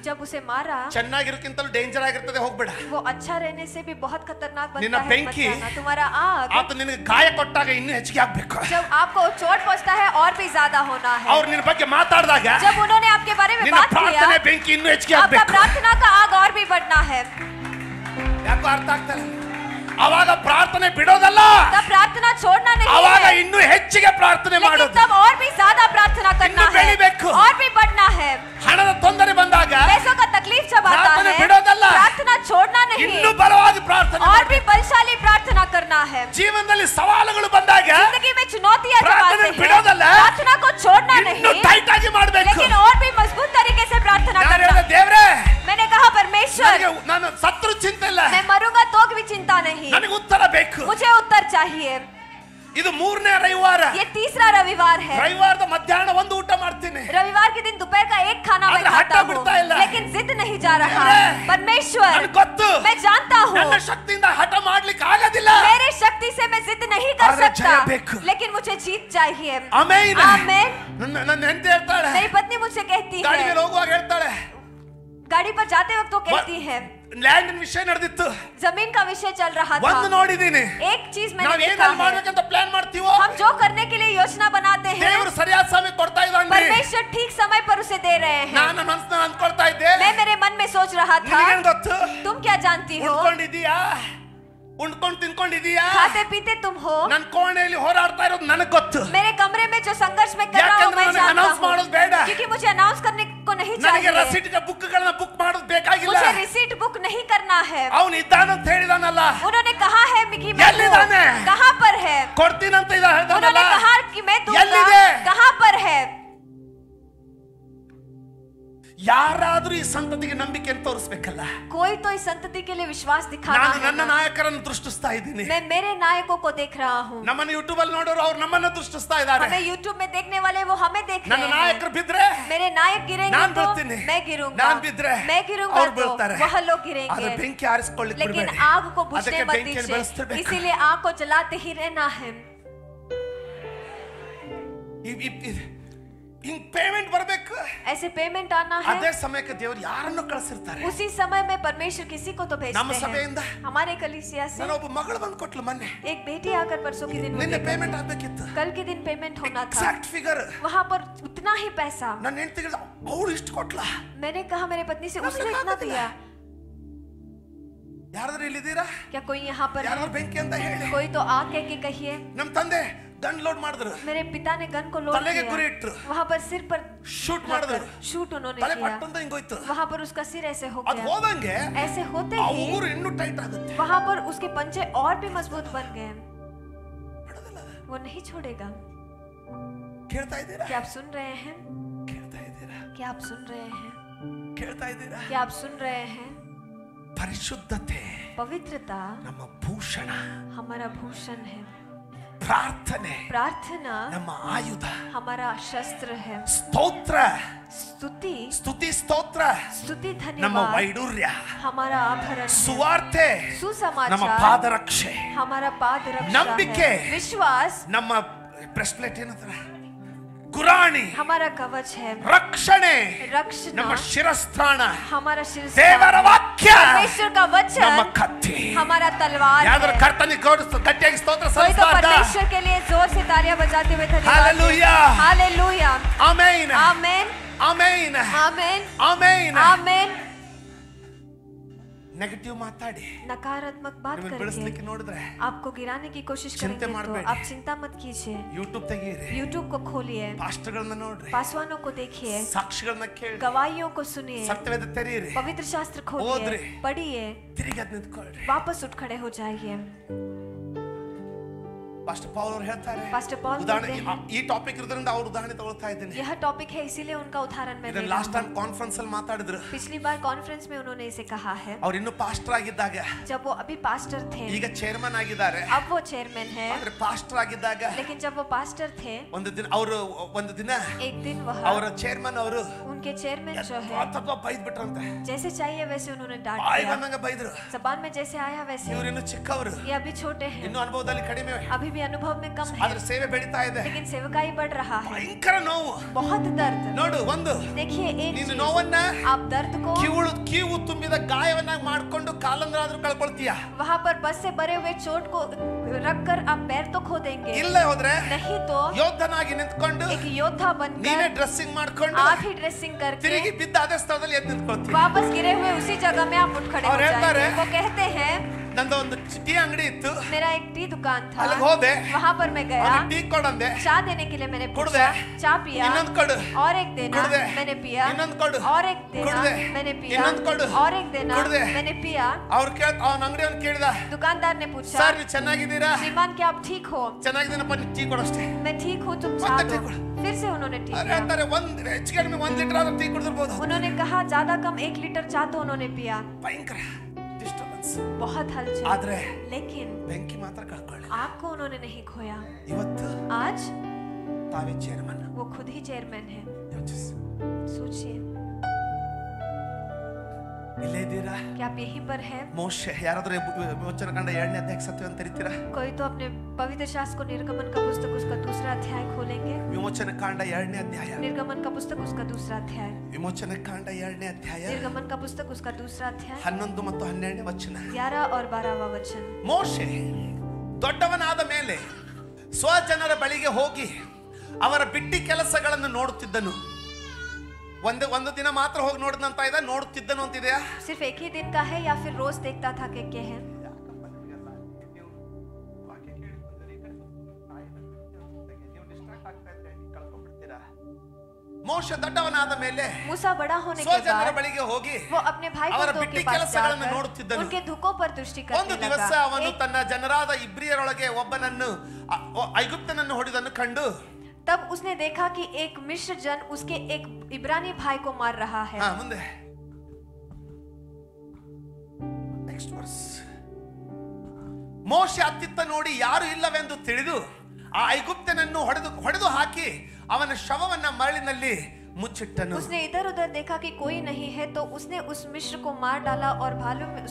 जब उसे मारा ಚೆನ್ನಾಗಿರೋಕ್ಕಿಂತಲೂ ಡೇಂಜರ್ ಆಗಿರ್ತದೆ, ಹೋಗ್ಬೇಡ. वो अच्छा रहने से भी बहुत खतरनाक ನಿನ್ನ बनता है, मत ಬೆಂಕಿ जाना. तुम्हारा आग ಆತ ನಿನಗೆ ಗಾಯ ಕೊಟ್ಟಾಗ ಇನ್ನೂ ಹೆಚ್ಚಿಗೆ ಆಗ್ಬೇಕು. जब आपको चोट पहुंचता है और भी ज्यादा होना है. ಅವ್ರು ನಿನ್ನ ಬಗ್ಗೆ ಮಾತಾಡಿದಾಗ जब उन्होंने आपके बारे में ನಿನ್ನ बात किया, ಪ್ರಾರ್ಥನೆ ಬೆಂಕಿ ಇನ್ನೂ ಹೆಚ್ಚಿಗೆ आपका ಆಗ್ಬೇಕು. प्रार्थना का आग और भी बढ़ना है. ಯಾಕೋ ಅರ್ಥ ಆಗ್ತಲ್ಲ? ಅವಾಗ ಪ್ರಾರ್ಥನೆ ಬಿಡೋದಲ್ಲ, तब प्रार्थना छोड़ना नहीं ಅವಾಗ है, ಇನ್ನೂ ಹೆಚ್ಚಿಗೆ ಪ್ರಾರ್ಥನೆ लेकिन ಮಾಡೋದು. तब और भी ज्यादा प्रार्थना करना ಇನ್ನು है ಬೆಳಿಬೇಕು. और भी बढ़ना है. ಹಣದ ತೊಂದರೆ ಬಂದಾಗ पैसों का तकलीफ जब आता ಪ್ರಾರ್ಥನೆ है, ಬಿಡೋದಲ್ಲ, प्रार्थना छोड़ना ಇನ್ನೂ नहीं ಬಲವಾಗಿ ಪ್ರಾರ್ಥನೆ और ಮಾಡು. भी बलशाली प्रार्थना करना है. ಜೀವನದಲ್ಲಿ ಸವಾಲುಗಳು ಬಂದಾಗ जिंदगी में चुनौतियां जब ಪ್ರಾರ್ಥನೆ आते हैं, ಬಿಡೋದಲ್ಲ, प्रार्थना को छोड़ना ಇನ್ನೂ नहीं, ಟೈಟ್ ಆಗಿ ಮಾಡಬೇಕು. लेकिन और भी मजबूत तरीके से प्रार्थना ನಾನು करना. ಹೇಳಿದೆ, ದೇವರೇ मैंने कहा परमेश्वर, ನನಗೆ ನಾನು ಸತ್ರು ಚಿಂತೆ ಇಲ್ಲ, मैं मरूंगा तो भी चिंता नहीं, ನನಗೆ ಉತ್ತರ ಬೇಕು. मुझे उत्तर चाहिए. ಇದು ಮೂರನೇ ರವಿವಾರ. ये तीसरा रविवार है. ರವಿವಾರದ ಮಧ್ಯಾಹ್ನ ಒಂದು ಊಟ ಮಾಡ್ತೀನಿ, रविवार के दिन दोपहर का एक खाना मैं आದ್ರೆ खाता हट्टा बिड़ता हूँ, ಇಲ್ಲ. लेकिन जिद नहीं जा रहा. ದೇವ್ರೇ, परमेश्वर, ನನಗೆ ಗೊತ್ತು मैं जानता हूँ ನನ್ನ ಶಕ್ತಿಯಿಂದ ಹಠ ಮಾಡ್ಲಿಕ್ಕೆ ಆಗೋದಿಲ್ಲ. मेरे शक्ति से मैं जिद नहीं कर आದ್ರೆ सकता, ಜಯ ಬೇಕು. लेकिन मुझे जीत चाहिए. ಆಮೆನ್. आमेन. ನನ್ನ ಹೆಂಡತಿ ಹೇಳ್ತಾಳೆ, मेरी पत्नी मुझसे कहती ಗಾಡಿ है, ಮೇಲೆ ಹೋಗುವಾಗ ಹೇಳ್ತಾಳೆ, गाड़ी पर जाते वक्त वो कहती है, ಲ್ಯಾಂಡಿನ ವಿಷಯ ನಡೆದಿತ್ತು, जमीन का विषय चल रहा ಒಂದು था. ನೋಡಿದೀನಿ. एक चीज मैंने ನಾವ್ देखा ಏನಲ್ಲಿ है, ಮಾಡ್ಬೇಕಂತ ಪ್ಲಾನ್ ಮಾಡ್ತೀವೋ, हम जो करने के लिए योजना बनाते हैं, ದೇವರು ಸರಿಯಾದ ಸಮಯ ಕೊಡ್ತಾ ಇದ್ದಾನೆ. परमेश्वर ठीक समय पर उसे दे रहे हैं. ನಾನು ಮನಸ್ಸಿನಲ್ಲಿ ಅಂದ್ಕೊಳ್ತಾ ಇದ್ದೆ, मैं मेरे मन में सोच रहा था, ನಿನಗೇನ್ ಗೊತ್ತು, तुम क्या जानती हो, ಉಣ್ಕೊಂಡಿದೀಯಾ, ಉಣ್ಕೊಂಡು ತಿನ್ಕೊಂಡಿದೀಯಾ, खाते पीते तुम हो. ನನ್ನ ಕೋಣೆಯಲ್ಲಿ ಹೋರಾಡ್ತಾ ಇರೋದು ನನಗೆ ಗೊತ್ತು. मेरे कमरे में जो संघर्ष में कर रहा हूँ ಯಾಕಂದ್ರೆ मैं ನನಗೆ जानता ಅನೌನ್ಸ್ हूँ, ಮಾಡೋದು ಬೇಡ, क्योंकि मुझे अनाउंस करने को नहीं ನನಗೆ चाहिए. ರಸೀಟ್ ಬುಕ್ಗಳನ್ನ ಬುಕ್ ಮಾಡೋದು ಬೇಕಾಗಿಲ್ಲ. मुझे रिसीट बुक नहीं करना है. ಅವನು ಇದ್ದಾನಂತ ಹೇಳಿದಾನಲ್ಲ, उन्होंने कहा है कि मैं ಎಲ್ಲಿದ್ದಾನೆ? हूँ. कहाँ पर है? ಕೊಡ್ತೀನಂತ उन्होंने ಹೇಳಿದಾನಲ್ಲ, कहा कि मैं ಎಲ್ಲಿದೆ? दूंगा. कहाँ पर है? ಯಾರಾದ್ರೂ ಈ ಸಂತತಿಗೆ ನಂಬಿಕೆ ತೋರಿಸ್ಬೇಕಲ್ಲ. कोई तो इस संतति के लिए विश्वास दिखाना ನಾನು है ನನ್ನ ना. ನಾಯಕರನ್ನು ದೃಷ್ಟಿಸ್ತಾ ಇದ್ದೀನಿ. मैं मेरे नायकों को देख रहा हूँ. ನಮ್ಮನ್ನ ಯೂಟ್ಯೂಬ್ ಅಲ್ಲಿ ನೋಡೋರು ಅವ್ರು ನಮ್ಮನ್ನ ದೃಷ್ಟಿಸ್ತಾ ಇದ್ದಾರೆ. हमें YouTube में देखने वाले वो हमें देख ನನ್ನ रहे हैं. ನಾಯಕರು ಬಿದ್ರೆ मेरे नायक गिरेंगे ನಾನ್ तो ಬೀಳ್ತೀನಿ, मैं गिरूंगा. ನಾನ್ ಬಿದ್ರೆ मैं गिरूंगा ಅವ್ರು तो ಬೀಳ್ತಾರೆ. वह लोग ಆದ್ರೆ गिरेंगे. ಬೆಂಕಿ ಆರಿಸ್ಕೊಳ್ಳಿಕ್ಕೆ लेकिन ಬಿಡಬೇಡಿ. आग को बुझने ಅದಕ್ಕೆ मत ಬೆಂಕಿಯನ್ನು दीजिए, ಬೆಳೆಸ್ತಿರ್ಬೇಕು. इसीलिए आग को जलाते ही रहना है. ಹಿಂಗ್ ಪೇಮೆಂಟ್ ಬರ್ಬೇಕು. ऐसे पेमेंट आना है. ಅದೇ ಸಮಯಕ್ಕೆ ದೇವರು ಯಾರನ್ನು ಕಳಿಸಿರ್ತಾರೆ. उसी समय में परमेश्वर किसी को तो ನಮ್ಮ भेजते ಸಭೆಯಿಂದ हैं. हमारे कलीसिया से ನಾನು ಒಬ್ಬ ಮಗಳು ಬಂದು ಕೊಟ್ಲು ಮೊನ್ನೆ. एक बेटी आकर परसों के दिन ನಿನ್ನೆ मुझे ಪೇಮೆಂಟ್ ಆಗ್ಬೇಕಿತ್ತು. कल के दिन पेमेंट होना था. Exact figure. वहाँ पर उतना ही पैसा. ನನ್ನ ಹೆಂಡತಿಗೆ ಅವಳು ಇಷ್ಟು ಕೊಟ್ಲ. मैंने कहा मेरे पत्नी से उसने इतना दिया. ಯಾರಾದ್ರೂ ಇಲ್ಲಿದ್ದೀರಾ? क्या कोई यहाँ पर है? ಯಾರಾದ್ರೂ ಬೆಂಕಿ ಅಂತ ಹೇಳಿ. कोई तो आग कह के कहिए. ನಮ್ಮ ತಂದೆ ಗನ್ ಲೋಡ್ ಮಾಡಿದ್ರು, मेरे पिता ने गन को लोड ತಲೆಗೆ ಗುರಿ किया. ಇಟ್ರು, वहाँ पर सिर पर ಶೂಟ್ ಮಾಡಿದ್ರು, शूट उन्होंने ತಲೆ किया. ಪಟ್ಟಂತ ಹಿಂಗೋಯ್ತು. वहाँ पर उसका सिर ऐसे हो ಅದು गया. ಹೋದಂಗೆ ऐसे होते ಆ ही ಉಗುರು ಇನ್ನೂ ಟೈಟ್ ಆಗುತ್ತೆ. वहाँ पर उसके पंजे और भी मजबूत बन गए. ಬಿಡೋದಿಲ್ಲ ಅದು. वो नहीं छोड़ेगा. ಕೇಳ್ತಾ ಇದ್ದೀರಾ? क्या आप सुन रहे हैं? ಕೇಳ್ತಾ ಇದ್ದೀರಾ? क्या आप सुन रहे हैं? ಕೇಳ್ತಾ ಇದ್ದೀರಾ? क्या आप सुन रहे हैं? ಪರಿಶುದ್ಧತೆ पवित्रता ನಮ್ಮ ಭೂಷಣ, हमारा भूषण है. ಪ್ರಾರ್ಥನೆ प्रार्थना ನಮ್ಮ ಆಯುಧ, हमारा शस्त्र है. ಸ್ತೋತ್ರ स्तुति ಸ್ತುತಿ ಸ್ತೋತ್ರ स्तुति ನಮ್ಮ धन्यवाद ವೈಡೂರ್ಯ, हमारा आभरण है. ಸುವಾರ್ತೆ ನಮ್ಮ सुसमाचार ಪಾದರಕ್ಷೆ, हमारा पाद रक्षा ನಂಬಿಕೆ है. विश्वास ನಮ್ಮ ಬ್ರೆಸ್ಟ್ಪ್ಲೇಟ್ ಏನಂತಾರೆ, ಗುರಾಣಿ हमारा कवच है. ರಕ್ಷಣೆ रक्षण ನಮ್ಮ ಶಿರಸ್ತ್ರಾಣ, हमारा शिर. ದೇವರ ವಾಕ್ಯ परमेश्वर का ನಮ್ಮ वचन ಕತ್ತಿ. हमारा तलवार ಯಾವ್ದಾದ್ರು है. ಕರ್ತನಿಗೆ ಗಟ್ಟಿಯಾಗಿ ಸ್ತೋತ್ರ कोई तो ಸಲ್ಲಿಸ್ತಾರಾ? परमेश्वर के लिए जोर से तालियां बजाते हुए धन्यवाद. Hallelujah, hallelujah. ಆಮೆನ್, आमेन. ಆಮೆನ್, आमेन. ಆಮೆನ್. आमेन. ನೆಗೆಟಿವ್ ಮಾತಾಡಿ नकारात्मक बात ನಿಮ್ಮನ್ನು करके ಬೆಳೆಸಲಿಕ್ಕೆ ನೋಡಿದ್ರೆ आपको गिराने की कोशिश चिंता करेंगे तो मारಬೇಡಿ. आप चिंता मत कीजिए. ಯೂಟ್ಯೂಬ್ ತೆಗೀರಿ, यूट्यूब को खोलिए, ಪಾಸ್ಟರ್ಗಳನ್ನ ನೋಡ್ರಿ, पासवानों को देखिए, ಸಾಕ್ಷಿಗಳನ್ನ ಕೇಳಿ, गवाहियों को सुनिए, ಸತ್ಯವೇದ ತೆರೀರಿ, पवित्र शास्त्र खोलिए, ओद्रे। पढ़िए, ತಿರುಗಿ ಅದ್ ನಿಂತ್ಕೊಳ್ರಿ. वापस उठ खड़े हो जाइए. ಪಾಸ್ಟರ್ ಪೌಲ್ ಅವರು ಹೇಳ್ತಾರೆ, पास्टर पॉल ಉದಾಹರಣೆ बोलते हैं, ಈ ಟಾಪಿಕ್ ಇರೋದ್ರಿಂದ ಅವ್ರ ಉದಾಹರಣೆ ತಗೊಳ್ತಾ ಇದ್ದೀನಿ. यह टॉपिक है इसीलिए उनका उदाहरण मैं ले ಇದನ್ನ रहा ಲಾಸ್ಟ್ हूं। ಟೈಮ್ ಕಾನ್ಫರೆನ್ಸ್ ಅಲ್ಲಿ ಮಾತಾಡಿದ್ರು. पिछली बार कॉन्फ्रेंस में उन्होंने इसे कहा है। ಅವ್ರು ಇನ್ನೂ ಪಾಸ್ಟರ್ ಆಗಿದ್ದಾಗ, जब वो अभी पास्टर थे, ಈಗ ಚೇರ್ಮನ್ ಆಗಿದ್ದಾರೆ. अब वो चेयरमैन है, ಆದ್ರೆ ಪಾಸ್ಟರ್ ಆಗಿದ್ದಾಗ लेकिन जब वो पास्टर थे, ಒಂದು ದಿನ एक दिन वह ಅವರ ಚೇರ್ಮನ್ ಅವರು उनके चेयरमैन जो है ಅಥವಾ ಬೈದ್ ಬಿಟ್ರಂತೆ. जैसे चाहिए वैसे उन्होंने डांट ಬಾಯಿ दिया, ಬಂದಂಗ ಬೈದ್ರು. जबान में जैसे आया वैसे। ಇವ್ರಿನ್ನು ಚಿಕ್ಕವರು, ये अभी छोटे हैं, ಇನ್ನು ಅನುಭವದಲ್ಲಿ ಕಡಿಮೆ, अभी भी अनुभव में कम है, ಆದ್ರೆ ಸೇವೆ ಬೆಳೀತಾ ಇದೆ. लेकिन सेवकाई बढ़ रहा है। ಭಯಂಕರ ನೋವು. बहुत दर्द। ನೋಡು, ಒಂದು देखिए एक ನೀನು चीज, ನೋವನ್ನ आप दर्द को ಕೀವು ತುಂಬಿದ ಗಾಯವನ್ನಾಗಿ ಮಾಡ್ಕೊಂಡು ಕಾಲಂದ್ರಾದ್ರೂ ಕಳ್ಕೊಳ್ತೀಯ. वहाँ पर बस से भरे हुए चोट को रख कर आप पैर तो खो देंगे, ಇಲ್ಲೇ ಹೋದ್ರೆ नहीं तो ಯೋಧನಾಗಿ ನಿಂತ್ಕೊಂಡು एक योद्धा ನೀನೇ बनकर ಡ್ರೆಸ್ಸಿಂಗ್ ಮಾಡ್ಕೊಂಡು आप ही ड्रेसिंग करके ತಿರುಗಿ ಬಿದ್ದ ಅದೇ ಸ್ಥಳದಲ್ಲಿ ಎದ್ದು ನಿಂತ್ಕೊಳ್ತೀಯ. वापस गिरे हुए उसी जगह में आप उठ खड़े हो और ಹೇಳ್ತಾರೆ, जाएंगे। वो कहते हैं, ನಂದು ಒಂದು ಟೀ ಅಂಗಡಿ ಇತ್ತು, मेरा एक टी दुकान था, ಅಲ್ಲಿಗೆ ಹೋದೆ, वहाँ पर मैं गया, ಟೀ ಕೊಡಂದೆ, चाय देने के लिए मैंने ಕುಡ್ದೆ, पूछा, चाय पिया, ಇನ್ನೊಂದು ಕೊಡು, और एक देना, ಕುಡ್ದೆ, मैंने पिया, ಇನ್ನೊಂದು ಕೊಡು, और एक देना, ಕುಡ್ದೆ, मैंने पिया, ಇನ್ನೊಂದು ಕೊಡು, और एक देना, ಕುಡ್ದೆ. मैंने पिया। ಅವನ ಅಂಗಡಿಯವನು ಕೇಳಿದ, दुकानदार ने पूछा, ಸರ್ ನೀವು ಚೆನ್ನಾಗಿದ್ದೀರಾ? श्रीमान क्या आप ठीक हो? ಚೆನ್ನಾಗಿದ್ದೀನಪ್ಪ, ನೀವು ಟೀ ಕೊಡಷ್ಟೇ. मैं ठीक हूँ, तुम ಮತ್ತೆ चाय ಟೀ दो। ಕೊಡು. फिर से उन्होंने ठीक ಅವ್ರು किया। ಹೇಳ್ತಾರೆ, ಹೆಚ್ಚು ಕಡಿಮೆ 1 ಲೀಟರ್ ಆದ್ರೂ ಟೀ ಕುಡಿದಿರ್ಬೋದು. उन्होंने कहा ज्यादा कम 1 लीटर चाय तो उन्होंने पिया। ಭಯಂಕರ ಡಿಸ್ಟರ್ಬೆನ್ಸ್. बहुत हलचल, ಆದ್ರೆ लेकिन ಬೆಂಕಿ ಮಾತ್ರ ಕಳ್ಕೊಳ್ಳಿ. आग को उन्होंने नहीं खोया। ಇವತ್ತು आज ತಾವೇ ಚೇರ್ಮನ್. वो खुद ही चेयरमैन है। ಯೋಚಿಸಿ, सोचिए, ಇಲ್ಲೇ ಇದ್ದೀರಾ? क्या आप यहीं पर हैं? ಮೋಶೆ, ಯಾರಾದ್ರೂ ವಿಮೋಚನ ಕಂಡ 2ನೇ ಅಧ್ಯಾಯ ಸತ್ಯ ಅಂತ ಕರೀತೀರಾ? कोई तो अपने पवित्र शास्त्र को निर्गमन का पुस्तक उसका दूसरा अध्याय खोलेंगे। ವಿಮೋಚನ ಕಾಂಡ 2ನೇ ಅಧ್ಯಾಯ, निर्गमन का पुस्तक उसका दूसरा अध्याय, ವಿಮೋಚನ ಕಾಂಡ 2ನೇ ಅಧ್ಯಾಯ निर्गमन का पुस्तक उसका दूसरा अध्याय 11 ಮತ್ತು 12ನೇ ವಚನ. 11 और 12वां वचन। ಮೋಶೆ ದೊಡ್ಡವನಾದ ಮೇಲೆ ಸ್ವಜನರ ಬಳಿಗೆ ಹೋಗಿ ಅವರ ಬಿಟ್ಟಿ ಕೆಲಸಗಳನ್ನು ನೋಡುತ್ತಿದ್ದನು. ಒಂದು ದಿನ ಮಾತ್ರ ಹೋಗಿ ನೋಡಿದಂತ ಇದೆ, ನೋಡುತ್ತಿದ್ದನು ಅಂತಿದೆಯಾ? सिर्फ एक ही दिन का है या फिर रोज देखता था क्या है? ಮೋಶೆ ದೊಡ್ಡವನಾದ ಮೇಲೆ मूसा बड़ा होने के ಸ್ವಜನರ बाद ಬಳಿಗೆ ಹೋಗಿ वो अपने भाई ಅವರ बंधुओं ಬಿಟ್ಟಿ के पास ಕೆಲಸಗಳನ್ನು जाकर ನೋಡುತ್ತಿದ್ದನು. उनके दुखों पर दृष्टि ಒಂದು करने ದಿವಸ लगा। ಅವನು ತನ್ನ ಜನರಾದ ಇಬ್ರಿಯರೊಳಗೆ ಒಬ್ಬನನ್ನು ಐಗುಪ್ತನನ್ನು ಹೊಡೆದನ್ನು ಕಂಡು, तब उसने देखा कि एक मिस्र जन उसके एक इब्रानी भाई को मार रहा है। ಮುಂದೆ ನೆಕ್ಸ್ಟ್ ವರ್ಸ್. ಮೋಶೆ ಅತ್ತಿತ್ತ ನೋಡಿ ಯಾರು ಇಲ್ಲವೆಂದು ತಿಳಿದು ಆ ಐಗುಪ್ತನನ್ನು ಹೊಡೆದು ಹಾಕಿ ಅವನ ಶವವನ್ನ ಮರಳಿನಲ್ಲಿ ಮುಚ್ಚಿಟ್ಟನು. उसने इधर उधर देखा कि कोई नहीं है तो उसने उस मिस्र को मार डाला और भालू में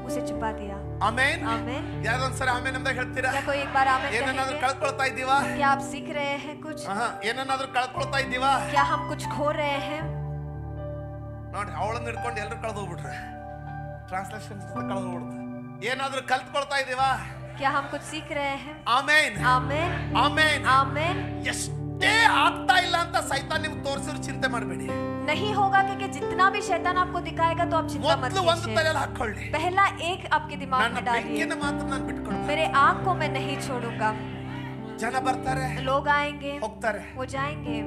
उसे छिपा दिया। ಆಮೆನ್. आमेन। ಯಾರೊಂದ್ಸರಿ ಆಮೆನ್ ಅಂತ ಹೇಳ್ತೀರಾ? क्या कोई एक बार आमेन ಏನನ್ನಾದ್ರೂ कहेंगे? ಕಳ್ಕೊಳ್ತಾ ಇದ್ದೀವಾ? क्या आप सीख रहे हैं कुछ? ಏನನ್ನಾದ್ರೂ ಕಳ್ಕೊಳ್ತಾ ಇದ್ದೀವಾ? क्या हम कुछ खो रहे हैं? ನೋಡಿ, ಅವಳನ್ನ ಹಿಡ್ಕೊಂಡು ಎಲ್ಲರೂ ಕಳೆದು ಹೋಗ್ಬಿಟ್ರೆ ಟ್ರಾನ್ಸ್ಲೇಷನ್ ಕಳೆದು ಹೋಗ್ಬಿಡುತ್ತೆ. ಏನಾದ್ರೂ ಕಲ್ತ್ಕೊಳ್ತಾ ಇದ್ದೀವಾ? क्या हम कुछ सीख रहे हैं? ಆಮೆನ್, आमेन, ಆಮೆನ್. आमेन। ಎಷ್ಟೇ ಆಗ್ತಾ ಇಲ್ಲ ಅಂತ ಸೈತಾನ್ ನಿಮ್ಗೆ ತೋರಿಸಿದ್ರು ಚಿಂತೆ ಮಾಡಬೇಡಿ. नहीं होगा क्योंकि जितना भी शैतान आपको दिखाएगा तो आप चिंता मत ಮೊದಲು ಒಂದು कीजिए। ತಲೆಯಲ್ಲಿ ಹಾಕೊಳ್ಳಿ, पहला एक आपके दिमाग ನನ್ನ में डालिए, ಬೆಂಕಿನ ಮಾತ್ರ ನಾನು ಬಿಟ್ಕೊಳ್ತೀನಿ. मेरे आग को मैं नहीं छोड़ूंगा। ಜನ ಬರ್ತಾರೆ, लोग आएंगे, ಹೋಗ್ತಾರೆ, वो जाएंगे,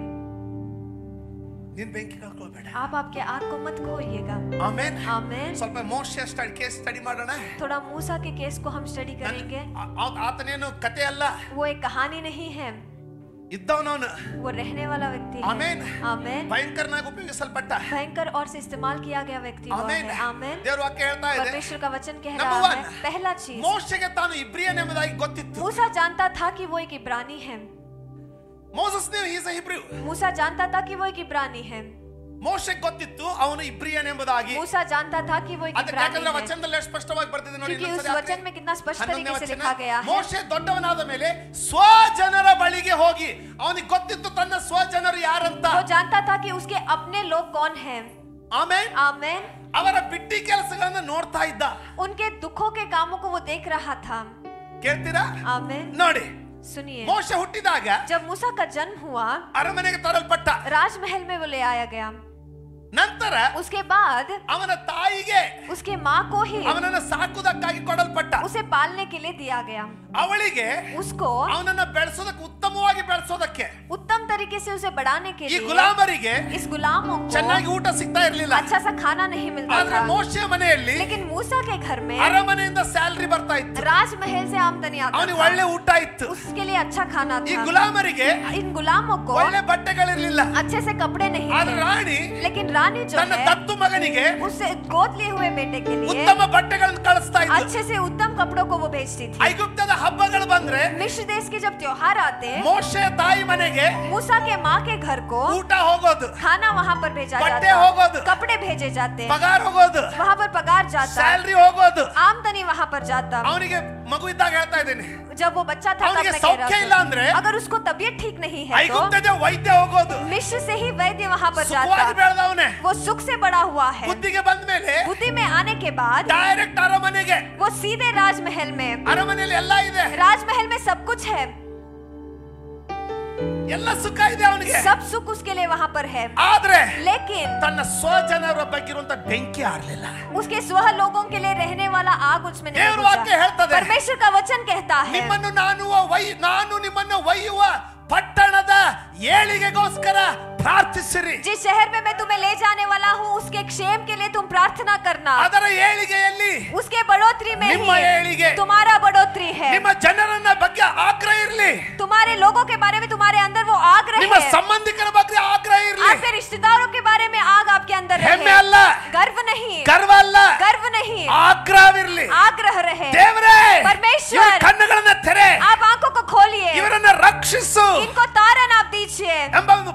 ನೀನ್ ಬೆಂಕಿ ಕಳ್ಕೊಳ್ಬೇಡ. आप आपके आग को मत खोइएगा। ಆಮೆನ್. आमेन। ಸ್ವಲ್ಪ ಮೋಶೆ ಕೇಸ್ ಸ್ಟಡಿ ಮಾಡೋಣ. थोड़ा मूसा के केस को हम स्टडी करेंगे। ಆತನೇನು ಕತೆ ಅಲ್ಲ, वो एक कहानी नहीं है, ಇದ್ದವನವನು. वो रहने वाला व्यक्ति है। ಆಮೆನ್. आमेन। ಭಯಂಕರನಾಗಿ ಉಪಯೋಗಿಸಲ್ಪಟ್ಟ. भयंकर और से इस्तेमाल किया गया व्यक्ति वो ಆಮೆನ್. है। आमेन। ದೇವರ ವಾಕ್ಯ ಹೇಳ್ತಾ ಇದೆ, परमेश्वर का वचन कह Number रहा one, है, पहला चीज, ಮೋಶೆಗೆ ತಾನು ಇಬ್ರಿಯನ್ ಎಂಬುದಾಗಿ ಗೊತ್ತಿತ್ತು. मूसा जानता था कि वो एक इब्रानी है। ಮೋಸಸ್ ನೇ ಈಸ್ ಎ ಹಿಬ್ರೂ. मूसा जानता था कि वो एक इब्रानी है। ಮೋಶೆಗೆ ಗೊತ್ತಿತ್ತು ಅವನು ಇಬ್ರಿಯನ್ ಎಂಬುದಾಗಿ. मूसा जानता था कि वो एक ಅದಕ್ಕೆ इब्रानी ಯಾಕಂದ್ರೆ है, ವಚನದಲ್ಲಿ ಎಷ್ಟು ಸ್ಪಷ್ಟವಾಗಿ ಬರ್ತಿದೆ ನೋಡಿ. क्योंकि उस वचन में कितना स्पष्ट तरीके से लिखा गया है। ಮೋಶೆ ದೊಡ್ಡವನಾದ ಮೇಲೆ ಸ್ವಜನರ ಬಳಿಗೆ ಹೋಗಿ ಅವನಿಗೆ ಗೊತ್ತಿತ್ತು ತನ್ನ ಸ್ವಜನರು ಯಾರಂತ. वो जानता था कि उसके अपने लोग कौन हैं। ಆಮೆನ್. आमेन। ಅವರ ಬಿಟ್ಟಿ ಕೆಲಸಗಳನ್ನು ನೋಡ್ತಾ ಇದ್ದ. उनके दुखों के कामों को वो देख रहा था। ಕೇಳ್ತೀರಾ? आमेन। ನೋಡಿ, सुनिए, ಮೋಶೆ ಹುಟ್ಟಿದಾಗ जब मूसा का जन्म हुआ ಅರಮನೆಗೆ ತರಲ್ಪಟ್ಟ. राजमहल में वो ले आया गया। ನಂತರ उसके बाद ಅವನ ತಾಯಿಗೆ उसके माँ को ही ಅವನನ್ನ ಸಾಕುವುದಕ್ಕಾಗಿ ಕೊಡಲ್ಪಟ್ಟ. उसे पालने के लिए दिया गया. ಅವಳಿಗೆ उसको ಅವನನ್ನ ಬೆಳೆಸೋದಕ್ಕೆ ಉತ್ತಮವಾಗಿ ಬೆಳೆಸೋದಕ್ಕೆ उत्तम तरीके से उसे बढ़ाने के ಈ लिए ಗುಲಾಮರಿಗೆ इस गुलामों को ಚೆನ್ನಾಗಿ ಊಟ ಸಿಗ್ತಾ ಇರಲಿಲ್ಲ. अच्छा सा खाना नहीं मिलता ಆದ್ರೆ था. ಮೋಶೆಯ ಮನೆಯಲ್ಲಿ लेकिन मूसा के घर में ಅರಮನೆಯಿಂದ ಸ್ಯಾಲರಿ ಬರ್ತಾ ಇತ್ತು. राजमहल से आमदनी आता ಅವನಿಗೆ था. ಒಳ್ಳೆ ಊಟ ಇತ್ತು. उसके लिए अच्छा खाना ಈ था. ಗುಲಾಮರಿಗೆ इन गुलामों को ಒಳ್ಳೆ ಬಟ್ಟೆಗಳಿರಲಿಲ್ಲ. अच्छे से कपड़े नहीं ಆದ್ರೆ थे. ರಾಣಿ लेकिन रानी जो ತನ್ನ है ದತ್ತು ಮಗನಿಗೆ उससे गोद लिए हुए बेटे के लिए ಉತ್ತಮ ಬಟ್ಟೆಗಳನ್ನು ಕಳಿಸ್ತಾ ಇತ್ತು. अच्छे से उत्तम कपड़ों को वो भेजती थी. ಐಗುಪ್ತದ ಹಬ್ಬಗಳು ಬಂದ್ರೆ मिस्र देश के जब त्योहार आते ಮೋಶೆಯ ತಾಯಿ ಮನೆಗೆ मूसा के माँ के घर को ಊಟ ಹೋಗೋದು, खाना वहाँ पर भेजा ಬಟ್ಟೆ जाता, ಹೋಗೋದು, कपड़े भेजे जाते, ಪಗಾರ ಹೋಗೋದು, वहाँ पर पगार जाता, ಸ್ಯಾಲರಿ ಹೋಗೋದು. आमदनी वहाँ पर जाता. ಅವನಿಗೆ ಮಗು ಇದ್ದಾಗ ಹೇಳ್ತಾ ಇದ್ದೇನೆ, जब वो बच्चा था तब ಅವನಿಗೆ मैं कह ಸೌಖ್ಯ रहा ಇಲ್ಲ था, ಅಂದ್ರೆ अगर उसको तबीयत ठीक नहीं है तो ಐಗುಪ್ತದ ವೈದ್ಯ ಹೋಗೋದು. मिस्र से ही वैद्य वहाँ पर ಸುಖವಾಗಿ जाता. ಬೆಳೆದವನೇ वो सुख से बड़ा हुआ है. ಬುದ್ಧಿಗೆ ಬಂದ ಮೇಲೆ बुद्धि में आने के बाद ಡೈರೆಕ್ಟ್ ಅರಮನೆಗೆ. वो सीधे राजमहल में, ಅರಮನೆಯಲ್ಲಿ ಎಲ್ಲ ಇದೆ, राजमहल में सब कुछ है, ಎಲ್ಲ ಸುಖ ಇದೆ ಅವನಿಗೆ. सब सुख उसके लिए वहाँ पर है. ಆದ್ರೆ लेकिन ತನ್ನ ಸ್ವಜನರ ಬಗ್ಗೆ ಇರುವಂತ ಬೆಂಕಿ ಆರ್ಲಿಲ್ಲ. उसके स्व लोगों के लिए रहने वाला आग उसमें नहीं ದೇವರ ವಾಕ್ಯ बुझा. ಹೇಳ್ತದೆ, परमेश्वर का वचन कहता है, ನಿಮ್ಮನ್ನು ನಾನು ನಿಮ್ಮನ್ನು ಒಯ್ಯುವ ಪಟ್ಟಣದ ಏಳಿಗೆಗೋಸ್ಕರ ಪ್ರಾರ್ಥಿಸಿರಿ. जिस शहर में मैं तुम्हें ले जाने वाला हूँ उसके क्षेम के लिए तुम प्रार्थना करना. ಅದರ ಏಳಿಗೆಯಲ್ಲಿ उसके बढ़ोतरी में ನಿಮ್ಮ ಏಳಿಗೆ, ही तुम्हारा बढ़ोतरी है. ನಿಮ್ಮ ಜನರನ್ನ ಬಗ್ಗೆ ಆಗ್ರಹ ಇರಲಿ. तुम्हारे लोगों के बारे में तुम्हारे अंदर वो आग्रह ನಿಮ್ಮ है. ಸಂಬಂಧಿಕರ ಬಗ್ಗೆ ಆಗ್ರಹ ಇರಲಿ. आपके रिश्तेदारों के बारे में आग आपके अंदर ಹೆಮ್ಮೆ रहे. ಅಲ್ಲ, गर्व नहीं, ಗರ್ವ ಅಲ್ಲ, गर्व नहीं, ಆಗ್ರಹವಿರಲಿ. आग्रह रहे. ದೇವರೇ, परमेश्वर, ಇವರ ಕಣ್ಣುಗಳನ್ನ ತೆರೆ, आप आंखों को खोलिए, ಇವರನ್ನ ರಕ್ಷಿಸು इनको तारण आप दीजिए. ಎಂಬ ಒಂದು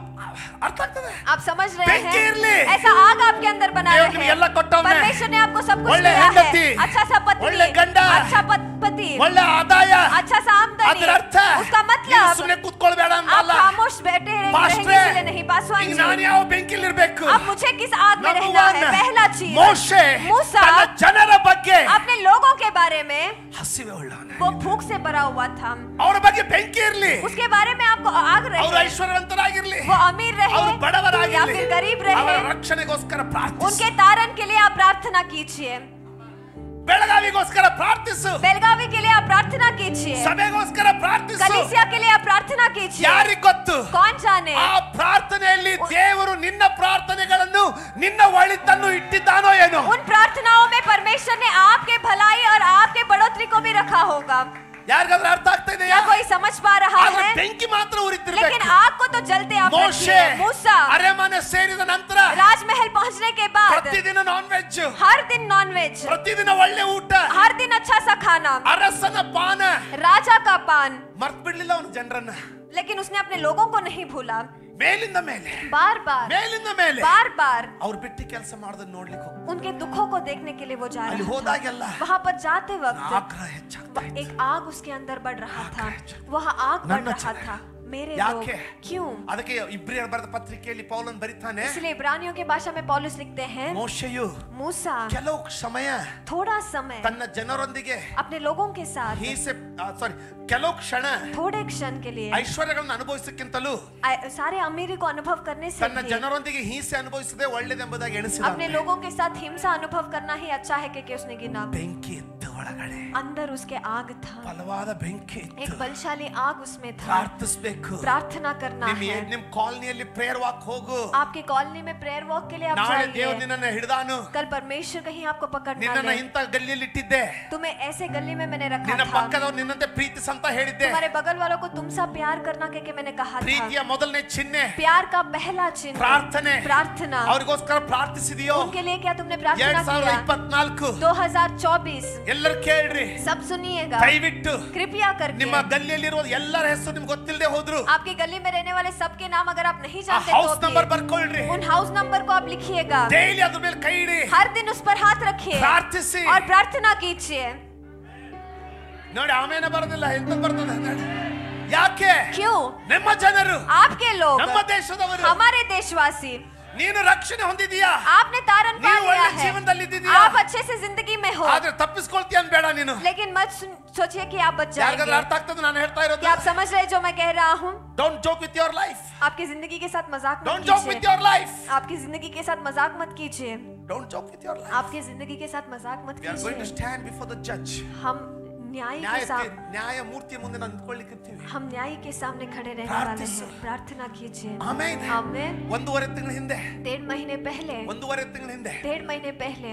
ಅರ್ಥ ಆಗ್ತದೆ. आप समझ रहे ಬೆಂಕಿ हैं, ಇರ್ಲಿ. ऐसा आग आपके अंदर बना ದೇವರು रहे ನಿಮ್ಗೆ ಎಲ್ಲ ಕೊಟ್ಟವ್ನೆ. परमेश्वर ने आपको सब कुछ ಒಳ್ಳೆ दिया ಹೆಂಡತಿ, है. अच्छा सा ಒಳ್ಳೆ पत्नी, ಗಂಡ, अच्छा पति, ಒಳ್ಳೆ ಆದಾಯ. अच्छा सा आमदनी. ಅದರ ಅರ್ಥ उसका ನೀವು मतलब ಸುಮ್ಮನೆ ಕೂತ್ಕೊಳ್ಬೇಡ आप ಅಂತಲ್ಲ. खामोश बैठे रहेंगे ಪಾಸ್ಟ್ರೇ, इसलिए नहीं. पासवान ಈಗ जी, ನಾನು ಯಾವ ಬೆಂಕಿಲಿ ಇರಬೇಕು? अब मुझे किस आग में Number रहना है? one, पहला चीज, ಮೋಶೆ मूसा ತನ್ನ ಜನರ ಬಗ್ಗೆ अपने लोगों के बारे में ಹಸಿವೆ ಉಳ್ಳವನು. वो भूख से भरा हुआ था. ಅವರ ಬಗ್ಗೆ ಬೆಂಕಿ ಇರಲಿ. उसके बारे में आपको आग ಅವರು रहे, ಐಶ್ವರ್ಯವಂತರಾಗಿರ್ಲಿ, वो अमीर ಅವರು रहे या ಬಡವರಾಗಿರ್ಲಿ, फिर गरीब ಅವರ रहे, ರಕ್ಷಣೆಗೋಸ್ಕರ ಪ್ರಾರ್ಥಿಸು. उनके तारण के लिए आप प्रार्थना कीजिए. ಬೆಳಗಾವಿಗೋಸ್ಕರ ಪ್ರಾರ್ಥಿಸು. बेलगावी के लिए आप प्रार्थना कीजिए. ಸಭೆಗೋಸ್ಕರ ಪ್ರಾರ್ಥಿಸು. कलीसिया के लिए आप प्रार्थना कीजिए. ಯಾರಿಗೆ ಗೊತ್ತು? कौन जाने ಆ ಪ್ರಾರ್ಥನೆಯಲ್ಲಿ ದೇವರು ನಿನ್ನ ಪ್ರಾರ್ಥನೆಗಳನ್ನು ನಿನ್ನ ಒಳಿತನ್ನು ಇಟ್ಟಿದ್ದಾನೋ ಏನೋ. उन प्रार्थनाओं में परमेश्वर ने आपके भलाई और आपके बढ़ोतरी को भी रखा होगा. ಯಾರಿಗಾದ್ರೂ ಅರ್ಥ ಆಗ್ತಾ ಇದೆಯಾ? क्या कोई समझ पा रहा ಆದ್ರೆ है? ಬೆಂಕಿ ಮಾತ್ರ लेकिन ಉರಿತಿರ್ಬೇಕು. आग को तो जलते आप ಮೋಶೆ रखिए. मूसा ಅರಮನೆ ಸೇರಿದ ನಂತರ राजमहल पहुंचने के बाद ಪ್ರತಿದಿನ ನಾನ್ ವೆಜ್, हर दिन नॉनवेज, ಪ್ರತಿದಿನ ಒಳ್ಳೆ ಊಟ, हर दिन अच्छा सा खाना, ಅರಸನ ಪಾನ. राजा का पान. ಮರ್ತ್ ಬಿಡ್ಲಿಲ್ಲ ಅವನು ಜನರನ್ನ. लेकिन उसने अपने लोगों को नहीं भूला. ಮೇಲಿಂದ ಮೇಲೆ, बार बार ಮೇಲಿಂದ ಮೇಲೆ बार बार ಅವ್ರು ಬಿಟ್ಟು ಕೆಲಸ ಮಾಡೋದನ್ನ ನೋಡ್ಲಿಕ್ಕೆ ಹೋಗ್ತಾರೆ. उनके दुखों को देखने के लिए वो जा ಅಲ್ಲಿ रहा था. ಹೋದಾಗೆಲ್ಲ वहां पर जाते वक्त ಆಗ್ರಹ ಹೆಚ್ಚಾಗ್ತಾ ಇತ್ತು. एक आग उसके अंदर बढ़ रहा था. वह आग बढ़ ನನ್ನ रहा ಜನ. था. मेरे लोग ಯಾಕೆ? क्यों? ಅದಕ್ಕೆ ಇಬ್ರಿಯರ ಬರೆದ ಪತ್ರಿಕೆಯಲ್ಲಿ ಪೌಲನ್ ಬರೀತಾನೆ, इसलिए इब्रानियों की भाषा में पौलुस लिखते हैं, ಮೋಶೆಯು मूसा ಕೆಲವು ಸಮಯ थोड़ा समय ತನ್ನ ಜನರೊಂದಿಗೆ अपने लोगों के साथ, ಕೆಲವು ಕ್ಷಣ थोड़े क्षण के लिए ಐಶ್ವರ್ಯಗಳನ್ನು ಅನುಭವಿಸಕ್ಕಿಂತಲೂ सारे अमीरी को अनुभव करने से ತನ್ನ भी ಜನರೊಂದಿಗೆ ಹಿಂಸೆ ಅನುಭವಿಸದೆ ಒಳ್ಳೆದೆಂಬುದಾಗಿ अपने ಎಣಿಸಿದ लोगों के साथ हिंसा अनुभव करना ही अच्छा है क्योंकि उसने गिना. ಬೆಂಕಿ ಇತ್ತು ಒಳಗಡೆ, अंदर उसके आग था, ಬಲವಾದ ಬೆಂಕಿ एक ಇತ್ತು. बलशाली आग उसमें था. ಪ್ರಾರ್ಥಿಸಬೇಕು. प्रार्थना करना है. ನಿಮ್ ಕಾಲನಿಯಲ್ಲಿ ಪ್ರೇಯರ್ ವಾಕ್ ಹೋಗು. आपकी कॉलोनी में प्रेयर वॉक के लिए आप ನಾಳೆ ದೇವರು जाइए. ನಿನ್ನನ್ನು ಹಿಡಿದಾನು. कल परमेश्वर कहीं आपको पकड़ ना ನಿನ್ನನ್ನು ले. ಇಂಥ ಗಲ್ಲಿಯಲ್ಲಿ ಇಟ್ಟಿದ್ದೆ, तुम्हें ऐसे गली में मैंने रखा ನಿನ್ನ था. ಪಕ್ಕದವ್ರು ನಿನ್ನಂತೆ ಪ್ರೀತಿಸಂತ ಹೇಳಿದ್ದೆ. तुम्हारे बगल वालों को तुम सा प्यार करना के मैंने कहा था. ಪ್ರೀತಿಯ ಮೊದಲನೇ ಚಿಹ್ನೆ प्यार का पहला चिन्ह ಪ್ರಾರ್ಥನೆ. प्रार्थना. ಅವ್ರಿಗೋಸ್ಕರ ಪ್ರಾರ್ಥಿಸಿದೆಯೋ? उनके लिए क्या तुमने प्रार्थना किया? 2024 2024 ಎಲ್ಲರೂ ಕೇಳ್ರಿ, सब सुनिएगा ದಯವಿಟ್ಟು कृपया करके. ನಿಮ್ಮ ಗಲ್ಲಿಯಲ್ಲಿರುವ ಎಲ್ಲರ ಹೆಸರು ನಿಮ್ಗೆ ಗೊತ್ತಿಲ್ಲದೆ ಹೋದ್ರು आपकी गली में रहने वाले सबके नाम अगर आप नहीं ಆ जानते ಹೌಸ್ तो ನಂಬರ್ भी ಬರ್ಕೊಳ್ರಿ. उन हाउस नंबर को आप लिखिएगा. ಡೈಲಿ ಅದ್ರ ಮೇಲೆ ಕೈ ಇಡಿ, हर दिन उस पर हाथ रखिए ಪ್ರಾರ್ಥಿಸಿ. और प्रार्थना कीजिए. ನೋಡಿ ಆಮೇಲೆ ಬರೋದಿಲ್ಲ, ಎಂತ ಬರ್ತದೆ ನೋಡಿ. ಯಾಕೆ? क्यों? ನಮ್ಮ ಜನರು, आपके लोग, ನಮ್ಮ ದೇಶದವರು हमारे देशवासी ನೀನು ರಕ್ಷಣೆ ಹೊಂದಿದೀಯಾ, आपने तारण पा ನೀವು लिया ಒಳ್ಳೆ है, ಜೀವನದಲ್ಲಿ ಇದ್ದೀಯಾ, आप अच्छे से जिंदगी में हो, ಆದ್ರೆ ತಪ್ಪಿಸ್ಕೊಳ್ತೀಯ ಅಂತ ಬೇಡ ನೀನು. लेकिन मत सोचिए कि आप बच ಯಾರಿಗಾದ್ರೂ जाएंगे। ಅರ್ಥ ಆಗ್ತದೆ ನಾನು ಹೇಳ್ತಾ ಇರೋದು? क्या आप समझ रहे जो मैं कह रहा हूँ? Don't joke with your life, आपकी जिंदगी के साथ मजाक मत ಡೋಂಟ್ ಜೋಕ್ ವಿತ್ कीजिए। ಯೋರ್ ಲೈಫ್, आपकी जिंदगी के साथ मजाक मत कीजिए। Don't joke with your life. आपकी जिंदगी के साथ मजाक मत We are going to कीजिए। stand before the judge. हम ನ್ಯಾಯಮೂರ್ತಿಯ ಮುಂದೆ ನಾವು ನಿಂತ್ಕೊಳ್ಳಿಕ್ಕಿರ್ತೀವಿ. हम न्याय के सामने खड़े रहने वाले हैं। प्रार्थना कीजिए। ಆಮೆನ್. आमीन। 1.5 ತಿಂಗಳ ಹಿಂದೆ, 1.5 महीने पहले, 1.5 ತಿಂಗಳ ಹಿಂದೆ, 1.5 महीने पहले,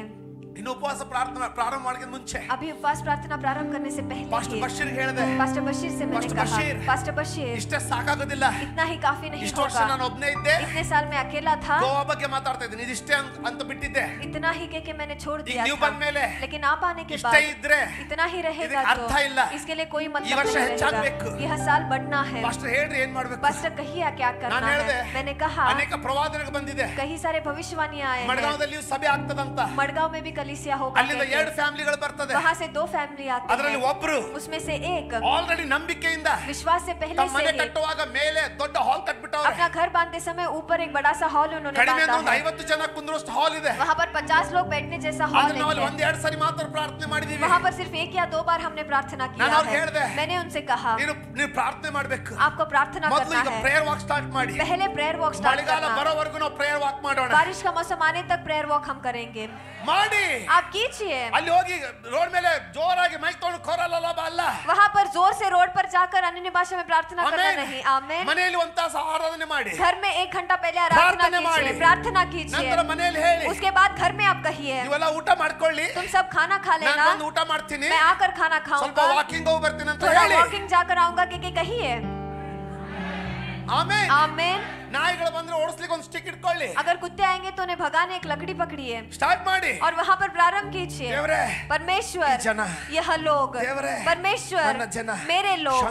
ಇನ್ನು ಉಪವಾಸ ಪ್ರಾರ್ಥನಾ ಪ್ರಾರಂಭ ಮಾಡೋಕೆ ಮುಂಚೆ अभी उपवास प्रार्थना प्रारंभ करने से ಪಾಸ್ಟರ್ पहले ಬಶೀರ್ ಹೇಳಿದೆ, पास्टर बशीर से मैंने पास्टर कहा, बशीर, पास्टर बशीर, ಇಷ್ಟೇ ಸಾಕಾಗೋದಿಲ್ಲ, इतना ही काफी नहीं ಇಷ್ಟು ವರ್ಷ होगा। ನಾನು ಒಬ್ಬನೇ ಇದ್ದೆ, इतने साल में अकेला था, ಗೋವಾ ಬಗ್ಗೆ ಮಾತಾಡ್ತಾ ಇದ್ದೀನಿ, ಇದಿಷ್ಟೇ ಅಂತ ಬಿಟ್ಟಿದ್ದೆ. इतना ही के मैंने छोड़ ಈಗ दिया ನೀವು था। ಬಂದ್ಮೇಲೆ लेकिन आप आने के ಇಷ್ಟೇ बाद ಇದ್ರೆ इतना ही रहेगा ಇದಕ್ಕೆ तो ಅರ್ಥ ಇಲ್ಲ. इसके लिए कोई ಈ मतलब ವರ್ಷ नहीं ಹೆಚ್ಚಾಗ್ಬೇಕು. रहेगा। यह साल बढ़ना है। ಪಾಸ್ಟರ್ ಹೇಳ್ರಿ ಏನ್ ಮಾಡ್ಬೇಕು? पास्टर कहिए क्या करना ನಾನು ಹೇಳಿದೆ, है। मैंने कहा ಅನೇಕ ಪ್ರವಾದನೆಗಳು ಬಂದಿದೆ, कई सारे भविष्यवाणियां आए हैं। ಮಡಗಾಂವದಲ್ಲಿ ಸಭೆ ಆಗ್ತದಂತ, मडगांव में भी कलिसिया होगा ಅಲ್ಲಿಂದ कहते 2 ಫ್ಯಾಮಿಲಿಗಳು ಬರ್ತದೆ, वहाँ से 2 फैमिली आती ಅದರಲ್ಲಿ है। ಒಬ್ರು उसमें से एक ಆಲ್ರೆಡಿ ನಂಬಿಕೆಯಿಂದ विश्वास से पहले ತಮ್ಮ ಮನೆ से ही ಕಟ್ಟುವಾಗ ಮೇಲೆ ದೊಡ್ಡ ಹಾಲ್ ಕಟ್ಬಿಟ್ಟವ್ರೆ. अपना घर बांधते समय ऊपर एक बड़ा सा हॉल उन्होंने ಕಡಿಮೆ बांधा ಒಂದು है। 50 ಜನ ಕುಂದ್ರಷ್ಟು ಹಾಲ್ ಇದೆ. वहाँ पर 50 लोग बैठने जैसा हॉल ಆದ್ರೆ ನಾವು ಅಲ್ಲಿ है। 1-2 ಸರಿ ಮಾತ್ರ ಪ್ರಾರ್ಥನೆ ಮಾಡಿದೀವಿ. वहाँ पर सिर्फ 1 या 2 बार हमने प्रार्थना किया ನಾನು ಅವ್ರಿಗೆ है। ಹೇಳ್ದೆ, मैंने उनसे कहा ನೀವು ಪ್ರಾರ್ಥನೆ ಮಾಡ್ಬೇಕು, आपको प्रार्थना ಮೊದಲು करना ಈಗ है। ಪ್ರೇಯರ್ ವಾಕ್ ಸ್ಟಾರ್ಟ್ ಮಾಡಿ, पहले प्रेयर वॉक स्टार्ट ಮಳೆಗಾಲ करना। ಬರೋವರೆಗೂ ನಾವು ಪ್ರೇಯರ್ ವಾಕ್ ಮಾಡೋಣ. बारिश का मौसम आने तक प्रेयर वॉक हम करेंगे। ಮಾಡಿ आप कीजिए। ಅಲ್ಲಿ ಹೋಗಿ ರೋಡ್ ಮೇಲೆ ಜೋರಾಗಿ ಮೈಕ್ ತಗೊಂಡು ಕೊರಲ್ಲ ಅಲ್ಲ, वहाँ पर जोर से रोड पर जाकर अन्य भाषा में प्रार्थना करना ಆಮೆನ್. नहीं। आमीन। ಮನೆಯಲ್ಲಿ 1 ತಾಸು ಆರಾಧನೆ ಮಾಡಿ, घर में 1 घंटा पहले आराधना ಪ್ರಾರ್ಥನೆ ಮಾಡಿ, कीजिए, प्रार्थना कीजिए। ನಂತರ ಮನೆಯಲ್ಲಿ ಹೇಳಿ, उसके बाद घर में आप कहिए ನೀವೆಲ್ಲ ಊಟ ಮಾಡ್ಕೊಳ್ಳಿ, तुम सब खाना खा ನಾನು लेना, ಬಂದು ಊಟ ಮಾಡ್ತೀನಿ, मैं आकर खाना ಸ್ವಲ್ಪ खाऊंगा, ವಾಕಿಂಗ್ ಹೋಗಿ ಬರ್ತೀನಿ ಅಂತ थोड़ा ಹೇಳಿ. वॉकिंग जाकर आऊंगा कि कहिए। ಆಮೆನ್. आमीन। ನಾಯಿಗಳು ಬಂದ್ರೆ ಓಡಿಸ್ಲಿಕ್ಕೆ ಒಂದು ಸ್ಟಿಕ್ ಇಟ್ಕೊಳ್ಳಿ, अगर कुत्ते आएंगे तो उन्हें भगाने एक लकड़ी पकड़िए ಸ್ಟಾರ್ಟ್ ಮಾಡಿ. और वहाँ पर प्रारंभ कीजिए। ದೇವರೇ, परमेश्वर, ಈ ಜನ, यह लोग, ದೇವರೇ, परमेश्वर, ನನ್ನ ಜನ, मेरे लोग,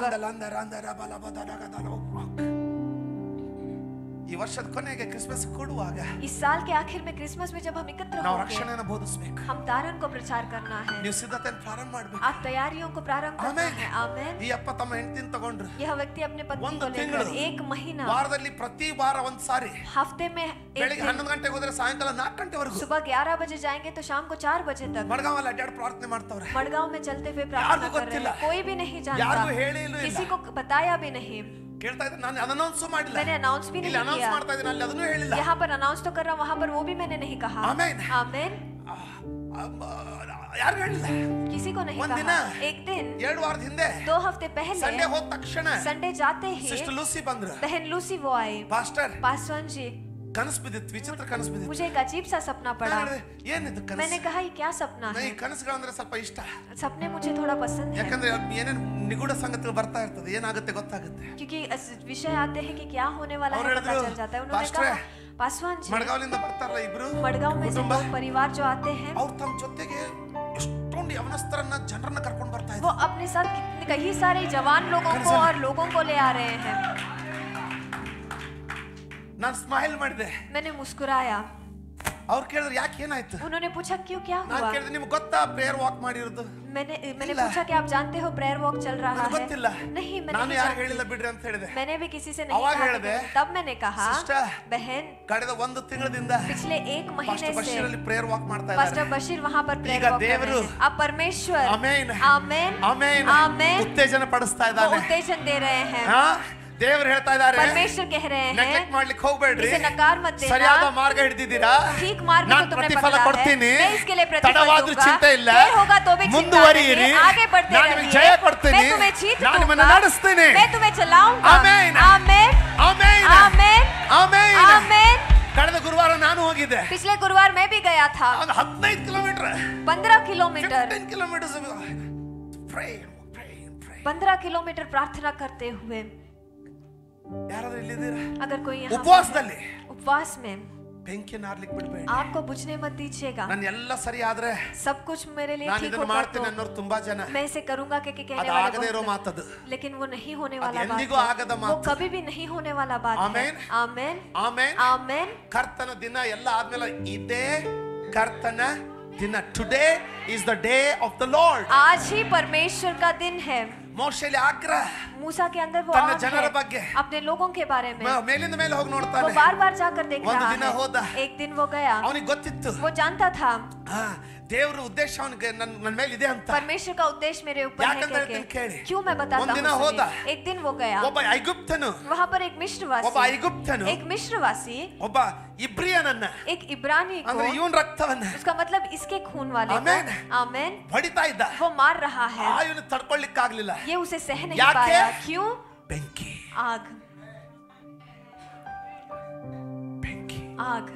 ಈ ವರ್ಷದ ಕೊನೆಗೆ ಕ್ರಿಸ್ಮಸ್ ಕೊಡುವಾಗ इस साल के आखिर में क्रिसमस में जब हम एकत्र ನಾವು होंगे, ರಕ್ಷಣೆಯನ್ನು ಬೋಧಿಸಬೇಕು. हम तारण को प्रचार करना है। ನೀವು ಸಿದ್ಧತೆಯನ್ನು ಪ್ರಾರಂಭ ಮಾಡಬೇಕು. आप तैयारियों को प्रारंभ करना ಆಮೆನ್. है। आमीन। ಈ ಅಪ್ಪ ತಮ್ಮ ಹೆಂಡತಿನ ತಗೊಂಡ್ರು, यह व्यक्ति अपने पत्नी ಒಂದು को लेकर ತಿಂಗಳು, 1 महीना, ವಾರದಲ್ಲಿ ಪ್ರತಿ ವಾರ ಒಂದು ಸಾರಿ, हफ्ते में 1 ಬೆಳಿಗ್ಗೆ दिन, 11 ಗಂಟೆಗೆ ಹೋದ್ರೆ ಸಾಯಂಕಾಲ 4 ಗಂಟೆವರೆಗೂ सुबह 11 बजे जाएंगे तो शाम को 4 बजे तक ಮಡಗಾಂವಲ್ಲಿ ಅಡ್ಡಾಡಿ ಪ್ರಾರ್ಥನೆ ಮಾಡ್ತಾವ್ರೆ. मडगांव में चलते हुए प्रार्थना ಯಾರಿಗೂ कर रहे ಗೊತ್ತಿಲ್ಲ, हैं। कोई भी नहीं जानता, ಯಾರಿಗೂ ಹೇಳಿಲ್ಲ, किसी को बताया भी नहीं। ಕೇಳ್ತಾ ಇದ್ದೆ, ನಾನು ಅನೌನ್ಸ್ ಮಾಡಿಲ್ಲ, मैंने अनाउंस भी ಇಲ್ಲಿ नहीं ಅನೌನ್ಸ್ किया। ಮಾಡ್ತಾ ಇದ್ದೀನಿ, ಅಲ್ಲಿ ಅದನ್ನೂ ಹೇಳಿಲ್ಲ. यहाँ पर अनाउंस तो कर रहा हूँ, वहाँ पर वो भी मैंने नहीं कहा। ಆಮೆನ್. आमीन। ಯಾರು ಹೇಳಿಲ್ಲ. किसी को नहीं ಒಂದ್ ದಿನ, कहा। एक दिन 2 ವಾರದ ಹಿಂದೆ 2 हफ्ते पहले ಸಂಡೇ ಹೋದ ತಕ್ಷಣ संडे जाते ही ಸಿಸ್ಟರ್ ಲೂಸಿ ಬಂದ್ರು. बहन लूसी वो आई। ಪಾಸ್ಟರ್, पासवान जी, ಕನಸು ಬಿದ್ದಿತ್ತು, ವಿಚಿತ್ರ ಕನಸು ಬಿದ್ದಿತ್ತು. मुझे एक अजीब सा सपना पड़ा। ಏನಿದು मैंने ಕನಸು? कहा ये क्या सपना है? ಈ ಕನಸುಗಳಂದ್ರೆ ಸ್ವಲ್ಪ ಇಷ್ಟ, सपने मुझे थोड़ा पसंद है, ಯಾಕಂದ್ರೆ ಏನೇನು ನಿಗೂಢ ಸಂಗತಿಗಳು ಬರ್ತಾ ಇರ್ತದೆ, ಏನಾಗುತ್ತೆ ಗೊತ್ತಾಗುತ್ತೆ. क्योंकि विषय आते हैं कि क्या होने वाला और है पता ಹೇಳಿದ್ರು, चल जाता है। उन्होंने पास्टर, कहा, पासवान जी, ಮಡಗಾಂವಲಿಂದ ಬರ್ತಾರಲ್ಲ ಇಬ್ರು मडगांव में से ಕುಟುಂಬ, 2 परिवार जो आते हैं, ಅವ್ರು ತಮ್ಮ ಜೊತೆಗೆ ಎಷ್ಟೊಂದು ಯವನಸ್ಥರನ್ನ ಜನರನ್ನ ಕರ್ಕೊಂಡು ಬರ್ತಾ वो ಇದ್ದಾರೆ. अपने साथ कई सारे जवान लोगों को और लोगों को ले आ रहे हैं। ನಾನು ಸ್ಮೈಲ್ ಮಾಡಿದೆ. मैंने मुस्कुराया। ಅವ್ರು ಕೇಳಿದ್ರು ಯಾಕೆ ಏನಾಯ್ತು? उन्होंने पूछा क्यों, क्या ನಾನು हुआ? ಕೇಳಿದೆ, ನಿಮ್ಗೆ ಗೊತ್ತಾ ಪ್ರೇಯರ್ ವಾಕ್ ಮಾಡಿರೋದು? मैंने ಇಲ್ಲ. पूछा कि आप जानते हो प्रेयर वॉक चल रहा ನನಗೆ है? ಗೊತ್ತಿಲ್ಲ, नहीं, मैं ನಾನು नहीं ಯಾರು जानती। ಹೇಳಿಲ್ಲ ಬಿಡ್ರಿ ಅಂತ ಹೇಳಿದೆ. मैंने भी किसी से नहीं ಅವಾಗ कहा ಹೇಳಿದೆ, कि- तब मैंने कहा, ಸಿಸ್ಟರ್, बहन, ಕಳೆದ 1 ತಿಂಗಳಿಂದ पिछले 1 महीने ಪಾಸ್ಟರ್ से ಬಶೀರ್ ಅಲ್ಲಿ ಪ್ರೇಯರ್ ವಾಕ್ ಮಾಡ್ತಾ पास्टर ಇದ್ದಾರೆ. बशीर वहाँ पर प्रेयर ಈಗ वॉक कर रहे ದೇವರು, हैं। अब परमेश्वर, ಆಮೆನ್, आमेन, ಆಮೆನ್, आमेन, ಉತ್ತೇಜನ ಪಡಿಸ್ತಾ वो ಇದ್ದಾನೆ. उत्तेजन दे रहे हैं। ಹಾ, ದೇವರು ಹೇಳ್ತಾ ಇದ್ದಾರೆ, परमेश्वर कह रहे ನೆಗ್ಲೆಕ್ಟ್ हैं, ಮಾಡ್ಲಿಕ್ಕೆ ಹೋಗ್ಬೇಡ್ರಿ, इसे नकार मत देना। ಸರಿಯಾದ ಮಾರ್ಗ ಹಿಡಿದಿದ್ದೀರಾ, ठीक मार्ग को ನಾನು तुमने ಪ್ರತಿಫಲ पकड़ा है, ಕೊಡ್ತೀನಿ, मैं इसके लिए प्रतिफल ತಡವಾದ್ರೂ दूंगा। ಚಿಂತೆ ಇಲ್ಲ, देर होगा तो भी चिंता ಮುಂದುವರಿಯಿರಿ, नहीं, आगे बढ़ते ನಾನು ನಿಮಗೆ रहिए, ಜಯ ಕೊಡ್ತೀನಿ, मैं तुम्हें जीत ನಾನು ನಿಮ್ಮನ್ನು दूंगा, ನಡೆಸ್ತೀನಿ. मैं तुम्हें चलाऊंगा। ಆಮೆನ್. आमेन, ಆಮೆನ್, आमेन, ಆಮೆನ್. आमेन। ಕಳೆದ ಗುರುವಾರ ನಾನು ಹೋಗಿದ್ದೆ. पिछले गुरुवार मैं भी गया था, ಒಂದು 15 kilometre 15 kilometre 15 kilometres pray 15 kilometre प्रार्थना करते हुए। ಯಾರಾದ್ರೂ ಇಲ್ಲಿದ್ದೀರಾ? अगर कोई यहाँ ಉಪವಾಸದಲ್ಲಿ उपवास में, ಬೆಂಕಿಯನ್ನು ಆರ್ಲಿಕ್ಕೆ ಬಿಡಬೇಡಿ. आग को बुझने मत दीजिएगा। ನಾನು ಎಲ್ಲ ಸರಿ ಆದ್ರೆ सब कुछ मेरे लिए ನಾನು ठीक ಇದನ್ನು होगा ಮಾಡ್ತೀನಿ तो ಅನ್ನೋರು ತುಂಬಾ ಜನ. मैं इसे करूंगा कि कहने ಅದು वाले ಆಗದೇ ಇರೋ बहुत ಮಾತದು. हैं। लेकिन वो नहीं होने ಅದು वाला बात ಎಂದಿಗೂ ಆಗದ है, वो ಮಾತು. कभी भी नहीं होने वाला बात ಆಮೆನ್. है। आमेन, ಆಮೆನ್. आमेन। ಕರ್ತನ ದಿನ ಎಲ್ಲ ಆದ್ಮೇಲೆ ಇದೇ ಕರ್ತನ ದಿನ. Today is the day of the lord. आज ही परमेश्वर का दिन है। ಮೋಶೆಯಲ್ಲಿ ಆಗ್ರಹ, मूसा के अंदर वो ತನ್ನ आग ಜನರ है, ಬಗ್ಗೆ अपने लोगों के बारे में ಮೇಲಿಂದ ಮೇಲೆ ಹೋಗಿ वो ನೋಡ್ತಾನೆ. बार बार जाकर देख ಒಂದು रहा ದಿನ ಹೋದ. है. एक दिन वो गया, ಅವನಿಗೆ ಗೊತ್ತಿತ್ತು वो जानता था ದೇವರ ಉದ್ದೇಶ ಅವನಿಗೆ ನನ್ನ ಮೇಲೆ ಇದೆ ಅಂತ. परमेश्वर का उद्देश्य मेरे ऊपर है ಯಾಕಂತ ಹೇಳ್ತೀನಿ ಕೇಳಿ. क्यों मैं बताता ಒಂದು ದಿನ हूँ ಹೋದ. सुनिए. एक दिन वो गया, ಒಬ್ಬ ಐಗುಪ್ತನು, वहाँ पर एक मिस्रवासी, ಒಬ್ಬ ಐಗುಪ್ತನು एक मिस्रवासी, ಒಬ್ಬ ಇಬ್ರಿಯನನ್ನ एक इब्रानी को, ಅಂದ್ರೆ ಇವನ್ ರಕ್ತವನ್ನ उसका मतलब इसके खून वाले को, आमेन, आमेन, ಹೊಡಿತಾ ಇದ್ದ. वो मार रहा है. ಇವನು ತಡ್ಕೊಳ್ಳಿಕ್ಕೆ ಆಗ್ಲಿಲ್ಲ. ये उसे सह नहीं ಯಾಕೆ? पाया. क्यों? ಬೆಂಕಿ, आग, ಬೆಂಕಿ. आग.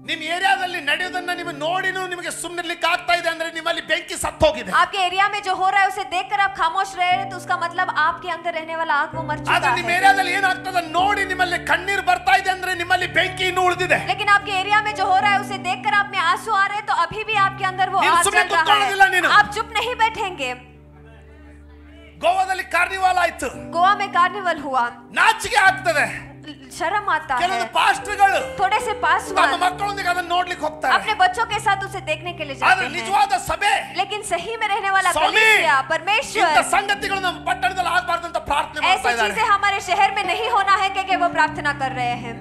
ನಿಮ್ಮ ಏರಿಯಾದಲ್ಲಿ ನಡೆಯೋದನ್ನ ನೀವು ನೋಡಿನೂ ನಿಮಗೆ ಸುಮ್ಮನಿರ್ಲಿಕ್ಕೆ ಆಗ್ತಾ ಇದೆ ಅಂದ್ರೆ ನಿಮ್ಮಲ್ಲಿ ಬೆಂಕಿ ಸತ್ತೋಗಿದೆ. आपके एरिया में जो हो रहा है उसे देखकर आप खामोश रह रहे हैं तो उसका मतलब आपके अंदर रहने वाला आग वो मर ಆದ್ರೆ चुका ನಿಮ್ಮ है. ಏರಿಯಾದಲ್ಲಿ ಏನಾಗ್ತದೆ ನೋಡಿ ನಿಮ್ಮಲ್ಲಿ ಕಣ್ಣೀರು ಬರ್ತಾ ಇದೆ ಅಂದ್ರೆ ನಿಮ್ಮಲ್ಲಿ ಬೆಂಕಿ ಇನ್ನೂ ಉಳಿದಿದೆ. लेकिन आपके एरिया में जो हो रहा है उसे देखकर आप में आंसू आ रहे हैं तो अभी भी आपके अंदर वो ನೀನು आग ಸುಮ್ಮನೆ जल रहा ಕೂತ್ಕೊಳ್ಳೋದಿಲ್ಲ ನೀನು. है. आप चुप नहीं बैठेंगे. ಗೋವಾದಲ್ಲಿ ಕಾರ್ನಿವಾಲ್ ಆಯ್ತು, गोवा में कार्निवल हुआ, ನಾಚಿಕೆ ಆಗ್ತದೆ. शर्म आता ಕೆಲವು है. ಪಾಸ್ಟರ್ಗಳು थोड़े से ತಮ್ಮ पासवान ಮಕ್ಕಳೊಂದಿಗೆ ಅದನ್ನ ನೋಡ್ಲಿಕ್ಕೆ ಹೋಗ್ತಾರೆ. अपने बच्चों के साथ उसे देखने के लिए ಆದ್ರೆ जाते हैं. ನಿಜವಾದ ಸಭೆ, लेकिन सही में रहने वाला स्वामी, कलीसिया, ಇಂಥ परमेश्वर, ಸಂಗತಿಗಳು ನಮ್ಮ ಪಟ್ಟಣದಲ್ಲಿ ಆಗಬಾರ್ದು ಅಂತ ಪ್ರಾರ್ಥನೆ ಮಾಡ್ತಾ ऐसी ಇದ್ದಾರೆ. चीजें हमारे शहर में नहीं होना है क्योंकि वो प्रार्थना कर रहे हैं.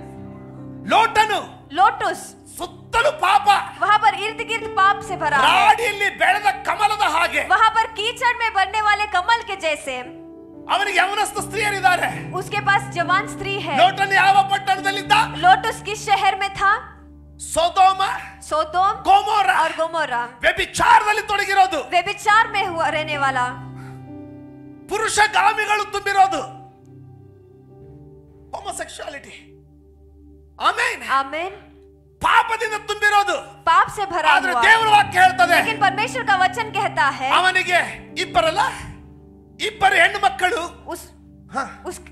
ಲೋಟನು लोटस, ಸುತ್ತಲೂ ಪಾಪ, वहाँ पर इर्द गिर्द पाप से भरा है. ರಾಡಿಯಲ್ಲಿ ಬೆಳೆದ ಕಮಲದ ಹಾಗೆ वहाँ पर कीचड़ में बनने वाले कमल के जैसे ಅವನಿಗೆ ಯೌವನಸ್ಥ ಸ್ತ್ರೀಯರಿದ್ದಾರೆ. उसके पास जवान स्त्री है. ಲೋಟನು ಯಾವ ಪಟ್ಟಣದಲ್ಲಿದ್ದ? लोटस किस शहर में था? ಸೊದೋಮ, सोदोम ಗೊಮೋರ, और गोमोरा. ವ್ಯಭಿಚಾರದಲ್ಲಿ ತೊಡಗಿರೋದು, व्यभिचार में हुआ रहने वाला, ಪುರುಷಗಾಮಿಗಳು ತುಂಬಿರೋದು, ಹೋಮೋಸೆಕ್ಸುಯಾಲಿಟಿ, ಆಮೆನ್, आमीन, ಪಾಪದಿಂದ ತುಂಬಿರೋದು. पाप से भरा ಆದ್ರೆ हुआ. ದೇವರ ವಾಕ್ಯ ಹೇಳ್ತದೆ लेकिन परमेश्वर का वचन कहता है ಅವನಿಗೆ ಇಬ್ಬರು ಹೆಣ್ಣು ಮಕ್ಕಳು,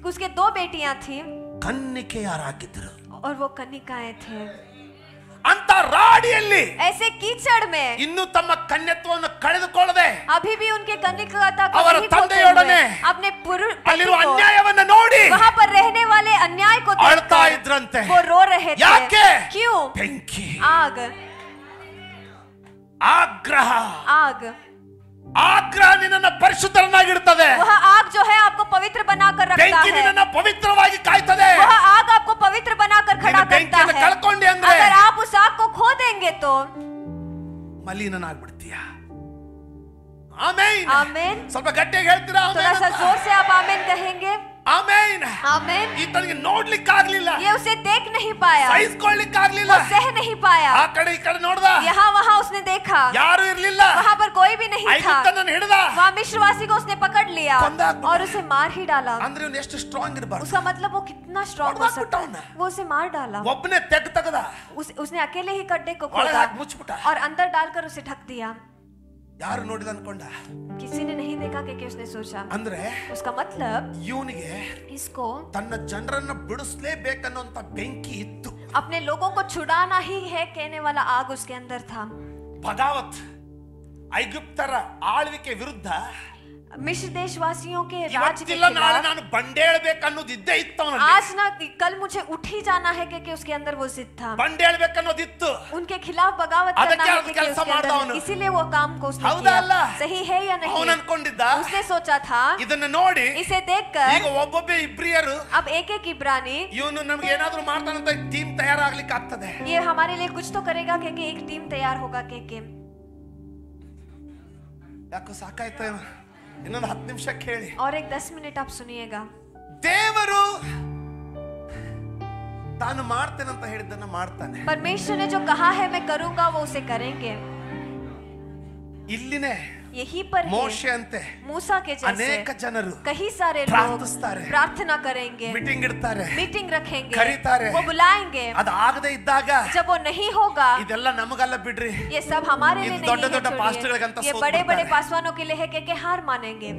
उसके 2 बेटियां थी ಕನ್ನಿಕೆಯರಾಗಿದ್ದರು. और वो कन्निकाएं थे. ಅಂತ ರಾಡಿಯಲ್ಲಿ ऐसे कीचड़ में ಇನ್ನು ತಮ್ಮ ಕನ್ಯತ್ವವನ್ನು ಕಳೆದುಕೊಳ್ಳದೆ अभी भी उनके कन्निकता को ಅವರ नहीं खोते ತಂದೆಯೊಡನೆ हुए अपने ಅಲ್ಲಿರುವ ಅನ್ಯಾಯವನ್ನ ನೋಡಿ वहाँ पर रहने वाले अन्याय को ಅಳ್ತಾ देखकर ಇದ್ರಂತೆ. वो रो रहे ಯಾಕೆ? थे. क्यों? ಬೆಂಕಿ, आग, ಆಗ್ರಹ. आग. ಆಗ್ರಹ ನಿನ್ನನ್ನು ಪರಿಶುದ್ಧರನ್ನಾಗಿಡುತ್ತದೆ. वह आग जो है आपको पवित्र बनाकर रखता ಬೆಂಕಿ है. ನಿನ್ನನ್ನು ಪವಿತ್ರವಾಗಿ ಕಾಯ್ತದೆ. वह आग आपको पवित्र बनाकर खड़ा ನೀನು करता ಬೆಂಕಿಯನ್ನು है. ಕಳ್ಕೊಂಡೆ ಅಂದ್ರೆ अगर आप उस आग को खो देंगे तो ಮಲಿನನಾಗ್ಬಿಡ್ತೀಯ. ಆಮೆನ್. आमीन. ಸ್ವಲ್ಪ ಗಟ್ಟಿಯಾಗಿ ಹೇಳ್ತೀರಾ? थोड़ा सा ಆಮೆನ್. जोर से आप आमीन कहेंगे. ಆಮೆನ್. आमीन. ಈತನಿಗೆ ನೋಡ್ಲಿಕ್ಕೆ ಆಗ್ಲಿಲ್ಲ, ये उसे देख नहीं पाया, ಸಹಿಸ್ಕೊಳ್ಳಿಕ್ಕೆ ಆಗ್ಲಿಲ್ಲ. वो सह नहीं पाया. ಆ ಕಡೆ ಈ ಕಡೆ ನೋಡ್ದ, यहाँ वहाँ उसने देखा, ಯಾರು ಇರ್ಲಿಲ್ಲ. वहाँ पर कोई भी नहीं था. ಐಗುಪ್ತನನ್ನು ಹಿಡಿದ, वहाँ मिस्रवासी को उसने पकड़ लिया ಕೊಂದಾಕ್ಬಿಟ್ಟ. और उसे मार ही डाला. ಅಂದ್ರೆ ಇವನು ಎಷ್ಟು ಸ್ಟ್ರಾಂಗ್ ಇರಬಾರ್ದು. उसका मतलब वो कितना स्ट्रॉन्ग हो ಕೊಂದಾಕ್ಬಿಟ್ಟ सकता ಅವ್ನ. है. वो उसे मार डाला. ಒಬ್ಬನೇ ತೆಗ್ದ उसने अकेले ही गड्ढे को ಒಳಗೆ खोदा ಹಾಕಿ ಮುಚ್ಚಿಬಿಟ್ಟ. और अंदर डालकर उसे ढक दिया. ಯಾರು ನೋಡಿದ ಅನ್ಕೊಂಡ? किसी ने नहीं देखा कि उसने सोचा. ಅಂದ್ರೆ उसका मतलब ಇವನಿಗೆ इसको ತನ್ನ ಜನರನ್ನ ಬಿಡಿಸಲೇಬೇಕನ್ನುವಂತ ಬೆಂಕಿ ಇತ್ತು. अपने लोगों को छुड़ाना ही है कहने वाला आग उसके अंदर था. ಭಗಾವತ್ ಐಗುಪ್ತರ ಆಳ್ವಿಕೆ ವಿರುದ್ಧ मिस्र देशवासियों के राज्य के ಇವತ್ತಿಲ್ಲ ನಾಳೆ खिलाफ ನಾನು ಬಂಡೇಳ್ಬೇಕನ್ನೋದು ಇದ್ದೇ ಇತ್ತು ಅವನಲ್ಲಿ. आज ना कल मुझे उठ ही जाना है क्योंकि उसके अंदर वो जिद था. ಬಂಡೇಳ್ಬೇಕನ್ನೋದಿತ್ತು. उनके खिलाफ बगावत करना ಅದಕ್ಕೆ है ಅವ್ನು क्योंकि ಕೆಲಸ उसके ಮಾಡ್ದ अंदर ಅವನು. है. इसीलिए वो काम को उसने ಹೌದಾ ಅಲ್ಲ? किया. सही है या नहीं? ಅವನು ಅನ್ಕೊಂಡಿದ್ದ उसने सोचा था ಇದನ್ನ ನೋಡಿ इसे देखकर ಈಗ ಒಬ್ಬೊಬ್ಬ ಇಬ್ರಿಯರು अब एक एक इब्रानी ಇವನು ನಮ್ಗೆ ಏನಾದ್ರೂ ಮಾಡ್ತಾನಂತ ಟೀಮ್ ತಯಾರಾಗ್ಲಿಕ್ಕೆ ಆಗ್ತದೆ. ये हमारे लिए कुछ तो करेगा क्योंकि एक टीम तैयार होगा क्योंकि ಯಾಕೋ ಸಾಕಾಯ್ತು, ಇನ್ನೊಂದು 10 ನಿಮಿಷ ಕೇಳಿ. और एक 10 मिनट आप सुनिएगा. ದೇವರು ತಾನು ಮಾಡ್ತೇನಂತ ಹೇಳಿದ್ದನ್ನ ಮಾಡ್ತಾನೆ. परमेश्वर ने जो कहा है मैं करूंगा वो उसे करेंगे. ಇಲ್ಲಿನೇ यही पर है ಮೋಶೆ ಅಂತೆ मूसा के जैसे ಅನೇಕ ಜನರು कई सारे लोग ಪ್ರಾರ್ಥಿಸ್ತಾರೆ, प्रार्थना करेंगे, ಮೀಟಿಂಗ್ ಇಡ್ತಾರೆ, मीटिंग रखेंगे, ಕರೀತಾರೆ. वो बुलाएंगे. ಅದು ಆಗದೆ ಇದ್ದಾಗ जब वो नहीं होगा ಇದೆಲ್ಲ ನಮಗಲ್ಲ ಬಿಡ್ರಿ, ये सब हमारे लिए ಇದು नहीं ದೊಡ್ಡ है. ದೊಡ್ಡ छोड़िए. ಪಾಸ್ಟರ್ಗಳಿಗಂತ ये ಸೋತ್ बड़े बड़े ಬಿಡ್ತಾರೆ. पासवानों के लिए है क्योंकि हार मानेंगे.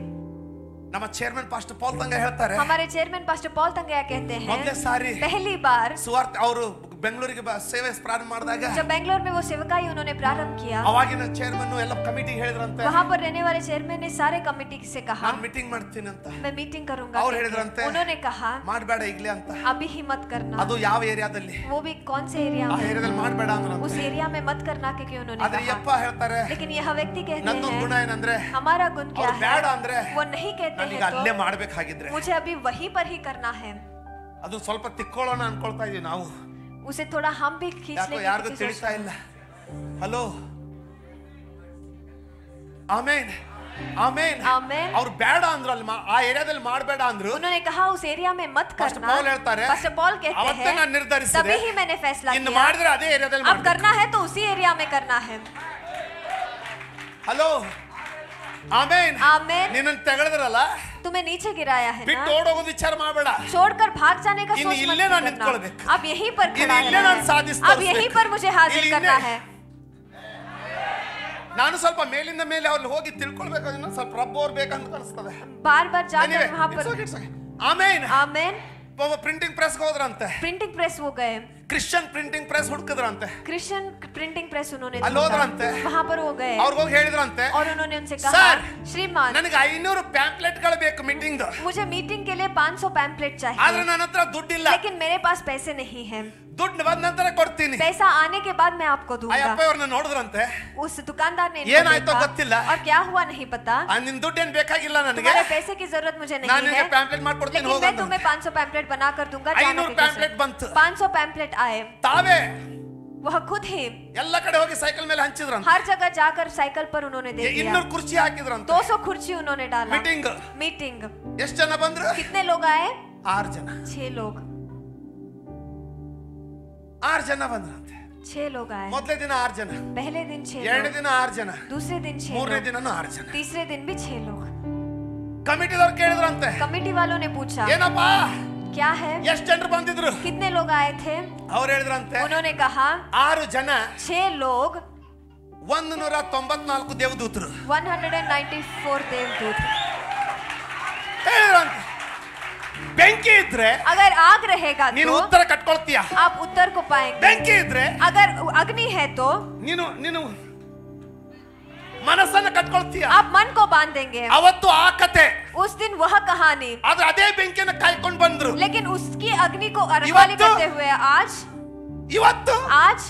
ನಮ್ಮ ಚೇರ್ಮನ್ ಪಾಸ್ಟರ್ ಪೌಲ್ ತಂಗ ಹೇಳ್ತಾರೆ, हमारे चेयरमैन पास्टर पॉल तंगया कहते हैं ಮೊದಲೇ ಸಾರಿ पहली बार ಸುವಾರ್ತೆ ಅವರು ಬೆಂಗಳೂರಿಗೆ ಸೇವೆ ಪ್ರಾರಂಭ ಮಾಡಿದಾಗ जब बेंगलोर में वो सेवकाई उन्होंने प्रारंभ किया, ಅವಾಗಿನ ಚೇರ್ಮನ್ ಎಲ್ಲ ಕಮಿಟಿಗೆ ಹೇಳಿದ್ರಂತೆ, वहाँ पर रहने वाले चेयरमैन ने सारे कमेटी से कहा ನಾನು ಮೀಟಿಂಗ್ ಮಾಡ್ತೀನಿ ಅಂತ. मैं मीटिंग करूंगा। ಅವ್ರು ಹೇಳಿದ್ರಂತೆ, उन्होंने कहा ಮಾಡಬೇಡ ಈಗಲೇ ಅಂತ. अभी ही मत करना। ಅದು ಯಾವ ಏರಿಯಾದಲ್ಲಿ? वो भी कौन से एरिया ಆ में? ಏರಿಯಾದಲ್ಲಿ ಮಾಡಬೇಡ ಅಂದ್ರಂತೆ. उस एरिया में मत करना क्योंकि उन्होंने ಆದ್ರೆ कहा। ಯಪ್ಪ ಹೇಳ್ತಾರೆ, लेकिन यह व्यक्ति कहते ನನ್ನೊಂದು ಗುಣ हैं ಏನಂದ್ರೆ हमारा गुण क्या ಅವ್ರು ಬೇಡ है, ಅಂದ್ರೆ वो नहीं कहते ನಾನೀಗ हैं ಅಲ್ಲೇ तो ಮಾಡ್ಬೇಕಾಗಿದ್ರೆ मुझे अभी वहीं पर ही करना है। ಅದು ಸ್ವಲ್ಪ ತಿಕ್ಕೊಳ್ಳೋಣ ಅನ್ಕೊಳ್ತಾ ಇದೀವಿ ನಾವು, उसे थोड़ा हम भी खींच ಯಾಕೋ लेंगे ಯಾರಿಗೂ क्योंकि ತಿಳಿತಾ ಇಲ್ಲ. ಹಲೋ, ಆಮೇನ್ ಆಮೇನ್. आमेन। ಅವ್ರು ಬೇಡ ಅಂದ್ರು, ಅಲ್ಲಿ ಆ ಏರಿಯಾದಲ್ಲಿ ಮಾಡಬೇಡ ಅಂದ್ರು. उन्होंने कहा उस एरिया में मत ಪಾಸ್ಟರ್ करना। ಪೌಲ್ ಹೇಳ್ತಾರೆ, पास्टर पॉल कहते ಅವತ್ತೇ ನಾನು हैं ನಿರ್ಧರಿಸಿದೆ, तभी ही मैंने फैसला ಇನ್ನು किया ಮಾಡಿದ್ರೆ ಅದೇ ಏರಿಯಾದಲ್ಲಿ अब ಮಾಡ್ಬೇಕು. करना है तो उसी एरिया में करना है। ಹಲೋ, ಆಮೇನ್. आमेन। ನಿನ್ನನ್ನು ತೆಗೆದ್ರಲ್ಲ, तुम्हें नीचे गिराया है ಬಿಟ್ಟು ना, ಓಡೋಗೋದು ವಿಚಾರ ಮಾಡಬೇಡ. छोड़कर भाग जाने का ಇನ್ನು सोच ಇಲ್ಲೇ मत ನಾನು करना। ನಿಂತ್ಕೊಳ್ಬೇಕು. अब यहीं पर ಇನ್ನು खड़ा ಇಲ್ಲೇ ನಾನು रहना है, ಸಾಧಿಸಿ अब यहीं पर मुझे हासिल ಇಲ್ಲಿ करना ಇಲ್ಲೇ. है। ನಾನು ಸ್ವಲ್ಪ ಮೇಲಿಂದ ಮೇಲೆ ಅವ್ರಲ್ಲಿ ಹೋಗಿ ತಿಳ್ಕೊಳ್ಬೇಕು, ಅದನ್ನ ಸ್ವಲ್ಪ ರಬ್ಬ ಅವ್ರು ಬೇಕಂತ ಅನಿಸ್ತದೆ. बार बार जाकर वहाँ पर। ಆಮೇನ್. आमेन। ಪ್ರಿಂಟಿಂಗ್ ಪ್ರೆಸ್ ಹೋದ್ರಂತೆ, प्रिंटिंग प्रेस वो गए, ಕ್ರಿಶ್ಚಿಯನ್ ಪ್ರಿಂಟಿಂಗ್ ಪ್ರೆಸ್ ಹುಡುಕಿದ್ರಂತೆ. क्रिश्चियन प्रिंटिंग प्रेस उन्होंने ಅಲ್ಲಿ ढूंढा। ಹೋದ್ರಂತೆ, वहाँ पर वो गए ಅವ್ರಿಗೆ ಹೋಗಿ ಹೇಳಿದ್ರಂತೆ, और उन्होंने उनसे कहा, ಸರ್, श्रीमान ನನಗೆ 500 ಪ್ಯಾಂಪ್ಲೆಟ್ಗಳು ಬೇಕು ಮೀಟಿಂಗ್, मुझे मीटिंग के लिए 500 पैम्पलेट ಆದ್ರೆ चाहिए, ನನ್ನ ಹತ್ರ ದುಡ್ಡಿಲ್ಲ. लेकिन मेरे पास पैसे नहीं हैं। ದುಡ್ಡು ಬಂದ ನಂತರ ಕೊಡ್ತೀನಿ. पैसा आने के बाद मैं आपको ಆ दूंगा। ಅಪ್ಪ ಅವ್ರನ್ನ ನೋಡಿದ್ರಂತೆ, उस दुकानदार ने ಏನಾಯ್ತೋ ಗೊತ್ತಿಲ್ಲ, और क्या हुआ नहीं पता, ನಿನ್ ದುಡ್ಡು ಏನ್ ಬೇಕಾಗಿಲ್ಲ ನನಗೆ, तुम्हारे पैसे की जरूरत मुझे ನಾನು नहीं ನಿನಗೆ है, ಪ್ಯಾಂಪ್ಲೆಟ್ ಮಾಡ್ಕೊಡ್ತೀನಿ लेकिन ಹೋಗು मैं ಅಂತ. तुम्हें 500 पैम्पलेट बना कर दूंगा। 500 ಪ್ಯಾಂಪ್ಲೆಟ್ ಬಂತು. 500 पैम्पलेट आए, ತಾವೇ वह खुद ही ಎಲ್ಲ ಕಡೆ ಹೋಗಿ ಸೈಕಲ್ ಮೇಲೆ ಹಂಚಿದ್ರಂತೆ. हर जगह जाकर साइकिल पर उन्होंने दे दिया। 200 ಕುರ್ಚಿ ಹಾಕಿದ್ರಂತೆ. 200 कुर्सी उन्होंने डाला। ಮೀಟಿಂಗ್ मीटिंग ಎಷ್ಟು ಜನ ಬಂದ್ರು? कितने लोग आए? 6 ಜನ. 6 लोग। 6 ಜನ ಬಂದ್ರಂತೆ. 6 लोग आए। ಮೊದಲೇ ದಿನ 6 ಜನ, पहले दिन 6 ಎರಡನೇ लोग, ದಿನ 6 ಜನ, दूसरे दिन 6 ಮೂರನೇ लोग, ದಿನನೂ 6 ಜನ. तीसरे दिन भी 6 लोग। ಕಮಿಟಿದವ್ರು ಕೇಳಿದ್ರಂತೆ, कमेटी वालों ने पूछा ಏನಪ್ಪಾ क्या है, ಎಷ್ಟು ಜನರು ಬಂದಿದ್ರು? कितने लोग आए थे? ಅವ್ರು ಹೇಳಿದ್ರಂತೆ, उन्होंने कहा 6 ಜನ, 6 लोग, 194 ದೇವದೂತರು 194 देवदूत। ಹೇಳಿದ್ರಂತೆ. ಬೆಂಕಿ ಇದ್ರೆ अगर आग रहेगा ನೀನು तो ಉತ್ತರ ಕಟ್ಕೊಳ್ತೀಯ, आप उत्तर को पाएंगे, ಬೆಂಕಿ ಇದ್ರೆ अगर अग्नि है तो ನೀನು ನೀನು ಮನಸ್ಸನ್ನು ಕಟ್ಕೊಳ್ತೀಯ. आप मन को बांधेंगे। ಅವತ್ತು ಆ ಕತೆ, उस दिन वह कहानी, ಆದ್ರೆ ಅದೇ ಬೆಂಕಿಯನ್ನು ಕಾಯ್ಕೊಂಡು ಬಂದ್ರು. लेकिन उसकी अग्नि को रखवाली करते हुए ಇವತ್ತು आज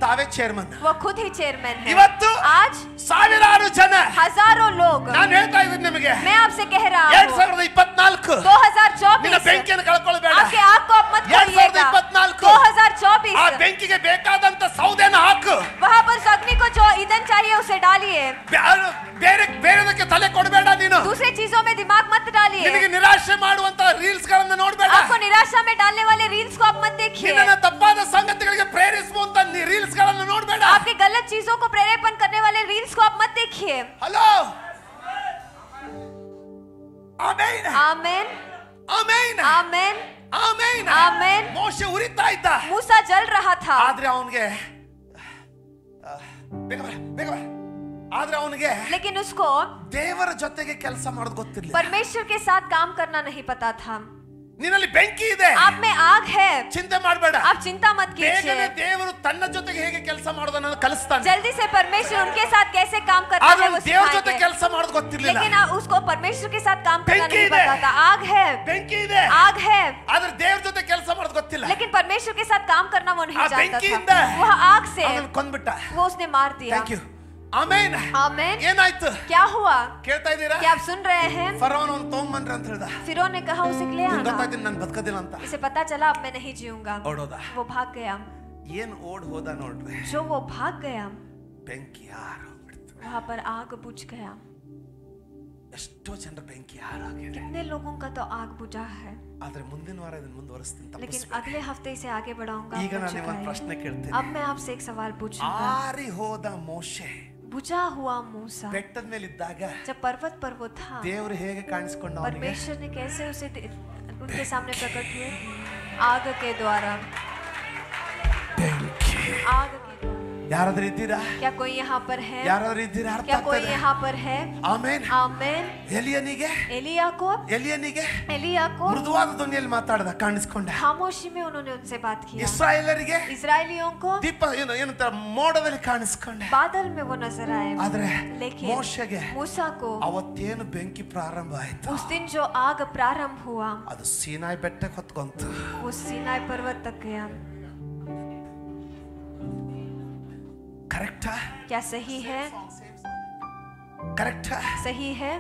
ತಾವೇ ಚೇರ್ಮನ್. वो खुद ही चेयरमैन है। ಇವತ್ತು आज ಸಾವಿರಾರು ಜನ. हजारों लोग, ನಾನು ಹೇಳ್ತಾ ಇದ್ದೀನಿ ನಿಮಗೆ, मैं आपसे कह रहा हूँ 2024 ನಿನ್ನ 2024 ಬೆಂಕಿಯನ್ನು ಕಳ್ಕೊಳ್ಬೇಡ. आपके आग को आप मत खोइएगा। 2024 ಆ 2024 ಬೆಂಕಿಗೆ ಬೇಕಾದಂತ ಸೌದೆನ ಹಾಕು. वहाँ पर उस अग्नि को जो ईंधन चाहिए उसे डालिए, ಬೇರೆದಕ್ಕೆ ತಲೆ ಕೊಡಬೇಡ. ನೀನು दूसरी चीजों में दिमाग मत डालिए। ನಿನಗೆ ನಿರಾಶೆ ಮಾಡುವಂತ ರೀಲ್ಸ್ ಗಳನ್ನ ನೋಡಬೇಡ. आपको निराशा में डालने वाले रील्स को आप मत देखिए। ನಿನ್ನನ್ನು ತಪ್ಪಾದ ಸಂಗತಿಗಳಿಗೆ ಪ್ರೇರಿಸುವಂತ ರೀಲ್ಸ್ ಗಳನ್ನ ನೋಡಬೇಡ. आपके गलत चीजों को प्रेरेपण करने वाले रील्स को आप मत देखिए। ಹಲೋ, ಆಮೆನ್ आमेन ಆಮೆನ್ आमेन ಆಮೆನ್ आमेन। ಮೋಶೆ ಉರಿತಾ ಇದ್ದ, मूसा जल रहा था, ಆದ್ರೆ ಅವನಿಗೆ ಆದ್ರೆ ಅವನಿಗೆ लेकिन उसको ದೇವರ ಜೊತೆಗೆ ಕೆಲಸ ಮಾಡೋದು ಗೊತ್ತಿರಲಿಲ್ಲ. परमेश्वर के साथ काम करना नहीं पता था। ನಿನ್ನಲ್ಲಿ ಬೆಂಕಿ ಇದೆ, आप में आग है, ಚಿಂತೆ ಮಾಡಬೇಡ. आप चिंता मत ಬೇಗನೆ कीजिए। ದೇವರು ತನ್ನ ಜೊತೆಗೆ ಹೇಗೆ ಕೆಲಸ ಮಾಡೋದನ್ನ ಕಲಿಸ್ತಾನೆ. जल्दी से परमेश्वर उनके साथ कैसे काम करना ಆದ್ರೆ है वो ದೇವರ ಜೊತೆ सिखाएंगे। ಕೆಲಸ ಮಾಡೋದು ಗೊತ್ತಿರಲಿಲ್ಲ. लेकिन उसको परमेश्वर के साथ काम करना ಬೆಂಕಿ नहीं ಇದೆ, पता था। आग है, ಬೆಂಕಿ ಇದೆ, आग है, ಆದ್ರೆ ದೇವರ ಜೊತೆ ಕೆಲಸ ಮಾಡೋದು ಗೊತ್ತಿಲ್ಲ. लेकिन परमेश्वर के साथ काम करना वो नहीं ಆ जानता ಬೆಂಕಿಯಿಂದ था। वह आग से ಅವನನ್ನು ಕೊಂದ್ಬಿಟ್ಟ. वो उसने मार दिया। Thank you. ಆಮೆನ್. आमेन। ಏನಾಯ್ತು क्या हुआ? ಕೇಳ್ತಾ ಇದ್ದೀರಾ? क्या आप सुन रहे हैं? ಫರೋನ್ ಅವನು ತಗೊಂಬನ್ರಿ ಅಂತ ಹೇಳ್ದ. फिरौन ने कहा उसे ले आना। ಗೊತ್ತಾಯ್ತು ನಾನು ಬದುಕೋದಿಲ್ಲ ಅಂತ. इसे पता चला अब मैं नहीं जीऊंगा, ಓಡೋದ. वो भाग गया। ಏನ್ ಓಡ್ ಹೋದ ನೋಡ್ರಿ. जो वो भाग गया ಬೆಂಕಿ ಹಾರೋಗ್ಬಿಡ್ತು. वहाँ पर आग बुझ गया। ಎಷ್ಟೋ ಜನರ ಬೆಂಕಿ ಹಾರಾಗಿದೆ. कितने लोगों का तो आग बुझा है, ಆದ್ರೆ ಮುಂದಿನ ವಾರ ಇದನ್ನ ಮುಂದುವರಿಸ್ತೀನಿ. लेकिन अगले हफ्ते इसे आगे बढ़ाऊंगा। ಈಗ ನಾನು ಒಂದು ಪ್ರಶ್ನೆ ಕೇಳ್ತೀನಿ. अब मैं आपसे एक सवाल पूछूंगा। ಆರಿ ಹೋದ ಮೋಶೆ बुझा हुआ मूसा ಬೆಟ್ಟದ ಮೇಲೆ ಇದ್ದಾಗ जब पर्वत पर वो था, ದೇವರು ಹೇಗೆ ಕಾಣಿಸಿಕೊಂಡ ಅವನಿಗೆ? परमेश्वर ने कैसे उसे उनके सामने प्रकट हुए? आग के द्वारा। ಬೆಂಕಿ. आग के द्वारा। ಯಾರಾದ್ರೂ ಇದ್ದೀರಾ? क्या कोई यहाँ पर है? ಯಾರಾದ್ರೂ ಇದ್ದೀರಾ? ಅರ್ಥ क्या कोई ಆಗ್ತದೆ? यहाँ पर है? ಆಮೆನ್. आमेन. ಎಲಿಯನಿಗೆ एलिया को ಮೃದುವಾದ ಧ್ವನಿಯಲ್ಲಿ ಮಾತಾಡ್ದ, ಕಾಣಿಸ್ಕೊಂಡ. खामोशी में उन्होंने उनसे बात किया. ಇಸ್ರಾಯೇಲರಿಗೆ इस्राएलियों को ದೀಪ ಏನಂತ ಮೋಡದಲ್ಲಿ ಕಾಣಿಸ್ಕೊಂಡ. बादल में वो नजर आए. ಆದ್ರೆ लेकिन ಮೋಶೆಗೆ मूसा को ಅವತ್ತೇನು ಬೆಂಕಿ ಪ್ರಾರಂಭ ಆಯ್ತು, उस दिन जो आग प्रारंभ हुआ ಅದು ಸೀನಾಯಿ ಬೆಟ್ಟಕ್ಕೆ ಹೊತ್ಕೊಂತು. वो सीनाई पर्वत तक गया. ಕರೆಕ್ಟಾ? क्या सही है? ಕರೆಕ್ಟಾ? सही है.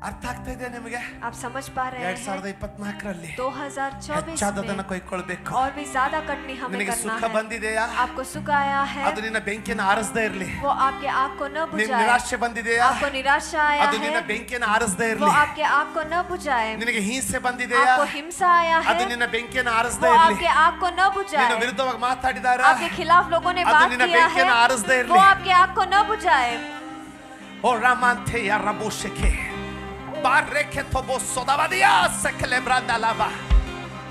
ಅರ್ಥ ಆಗ್ತಾ ಇದೆ ನಿಮಗೆ? आप समझ पा रहे हैं? 2024ರಲ್ಲಿ 2024 ಹೆಚ್ಚಾದದನ್ನ में ಕೊಯ್ಕೊಳ್ಬೇಕು. और भी ज्यादा कटनी हमें ನಿನಗೆ करना ಸುಖ है. ಬಂದಿದೆಯಾ? आपको सुख आया है, ಅದು ನಿನ್ನ ಬೆಂಕಿಯನ್ನು ಆರಿಸದೇ ಇರಲಿ. वो आपके आग को न ನಿನ್ನ बुझाए. ನಿರಾಶೆ ಬಂದಿದೆಯಾ? आपको निराशा आया ಅದು ನಿನ್ನ है, ಬೆಂಕಿಯನ್ನು ಆರಿಸದೇ वो ಇರಲಿ. आपके आग को न बुझाए. ನಿನಗೆ ಹಿಂಸೆ ಬಂದಿದೆಯಾ? आपको हिंसा आया ಅದು है, ನಿನ್ನ ಬೆಂಕಿಯನ್ನು ಆರಿಸದೇ वो ಇರಲಿ. आपके आग को न ನಿನ್ನ बुझाए. ವಿರುದ್ಧವಾಗಿ ಮಾತಾಡಿದಾರ? आपके खिलाफ लोगों ने ಅದು बात ನಿನ್ನ किया है, ಬೆಂಕಿಯನ್ನು ಆರಿಸದೇ वो ಇರಲಿ. आपके आग को न बुझाए. ಓ ರಾಮಾಂತೆ ಯಾ ರಬೋಶೆಕೆ ಬಾರ್ರೆಕೆ ತೊಬೋ ಸೋದವದಿಯಾ ಸಕಲೆ ಬ್ರಾಂದಲವ.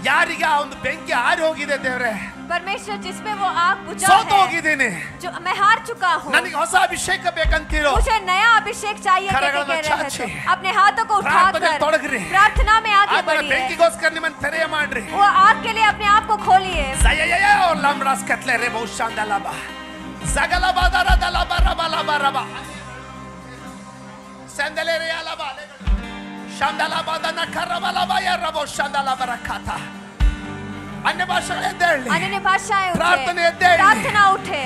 ಯಾರಿಗೆ ಆ ಒಂದು ಬೆಂಕಿ ಆರಿ ಹೋಗಿದೆ ದೇವರೇ, परमेश्वर जिसमें वो आग बुझा ಸೋತು है, ಹೋಗಿದ್ದೀನಿ, जो मैं हार चुका हूँ, ನನಗೆ ಹೊಸ ಅಭಿಷೇಕ ಬೇಕಂತೀರೋ, मुझे नया अभिषेक चाहिए कहते ಕರಗಳನ್ನು कह रहे ಚಾಚಿ, हैं. अपने हाथों को ಪ್ರಾರ್ಥನೆಯಲ್ಲಿ उठाकर ತೊಡಗ್ರಿ. प्रार्थना में आगे ಆತನ बढ़िए. ಬೆಂಕಿಗೋಸ್ಕರ ನಿಮ್ಮನ್ನು ತೆರೆಯ ಮಾಡ್ರಿ. वो आग के लिए अपने आप को खोलिए. ಜಯಯಯ ಲಂಬ್ರಾಸ್ ಕತ್ಲೆ ರೆ ಬಹುಶಾಂದಲಬ ಜಗಲಬದರ ದಲಬ ರಬ ಲಬ ರಬ ಸಂದಲೆ ರೆ ಅಲಬ ಶಾಂದಲಬದನ ಕರಬಲಬ ಯ ರಬ ಶಾಂದಲಬರಕತ. ಅನ್ಯ ಭಾಷೆಗಳು ಎದ್ದೇಳಿ, अन्य भाषाएं ಪ್ರಾರ್ಥನೆ उठे, ಎದ್ದೇಳಿ. प्रार्थना उठे.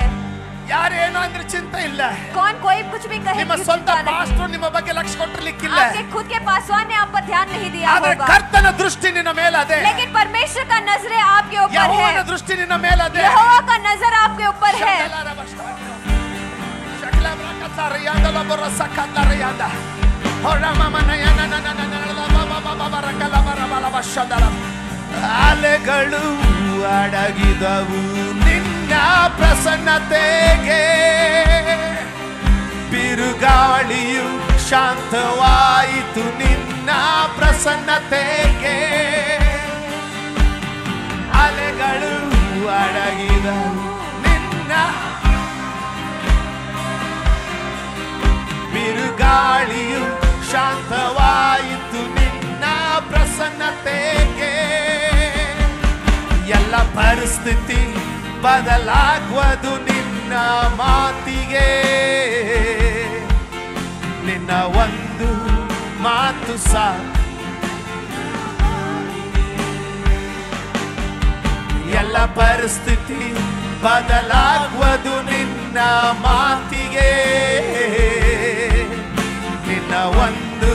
ಯಾರೇನೋ ಅಂದ್ರೆ ಚಿಂತೆ ಇಲ್ಲ. कौन कोई कुछ भी कहे, ನಿಮ್ಮ क्यों ಸ್ವಂತ चिंता नहीं. ಪಾಸ್ಟರ್ ನಿಮ್ಮ ಬಗ್ಗೆ ಲಕ್ಷ್ಯ ಕೊಟ್ಟಿರ್ಲಿಕ್ಕಿಲ್ಲ, आपके खुद के पासवान ने आप पर ध्यान नहीं दिया ಆದ್ರೆ होगा, ಕರ್ತನ ದೃಷ್ಟಿ ನಿನ್ನ ಮೇಲದೆ, लेकिन परमेश्वर का नजरें आपके ऊपर ಯೆಹೋವನ है. ದೃಷ್ಟಿ ನಿನ್ನ ಮೇಲದೆ. यहोवा का नजर आपके ऊपर है. ಅಲೆಗಳು ಅಡಗಿದವು ನಿನ್ನ ಪ್ರಸನ್ನತೆಗೆ, ಬಿರುಗಾಳಿಯು ಶಾಂತವಾಯಿತು ನಿನ್ನ ಪ್ರಸನ್ನತೆಗೆ. ಅಲೆಗಳು ಅಡಗಿದವು ನಿನ್ನ, ಬಿರುಗಾಳಿಯು ಶಾಂತವಾಯಿತು ನಿನ್ನ ಪ್ರಸನ್ನತೆಗೆ. ಎಲ್ಲ ಪರಿಸ್ಥಿತಿ ಬದಲಾಗುವುದು ನಿನ್ನ ಮಾತಿಗೆ, ನಿನ್ನ ಒಂದು ಮಾತು ಸಾಕು. ಎಲ್ಲ ಪರಿಸ್ಥಿತಿ ಬದಲಾಗುವುದು ನಿನ್ನ ಮಾತಿಗೆ, ನಿನ್ನ ಒಂದು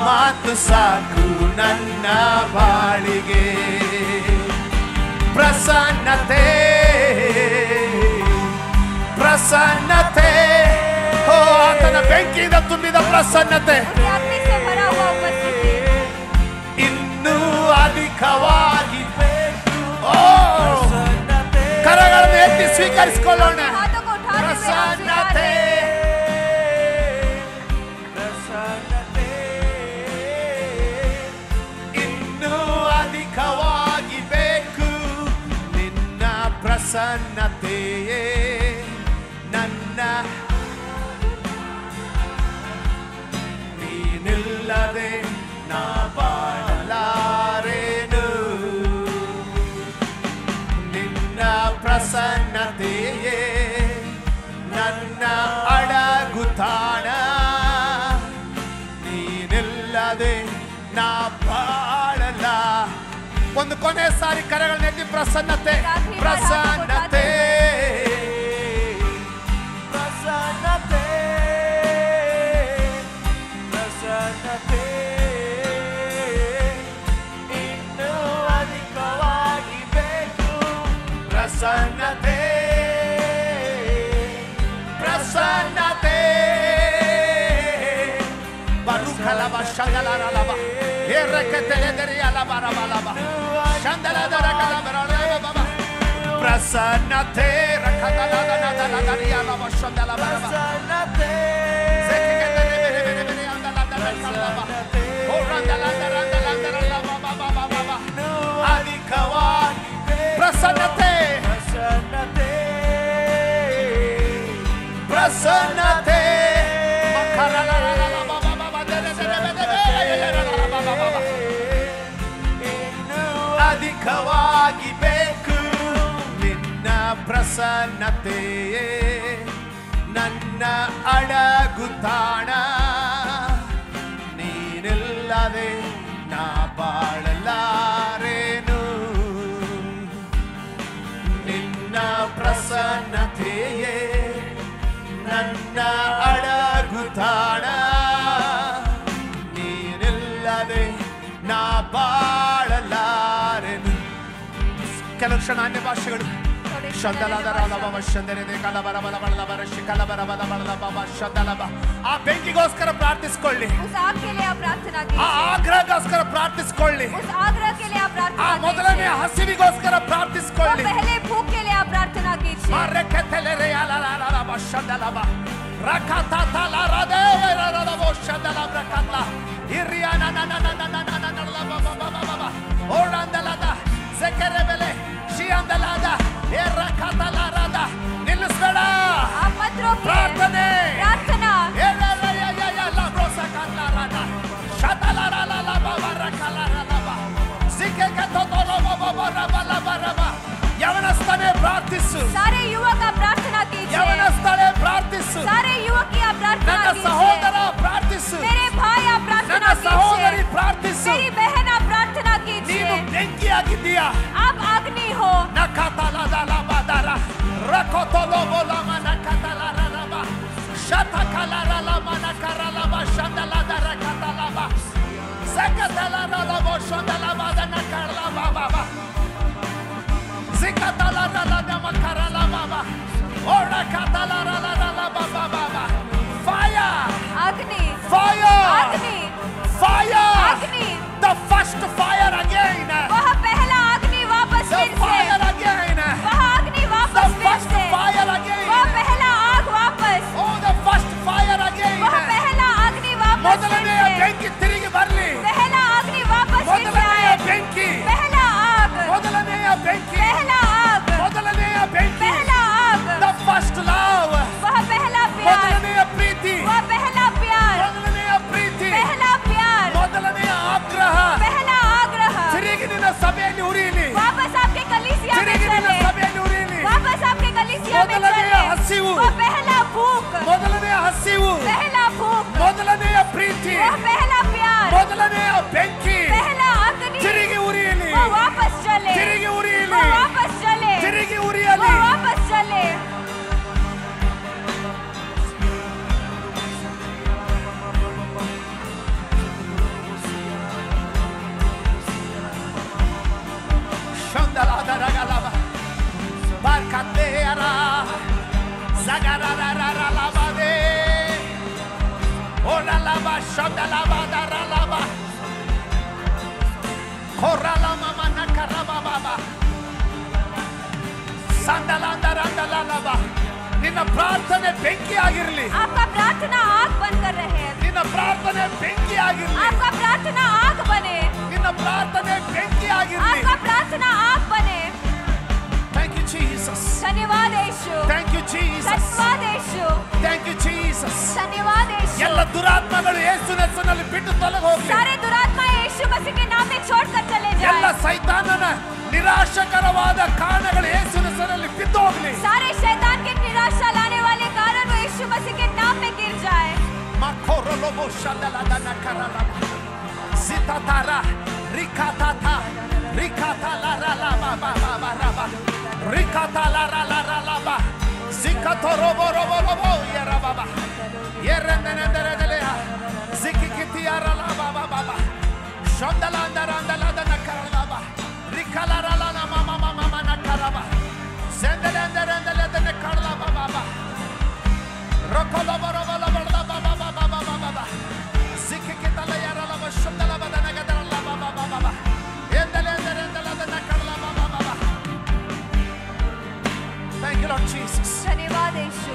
ಮಾತು ಸಾಕು ನನ್ನ ಬಾಳಿಗೆ. ಪ್ರಸನ್ನತೆ ಪ್ರಸನ್ನತೆ, ಓ ಆತನ ಬೆಂಕಿಯಿಂದ ತುಂಬಿದ ಪ್ರಸನ್ನತೆ, उसकी अग्नि से भरा हुआ उपस्थिति, ಇನ್ನೂ ಅಧಿಕವಾಗಿ ಓ ಕರಗಳನ್ನು ಎತ್ತಿ ಸ್ವೀಕರಿಸಿಕೊಳ್ಳೋಣ. हाथों को उठाते हुए हम ಪ್ರಸನ್ನತೆ स्वीकार ಪ್ರಸನ್ನತೆ, ಇನ್ನೂ ಅಧಿಕವಾಗಿ ಬೇಕು ನಿನ್ನ ಪ್ರಸನ್ನತೆಯೇ ನನ್ನ. ನೀನಿಲ್ಲದೆ ನಾ ಬಾಳಲಾರೆನು, ನಿನ್ನ ಪ್ರಸನ್ನತೆಯೇ ನನ್ನ ಅಡಗುತಾಣ. ನೀನಿಲ್ಲದೆ ನಾ ಬಾಳಲ. ಒಂದು ಕೊನೆ ಸಾರಿ ಕರಗಳನ್ನೆತ್ತಿ ಪ್ರಸನ್ನತೆ ಪ್ರಸನ್ನತೆ ಪ್ರಸನ್ನತೆ ಪ್ರಸನ್ನತೆ, ಇನ್ನೂ ಅಧಿಕವಾಗಿ ಬೇಕು ಪ್ರಸನ್ನತೆ ಪ್ರಸನ್ನತೆ. ಬರುಖಲಬ ಶಗಲರಲಬ ಏರಕತೆಲೆದರಿಯಲಬರಬಲಬ ಶಂದಲದರಕಲಬರಲಬ ಪ್ರಸನ್ನತೆ ರಕದಲದನದಲದರಿಯಲಬ ಶಂದಲಬರಬ ಪ್ರಸನ್ನತೆ ಅಧಿಕವಾಗಿ ಪ್ರಸನ್ನತೆ ಆಗಿಬೇಕು ನಿನ್ನ ಪ್ರಸನ್ನತೆಯೇ ನನ್ನ ಅಡಗುತ್ತಾಣ ನೀನಿಲ್ಲದೆ ನಾ ಬಾಳಲಾರೆನು ನಿನ್ನ ಪ್ರಸನ್ನತೆಯೇ ನನ್ನ ಅಡಗುತ್ತಾಣ ನೀನಿಲ್ಲದೆ ನಾ ಬಾಳಲಾರೆನು. ಕೆಲವು ಕ್ಷಣ ಅನ್ಯ ಭಾಷೆಗಳು ಆ ಬೆಂಕಿಗೋಸ್ಕರ ಪ್ರಾರ್ಥಿಸಿಕೊಳ್ಳಿ, ಆ ಆಗ್ರಹಗೋಸ್ಕರ ಪ್ರಾರ್ಥಿಸಿಕೊಳ್ಳಿ, ಆ ಮೊದಲನೇ ಹಸಿವಿಗೋಸ್ಕರ ಪ್ರಾರ್ಥಿಸಿಕೊಳ್ಳಿ. ನಿಲ್ಲಿಸಬೇಡ ಪ್ರಾರ್ಥನೆ ಯವನಸ್ಥನೇ ಪ್ರಾರ್ಥಿಸು, सारे युवक आप प्रार्थना कीजिए, ಯವನಸ್ಥಳೇ ಪ್ರಾರ್ಥಿಸು, सारे युवकी आप प्रार्थना ನನ್ನ कीजिए, ಸಹೋದರ ಪ್ರಾರ್ಥಿಸು, मेरे भाई आप प्रार्थना ನನ್ನ ಸಹೋದರಿ कीजिए, ಪ್ರಾರ್ಥಿಸು. मेरी बहन आप प्रार्थना ನೀನು कीजिए, ಬೆಂಕಿಯಾಗಿದ್ದೀಯಾ आप अग्नि हो, ನಕತಲದಲಬದರ ರಕತಲಬೋಲಮನಕತಲರಲಬ ಶತಕಲರಲಮನಕರಲಬ ಶಂದಲದರ ಕತಲಬ ಸಕತಲರಲಬ ಶಂದಲಬದನಕರಲಬಬ ಸಿಕತಲರಲಮಕರಲಬಬ ಓಡಕತಲರಲಲಬಬಬ. ಫೈರ್ अग्नि, ಫೈರ್ अग्नि, ಫೈರ್ अग्नि, the first fire again, वह पहला अग्नि वापस the फिर से, fire again, वह अग्नि the वापस फिर first से, fire again, वह पहला आग वापस, oh the first fire again. वह पहला अग्नि वापस फिर ಮೊದಲನೆಯ से, ಬೆಂಕಿ ತಿರುಗಿ ಬರಲಿ, पहला अग्नि वापस फिर से ಮೊದಲನೆಯ आए, ಬೆಂಕಿ, पहला आग, ಮೊದಲನೆಯ ಬೆಂಕಿ, पहला आग, ಮೊದಲನೆಯ ಬೆಂಕಿ, पहला आग, the first love, वह पहला प्यार, ಮೊದಲನೆಯ ಪ್ರೀತಿ, वह पहला प्यार, ಮೊದಲನೆಯ ಪ್ರೀತಿ, पहला प्यार, ಮೊದಲನೆಯ ಆಗ್ರಹ पहला आग्रह ತಿರುಗಿ ನಿನ್ನ ಸಭೆಯಲ್ಲಿ ಉರಿಯಲಿ, वापस आपके कलीसिया में ತಿರುಗಿ ನಿನ್ನ चले, ಸಭೆಯಲ್ಲಿ ಉರಿಯಲಿ. वापस आपके कलीसिया में ಮೊದಲನೆಯ चले, ಹಸಿವು, वह पहला भूख, ಮೊದಲನೆಯ ಹಸಿವು, पहला भूख, ಮೊದಲನೆಯ ಪ್ರೀತಿ, वह पहला प्यार, ಮೊದಲನೆಯ ಬೆಂಕಿ पहला अग्नि, ತಿರುಗಿ ಉರಿಯಲಿ, वो वापस चले, ತಿರುಗಿ वो ಉರಿಯಲಿ, वापस चले, ತಿರುಗಿ वो ಉರಿಯಲಿ. वापस चले. ಶಂದಲಾದರಗಲಬ ಬಾರ್ಕಂದೇರ ಜಗರರರರಲಬದೆ ಓಡಲಬ ಶಂದಲಬದರಲಬ ಕೊರಲಮಮನಕರಬಬ ಸಂದಲಾಂದರಂದಲಲಬ. ನಿನ್ನ ಪ್ರಾರ್ಥನೆ ಬೆಂಕಿ ಆಗಿರಲಿ, आपका प्रार्थना आग बनकर रहे, ನಿನ್ನ ಪ್ರಾರ್ಥನೆ ಬೆಂಕಿ ಆಗಿರಲಿ, आपका प्रार्थना आग बने, ನಿನ್ನ ಪ್ರಾರ್ಥನೆ ಬೆಂಕಿ ಆಗಿರಲಿ. आपका प्रार्थना आग बने. Thank you Jesus, धन्यवाद यीशु, thank you Jesus, धन्यवाद यीशु, thank you Jesus. धन्यवाद यीशु. ಎಲ್ಲ ದುರಾತ್ಮಗಳು ಯೇಸುವಿನ ಹೆಸರಿನಲ್ಲಿ ಬಿಟ್ಟು ತೊಲಗಿ ಹೋಗಲಿ. सारे दुरात्मा यीशु मसीह के नाम में छोड़कर चले ಎಲ್ಲ जाएं. ಸೈತಾನನ ನಿರಾಶಕರವಾದ ಕಾರಣಗಳು ಯೇಸುವಿನ ಹೆಸರಿನಲ್ಲಿ ಬಿದ್ದು ಹೋಗಲಿ. सारे शैतान के निराशा लाने वाले कारण वो यीशु मसीह के नाम में गिर जाए. ಮಖೋರಲೋಬೋ ಶಂದಲದನಕರಲಬ ಸಿತತಾರ ರಿಕಾತಾತ ರಿಕಾತಾಲರಲಬಬಬಬರಬ ರಿಕಾತಾಲರಲರಲಬ ಸಿಕತೋರೋಬೋರೋಬೋರೋಬೋ ಯರಬಬ ಯರಂದನದರದಲೆಯ ಸಿಕಿಕಿತಿಯರಲಬಬಬಬ ಶಂದಲಾಂದರಂದಲದನಕರಲಬ ರಿಕಲರಲನಮಮಮಮನಕರಬ ಸೆಂದಲೆಂದರೆಂದಲೆದನಕರಲಬಬಬ ರೊಕೊಲಬರಬಲಬಲಬಬಬಬಬಬ ಸಿಕಿಕಿತಲಯರಲಬ ಶಂದಲಬದನಗದರಲಬಬಬಬ ಎಂದಲೆಂದರೆಂದಲದನಕರಲಬಬಬ. Thank you Lord Jesus. धन्यवाद यीशु.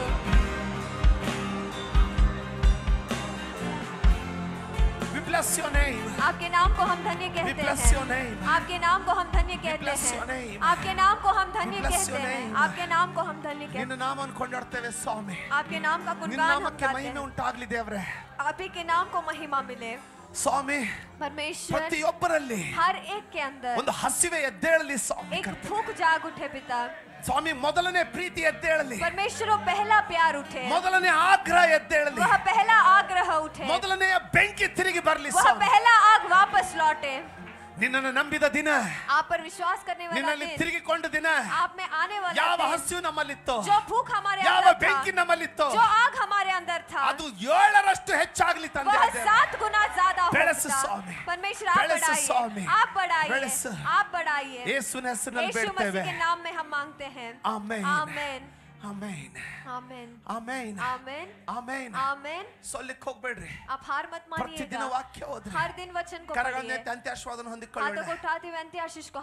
We bless your name. आपके नाम को हम धन्य We कहते bless your हैं. name. आपके नाम को हम धन्य कहते bless your हैं. name. आपके नाम को हम धन्य We bless कहते your हैं. name. आपके नाम को हम धन्य कहते ನಿನ್ನ ನಾಮವನ್ನು ಕೊಂಡಾಡ್ತೇವೆ ಸ್ವಾಮಿ. हैं. आपके नाम का ನಿನ್ನ गुणगान हम ನಾಮಕ್ಕೆ गाते ಮಹಿಮೆ हैं. ಉಂಟಾಗ್ಲಿ ದೇವರೇ. आप ही के नाम को महिमा मिले. ಸ್ವಾಮಿ परमेश्वर ಪ್ರತಿಯೊಬ್ಬರಲ್ಲಿ हर एक के अंदर ಒಂದು ಹಸಿವೆ ಎದ್ದೇಳಲಿ ಸ್ವಾಮಿ एक भूख जाग उठे पिता। ಸ್ವಾಮಿ ಮೊದಲನೇ ಪ್ರೀತಿ ಎದ್ದೇಳಲಿ, परमेश्वर वो पहला प्यार उठे, ಮೊದಲನೇ ಆಗ್ರಹ ಎದ್ದೇಳಲಿ, वह पहला आग्रह उठे, ಮೊದಲನೇ ಬೆಂಕಿ ತಿರುಗಿ ಬರಲಿ वह ಸ್ವಾಮಿ। पहला आग वापस लौटे। ನಿನ್ನನ್ನು ನಂಬಿದ ದಿನ, आप पर विश्वास करने वाला ನಿನ್ನಲ್ಲಿ दिन, ತಿರುಗಿಕೊಂಡ ದಿನ, आप में आने वाला ಯಾವ दिन, ಹಸಿವು ನಮ್ಮಲ್ಲಿತ್ತೋ, जो भूख हमारे ಯಾವ अंदर ಬೆಂಕಿ था, ನಮ್ಮಲ್ಲಿತ್ತೋ, जो आग हमारे अंदर था, ಅದು 7ರಷ್ಟು ಹೆಚ್ಚಾಗಲಿ ತಂದೆ। वह 7 गुना ज्यादा हो ಬೆಳೆಸು पिता। ಸ್ವಾಮಿ, परमेश्वर आप ಬೆಳೆಸು बढ़ाइए, ಸ್ವಾಮಿ, आप बढ़ाइए, ಬೆಳೆಸು। आप बढ़ाइए। ಯೇಸುವಿನ ಹೆಸರಿನಲ್ಲಿ यीशु मसीह ಬೇಡ್ತೇವೆ, के नाम में हम मांगते हैं। ಆಮೆನ್, आमेन, ಆಮೆನ್, आमेन, ಆಮೆನ್, आमेन, ಆಮೆನ್। आमेन। ಸೊಲ್ಲಿಕ್ಕೆ ಹೋಗ್ಬೇಡ್ರಿ, आप हार मत ಪ್ರತಿದಿನ मानिएगा, ವಾಕ್ಯ ಓದ್ರಿ, हर दिन वचन को ಕರಗಳನ್ನ पढ़िए, ಎತ್ತಿ ಅಂತ್ಯಾಶ್ವಾದನ हाथों ಹೊಂದಿಕೊಳ್ಳೋಣ। को उठाते हुए अंत्य आशीष को